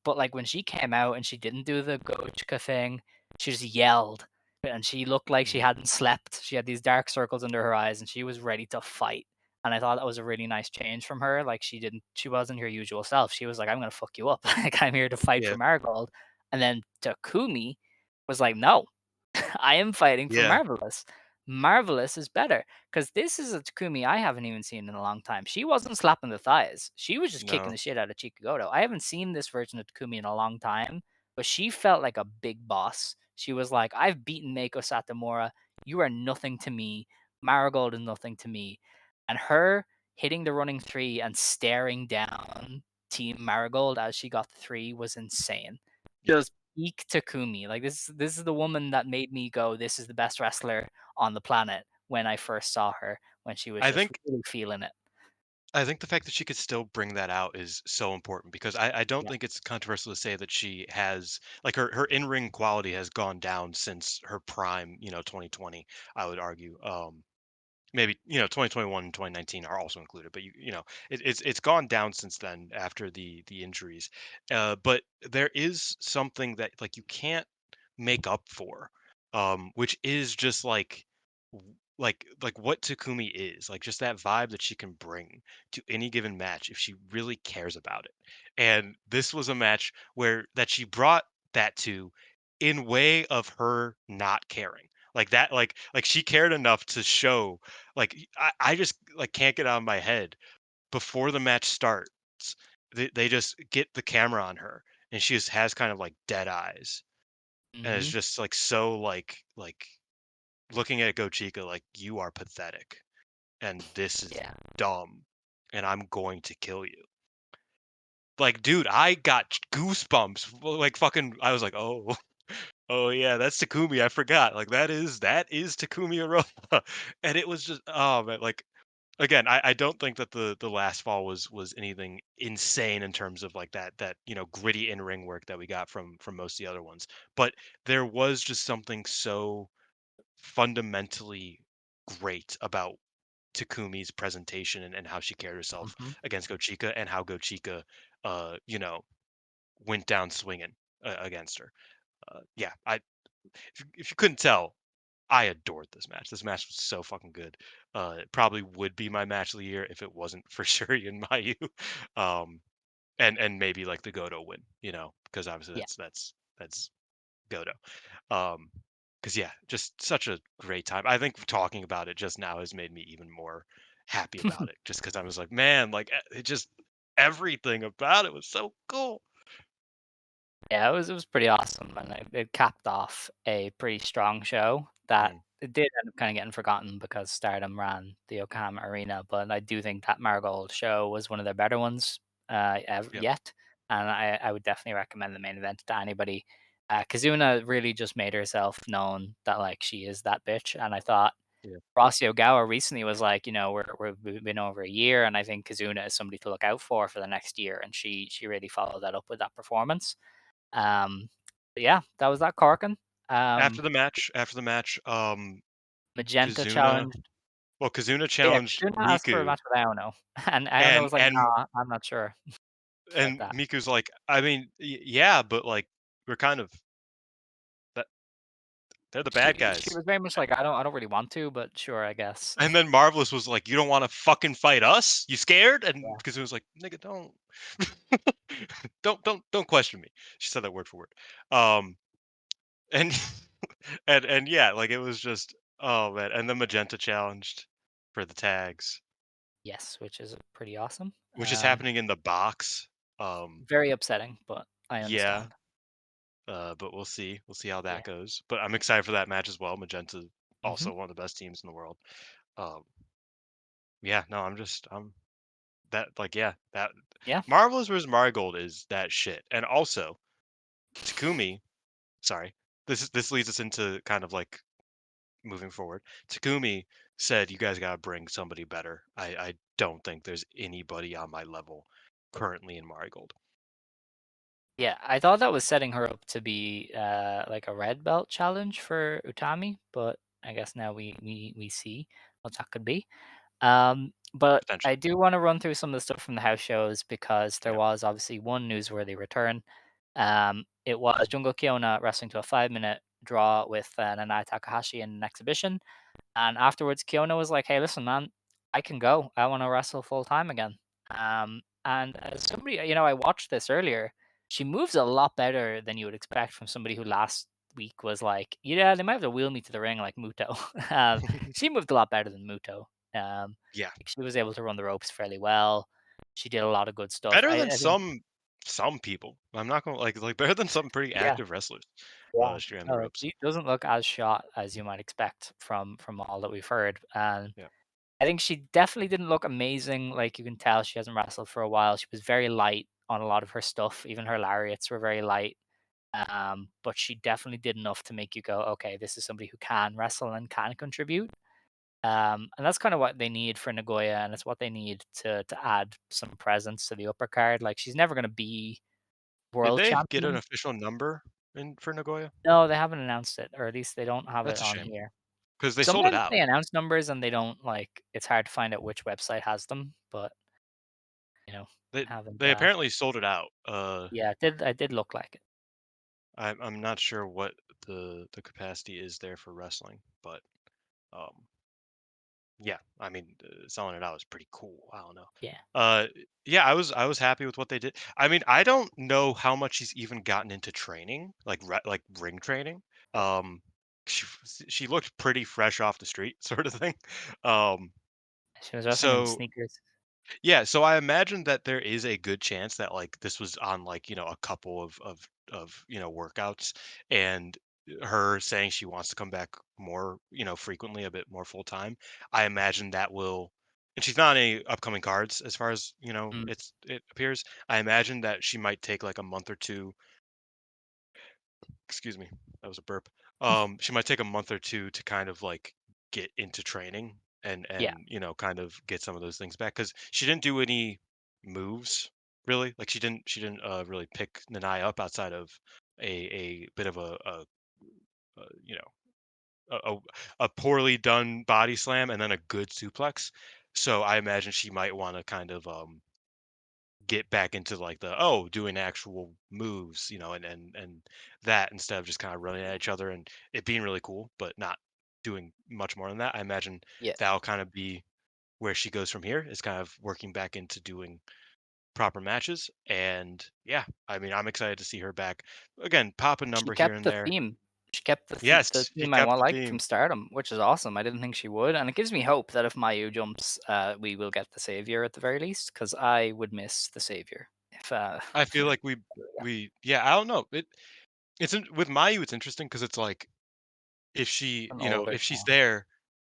But like when she came out and she didn't do the Gochka thing, she just yelled and she looked like she mhm, hadn't slept. She had these dark circles under her eyes and she was ready to fight. And I thought that was a really nice change from her. Like she wasn't her usual self. She was like, I'm gonna fuck you up. Like I'm here to fight for yeah, Marigold. And then Takumi was like, no, I am fighting for yeah, Marvelous. Marvelous is better because this is a Takumi I haven't even seen in a long time. She wasn't slapping the thighs. She was just kicking no, the shit out of Chikagoto. I haven't seen this version of Takumi in a long time, but she felt like a big boss. She was like, I've beaten Meiko Satomura. You are nothing to me. Marigold is nothing to me. And her hitting the running three and staring down Team Marigold as she got the three was insane. yeah. Peak Takumi. Like this is the woman that made me go, this is the best wrestler on the planet when I first saw her, when she was I just think really feeling it. I think the fact that she could still bring that out is so important because I don't Yeah. think it's controversial to say that she has like her in-ring quality has gone down since her prime, 2020, I would argue. Maybe 2021 and 2019 are also included, but it's gone down since then after the injuries. But there is something that like you can't make up for, which is just like what Takumi is, like just that vibe that she can bring to any given match if she really cares about it. And this was a match where that she brought that to in way of her not caring. Like that, like she cared enough to show like I just like can't get out of my head before the match starts. They just get the camera on her and she just has kind of like dead eyes and it's Mhm. just like so like looking at Gochika like you are pathetic and this is Yeah. dumb and I'm going to kill you. Like, dude, I got goosebumps. Like, fucking, I was like, oh, oh yeah, that's Takumi. I forgot. Like, that is Takumi Aroma, and it was just, oh man, like again, I don't think that the last fall was anything insane in terms of like that gritty in ring work that we got from most of the other ones, but there was just something so fundamentally great about Takumi's presentation and how she carried herself Mhm. against Gochika and how Gochika, uh, you know, went down swinging against her. Yeah, if you couldn't tell, I adored this match. This match was so fucking good. It probably would be my match of the year if it wasn't for Shuri and Mayu, um, and maybe like the Goto win, because obviously Yeah. that's Goto. Um, because yeah, just such a great time. I think talking about it just now has made me even more happy about it. Just because I was like, man, like it just everything about it was so cool. Yeah, it was pretty awesome, and it capped off a pretty strong show that Mm, it did end up kind of getting forgotten because Stardom ran the Yokohama Arena, but I do think that Marigold show was one of their better ones yeah, yet, and I would definitely recommend the main event to anybody. Kazuna really just made herself known that like she is that bitch, and I thought yeah, Rossi Ogawa recently was like, we've been over a year, and I think Kazuna is somebody to look out for the next year, and she really followed that up with that performance. Um, but yeah, that was that Corkin. Um, after the match, Magenta Kazuna, challenged. well, Kazuna Yeah, challenged Kazuna asked for a Miku, match with Iono, and Iono and was like, and "No, I'm not sure about and that." Miku's like, I mean, yeah, but like we're kind of They're the bad She guys. was very much like, I don't really want to, but sure, I guess. And then Marvelous was like, "You don't want to fucking fight us? You scared?" And Yeah. because it was like, "Nigga, don't, don't question me." She said that word for word. Um, and and yeah, like it was just, oh man. And then Magenta challenged for the tags, Yes, which is pretty awesome. which is happening in the box. Very upsetting, but I Yeah, understand. but we'll see. We'll see how Yeah. that goes. But I'm excited for that match as well. Magenta, Mhm. also one of the best teams in the world. Um, yeah, no, I'm that like yeah, that Yeah. Marvelous vs. Marigold is that shit. And also Takumi, sorry, this leads us into kind of like moving forward. Takumi said, "You guys gotta bring somebody better. I don't think there's anybody on my level currently in Marigold." Yeah, I thought that was setting her up to be like a red belt challenge for Utami, but I guess now we see what that could be. But I Potentially. do want to run through some of the stuff from the house shows because there Yeah. was obviously one newsworthy return. It was Jungle Kyona wrestling to a 5 minute draw with Nanai Takahashi in an exhibition. And afterwards, Kiona was like, "Hey, listen, man, I can go. I want to wrestle full time again." And as somebody, I watched this earlier. She moves a lot better than you would expect from somebody who last week was like, "Yeah, they might have to wheel me to the ring like Muto." She moved a lot better than Muto. Yeah. Like, she was able to run the ropes fairly well. She did a lot of good stuff. Better than I think, some people. I'm not gonna like better than some pretty yeah, active wrestlers. yeah. She ran the No, ropes. she doesn't look as shot as you might expect from all that we've heard. And Yeah. I think she definitely didn't look amazing. Like, you can tell she hasn't wrestled for a while. She was very light on a lot of her stuff. Even her lariats were very light. But she definitely did enough to make you go, okay, this is somebody who can wrestle and can contribute. And that's kind of what they need for Nagoya, and it's what they need to add some presence to the upper card. Like, she's never going to be Did world they get an champion. official number in for Nagoya? No, they haven't announced it, or at least they don't have it That's a on shame here. because they sold it Sometimes out. they announce numbers and they don't, like, it's hard to find out which website has them, but you know, They haven't. they apparently sold it out. Yeah, it did look like it. I'm not sure what the capacity is there for wrestling, but um, yeah, I mean, selling it out is pretty cool. I don't know. Yeah. Uh, yeah, I was happy with what they did. I mean, I don't know how much he's even gotten into training, like like ring training. Um, she looked pretty fresh off the street, sort of thing. Um, She was wrestling in so sneakers. yeah, so I imagine that there is a good chance that like this was on like, a couple of workouts, and her saying she wants to come back more, frequently, a bit more full time. I imagine that will, and she's not on any upcoming cards as far as, Mm, it appears. I imagine that she might take like a month or two. Excuse me, that was a burp. She might take a month or two to kind of like get into training and yeah. kind of get some of those things back because she didn't do any moves really. Like she didn't really pick Nanai up outside of a bit of a a, a a poorly done body slam and then a good suplex. So I imagine she might want to kind of get back into like the doing actual moves, and that instead of just kind of running at each other and it being really cool but not doing much more than that. I imagine Yeah. that'll kind of be where she goes from here, is kind of working back into doing proper matches. And yeah, I mean, I'm excited to see her back again, pop a She number here kept and the there. theme. She kept the Yes, he theme I kept the liked from theme. Stardom, which is awesome. I didn't think she would, and it gives me hope that if Mayu jumps, we will get the savior at the very least, because I would miss the savior if I feel like yeah, we yeah, I don't know, with Mayu it's interesting because it's like if she, an older if she's song. there.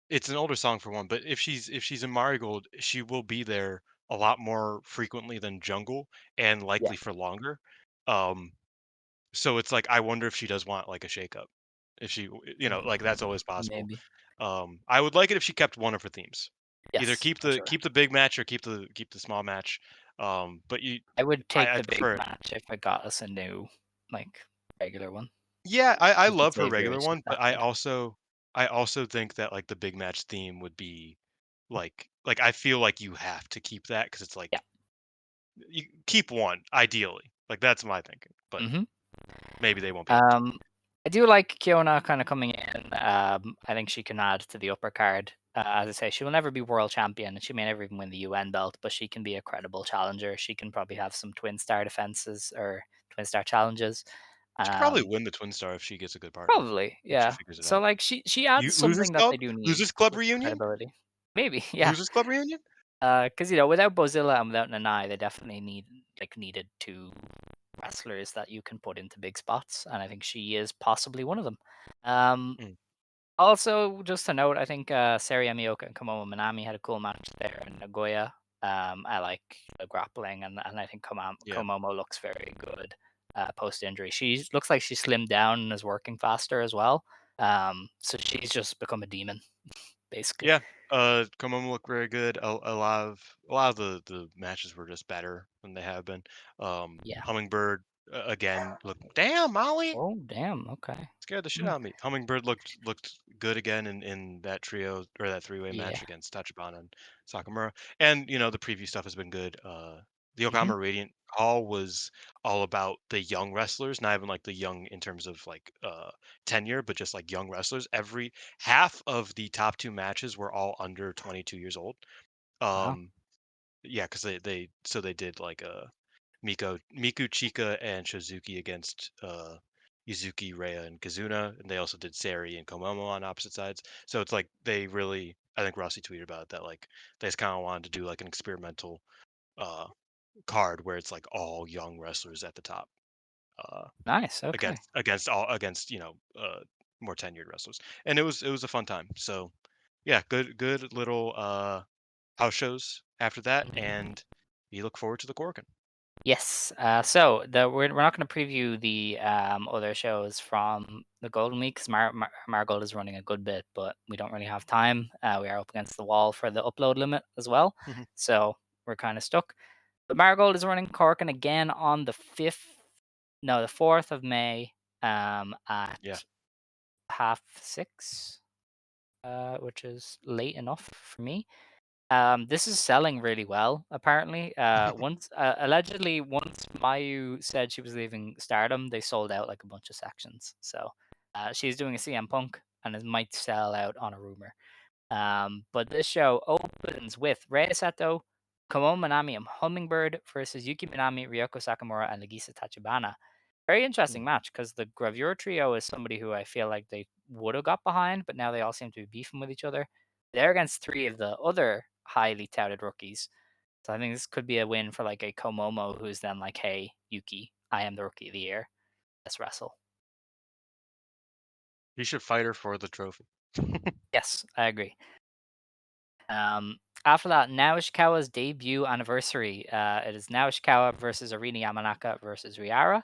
It's an older song for one, but if she's in Marigold, she will be there a lot more frequently than Jungle, and Yeah. likely for longer. Um, so it's like I wonder if she does want like a shakeup. If she, like that's always possible. Maybe. I would like it if she kept one of her themes. Either Yes, keep for the sure. keep the big match or keep the small match. But I would take I the big prefer. match if it got us a new, like, regular one. Yeah, I 'Cause the love her savior regular is just one, that but I good. also I also think that like the big match theme would be like I feel like you have to keep that because it's Yeah. like you keep one ideally. Like that's my thinking, but Mhm. maybe they won't be able to. Um, I do like Kiona kind of coming in. I think she can add to the upper card. As I say, she will never be world champion, and she may never even win the UN belt, but she can be a credible challenger. She can probably have some twin star defenses or twin star challenges. She could probably Um, win the Twin Star if she gets a good partner, Probably, if she yeah. figures it So out. like she adds You losers something that club? they do need, Losers club which is reunion? credibility. Maybe, yeah. Losers club reunion? Because without Bozilla and without Nanai, they definitely needed two wrestlers that you can put into big spots, and I think she is possibly one of them. Um, Mm, Also, just to note, I think Seria Miyoka and Komomo Minami had a cool match there in Nagoya. I like the grappling, and I think yeah. Komomo looks very good post injury. She looks like she slimmed down and is working faster as well. So she's just become a demon, basically. Yeah, Komomo looked very good. A lot of the matches were just better than they have been. Yeah. Hummingbird again looked. Damn, Molly Oh, damn. Okay. scared the shit Mm, out of me. Hummingbird looked good again in that trio or that three-way yeah. match against Tachibana and Sakamura. And the preview stuff has been good. The Hmm. Yokohama Radiant Hall was all about the young wrestlers, not even like the young in terms of like tenure, but just like young wrestlers. Every half of the top two matches were all under 22 years old. Wow. Um, yeah, because they did like Miku Chika and Shizuki against Yuzuki, Rhea, and Kazuna, and they also did Sari and Komomo on opposite sides. So it's like they really, I think Rossi tweeted about it, that like they just kind of wanted to do like an experimental uh card where it's like all young wrestlers at the top uh Nice. Okay. against more tenured wrestlers, and it was a fun time. So yeah, good little house shows after that, Mhm. and we look forward to the Korkin. Yes. We're not going to preview the other shows from the Golden Week because Marigold is running a good bit, but we don't really have time. We are up against the wall for the upload limit as well, so we're kind of stuck. But Marigold is running Corkin again on the 5th, no, the 4th of May, at Yeah. 6:30, which is late enough for me. This is selling really well, apparently. Allegedly, once Mayu said she was leaving Stardom, they sold out like a bunch of sections. So she's doing a CM Punk, and it might sell out on a rumor. But this show opens with Rei Sato, Komo Minami, and Hummingbird versus Yuki Minami, Ryoko Sakamura, and Nagisa Tachibana. Very interesting Mm. match because the Gravure trio is somebody who I feel like they would have got behind, but now they all seem to be beefing with each other. They're against three of the other highly touted rookies. So I think this could be a win for like a Komomo who's then like, hey, Yuki, I am the rookie of the year. Let's wrestle. He should fight her for the trophy. Yes, I agree. After that, Naoshikawa's debut anniversary. It is Naoshikawa versus Arina Yamanaka versus Riara.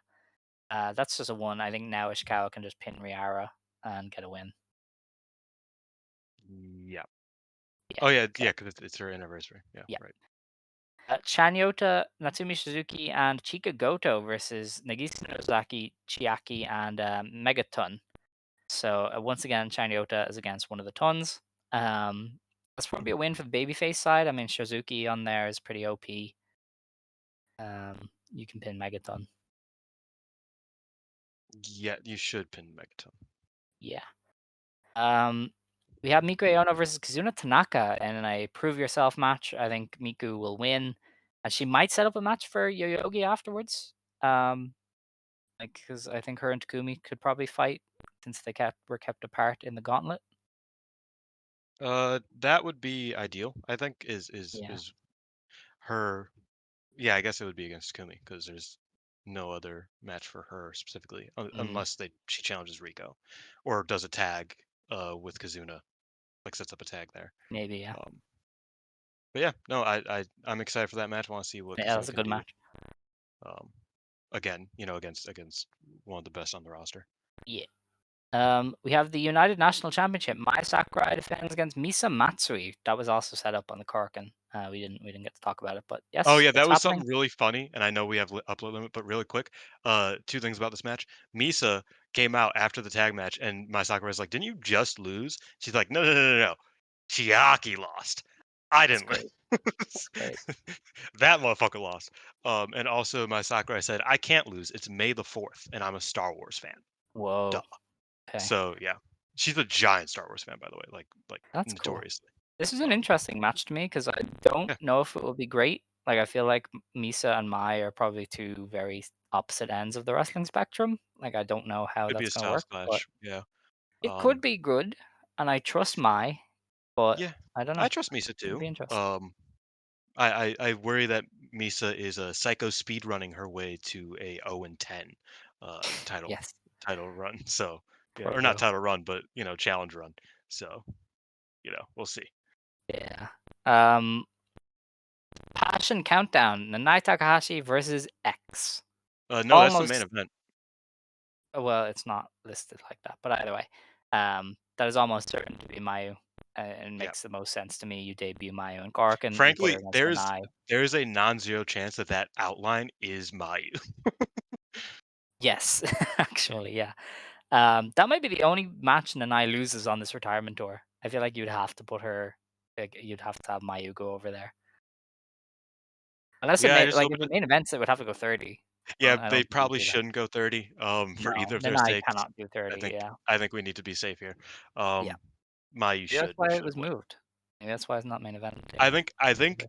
That's just a one. I think Naoshikawa can just pin Riara and get a win. Yeah. Yeah. Oh yeah, Okay. yeah, because it's her anniversary. Yeah, Yeah. right. Chanyota, Natsumi Suzuki, and Chika Goto versus Nagisa Nozaki, Chiaki, and Megaton. So once again, Chanyota is against one of the tons. That's probably a win for the babyface side. I mean, Suzuki on there is pretty OP. You can pin Megaton. Yeah, you should pin Megaton. Yeah. Um, we have Miku Iono versus Kazuna Tanaka in a prove yourself match. I think Miku will win, and she might set up a match for Yoyogi afterwards. Um, because I think her and Takumi could probably fight since they were kept apart in the gauntlet. That would be ideal. I think Yeah. is her. Yeah, I guess it would be against Kumi because there's no other match for her specifically, Mm, unless she challenges Rico, or does a tag with Kazuna, like sets up a tag there. maybe, yeah. Um, but yeah, no, I'm excited for that match. I want to see what Yeah, Kazuna that's a can good do. match. Um, again, against one of the best on the roster. Yeah. We have the United National Championship. Mai Sakurai defends against Misa Matsui. That was also set up on the Korkin. We didn't get to talk about it, but Oh yes, yeah, that it's was happening. something really funny, and I know we have upload limit, but really quick, two things about this match. Misa came out after the tag match, and my Sakura's like, "Didn't you just lose?" She's like, "No, no, no, no, no. Chiaki lost. I That's didn't great. lose. That's great. That motherfucker lost." And also my Sakurai said, "I can't lose. It's May the 4th, and I'm a Star Wars fan. Duh." Whoa. Okay, So yeah, she's a giant Star Wars fan, by the way, like that's cool. notoriously. This is an Um, interesting match to me because I don't yeah, know if it will be great. Like I feel like Misa and Mai are probably two very opposite ends of the wrestling spectrum. Like I don't know how could be that's a gonna styles work, but clash. Yeah. it could Um, be good. And I trust Mai, but yeah, I don't I know. trust Misa It'll too. be interesting. I worry that Misa is a psycho speed running her way to a 0-10 title Yes, run. So yeah, poor or not girl. title run, but challenge run. So we'll see. Yeah. Um, Passion Countdown: Nanai Takahashi versus X. No, that's the main Almost. event. Well, it's not listed like that, but either way, that is almost certain to be Mayu. It Yeah. makes the most sense to me. You debut Mayu and Korakuen, you put her Frankly, against there's Nanai. there's a non-zero chance that that outline is Mayu. Yes, actually, yeah. That might be the only match Nanai loses on this retirement tour. I feel like you'd have to put her, like, you'd have to have Mayu go over there. Unless it Yeah, I made just like hope if it. it main events, it would have to go 30. Yeah, I they don't think you'd probably do that. shouldn't go 30 for No, either of their Nanai sakes. cannot do I 30. think Yeah, I think we need to be safe here. yeah. Mayu Maybe that's should why it should was win. moved. Maybe that's why it's not main I eventing. think I think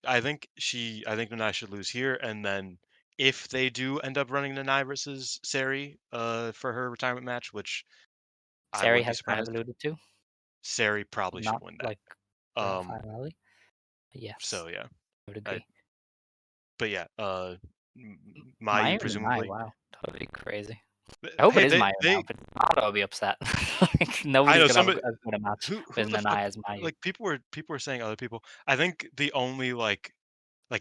I think Nanai should lose here, and then if they do end up running Nanai versus Sari for her retirement match, which I Sari wouldn't be has kind of surprised, alluded to, Sari probably should not win that. like grand Um, finale. But yes, so yeah, I would I, agree. but yeah, Mayu Mayu and Nanai, presumably. wow, that would be crazy. I hope it Hey, is Mayu now. they If it's not, I'll be upset. Like I nobody's know gonna have somebody as good a match who with the fuck, Nanai as Mayu. like people were saying other people. I think the only like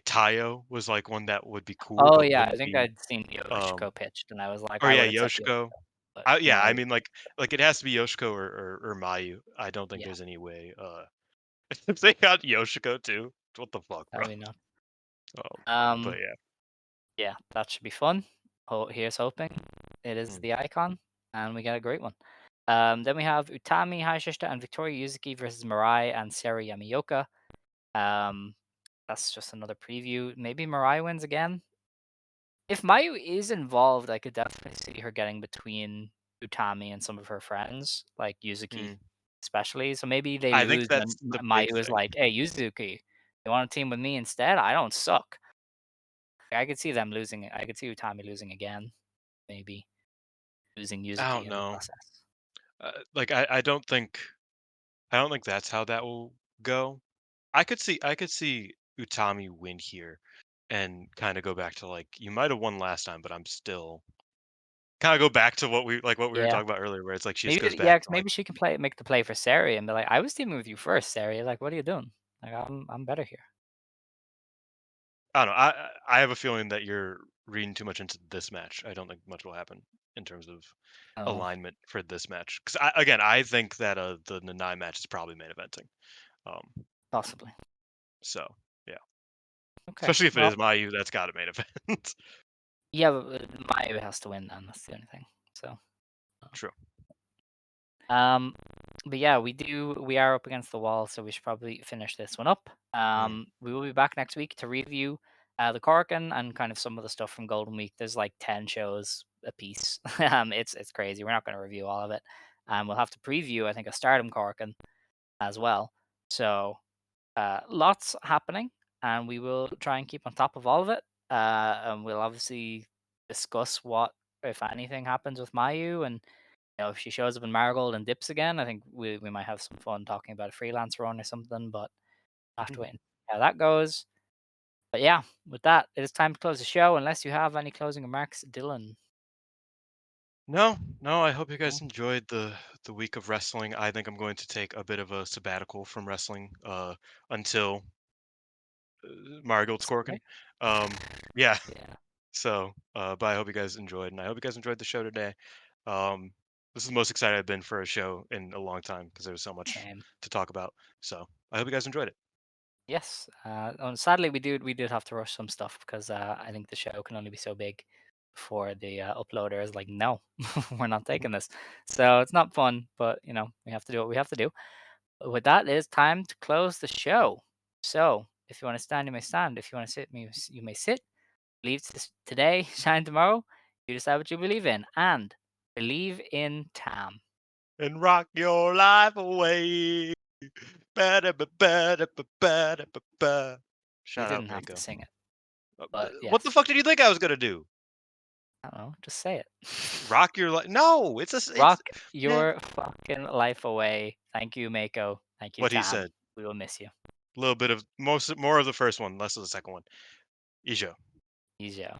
Tayo was like one that would be cool, Oh but yeah, I wouldn't think be I'd seen um Yoshiko pitched, and I was like, or I yeah, would accept Yoshiko. Yoshiko, but Yeah, I Mayu, mean like it has to be Yoshiko or Mayu. I don't think yeah, there's any way if they got Yoshiko too. What the fuck, that bro? would be not. Um, but Um, yeah. yeah, that should be fun. Here's hoping it is Mm, the icon, and we get a great one. Then we have Utami Hayashishita and Victoria Yuzuki versus Mirai and Sarah Yamaoka. Um, that's just another preview. Maybe Mirai wins again. If Mayu is involved, I could definitely see her getting between Utami and some of her friends, like Yuzuki, mm. especially. So maybe they I think lose, and that's the big Mayu is thing. like, "Hey, Yuzuki, you want to team with me instead? I don't suck." I could see them losing it. I could see Utami losing again, maybe losing I Yuzuki don't in the know. process. Like I don't think that's how that will go. I could see Utami win here and kind of go back to like you might have won last time, but I'm still kind of go back to what we were Yeah, talking about earlier, where it's like she just maybe. goes Yeah, back 'cause to like maybe she can make the play for Sari and be like, "I was teaming with you first, Sari. Like, what are you doing? Like, I'm better here." I don't know. I have a feeling that you're reading too much into this match. I don't think much will happen in terms of Oh, alignment for this match. Because again, I think that the Nanai match is probably main eventing. Um, possibly. so yeah, Okay. especially if it Well, is Mayu, that's got to main event. yeah, but Mayu has to win then. That's the only thing. So. True. Um, but yeah, we are up against the wall, so we should probably finish this one up. Mm, We will be back next week to review the Corkin and kind of some of the stuff from Golden Week. There's like 10 shows a piece. It's crazy. We're not going to review all of it. We'll have to preview, I think, a Stardom Corkin as well. So lots happening, and we will try and keep on top of all of it. And we'll obviously discuss what, if anything, happens with Mayu, and if she shows up in Marigold and dips again, I think we might have some fun talking about a freelance run or something. But I have to mhm. wait and see how that goes. But yeah, with that, it is time to close the show. Unless you have any closing remarks, Dylan. No, no. I hope you No? guys enjoyed the week of wrestling. I think I'm going to take a bit of a sabbatical from wrestling until Marigold's Corkin. Sorry. Um, yeah. Yeah, So, but I hope you guys enjoyed, and I hope you guys enjoyed the show today. Um, this is the most excited I've been for a show in a long time because there was so much same. to talk about. So, I hope you guys enjoyed it. Yes. Sadly, we did have to rush some stuff because I think the show can only be so big before the uploader is like, no, we're not taking this. So it's not fun, but we have to do what we have to do. But with that, it is time to close the show. So if you want to stand, you may stand. If you want to sit, you may sit. Believe today, shine tomorrow. You decide what you believe in. And Believe in Tam. and rock your life away. Ba-da-ba-ba-da-ba-ba-da-ba-ba. You Shout out didn't have to Meiko. sing it, but What the yes. fuck did you think I was gonna do? I don't know. Just say it. Rock your life? No, it's Rock eh, your fucking life away. Thank you, Meiko. Thank you, what he Tam. said. We will miss you. A little bit of more of the first one, less of the second one. Ijo. Ijo.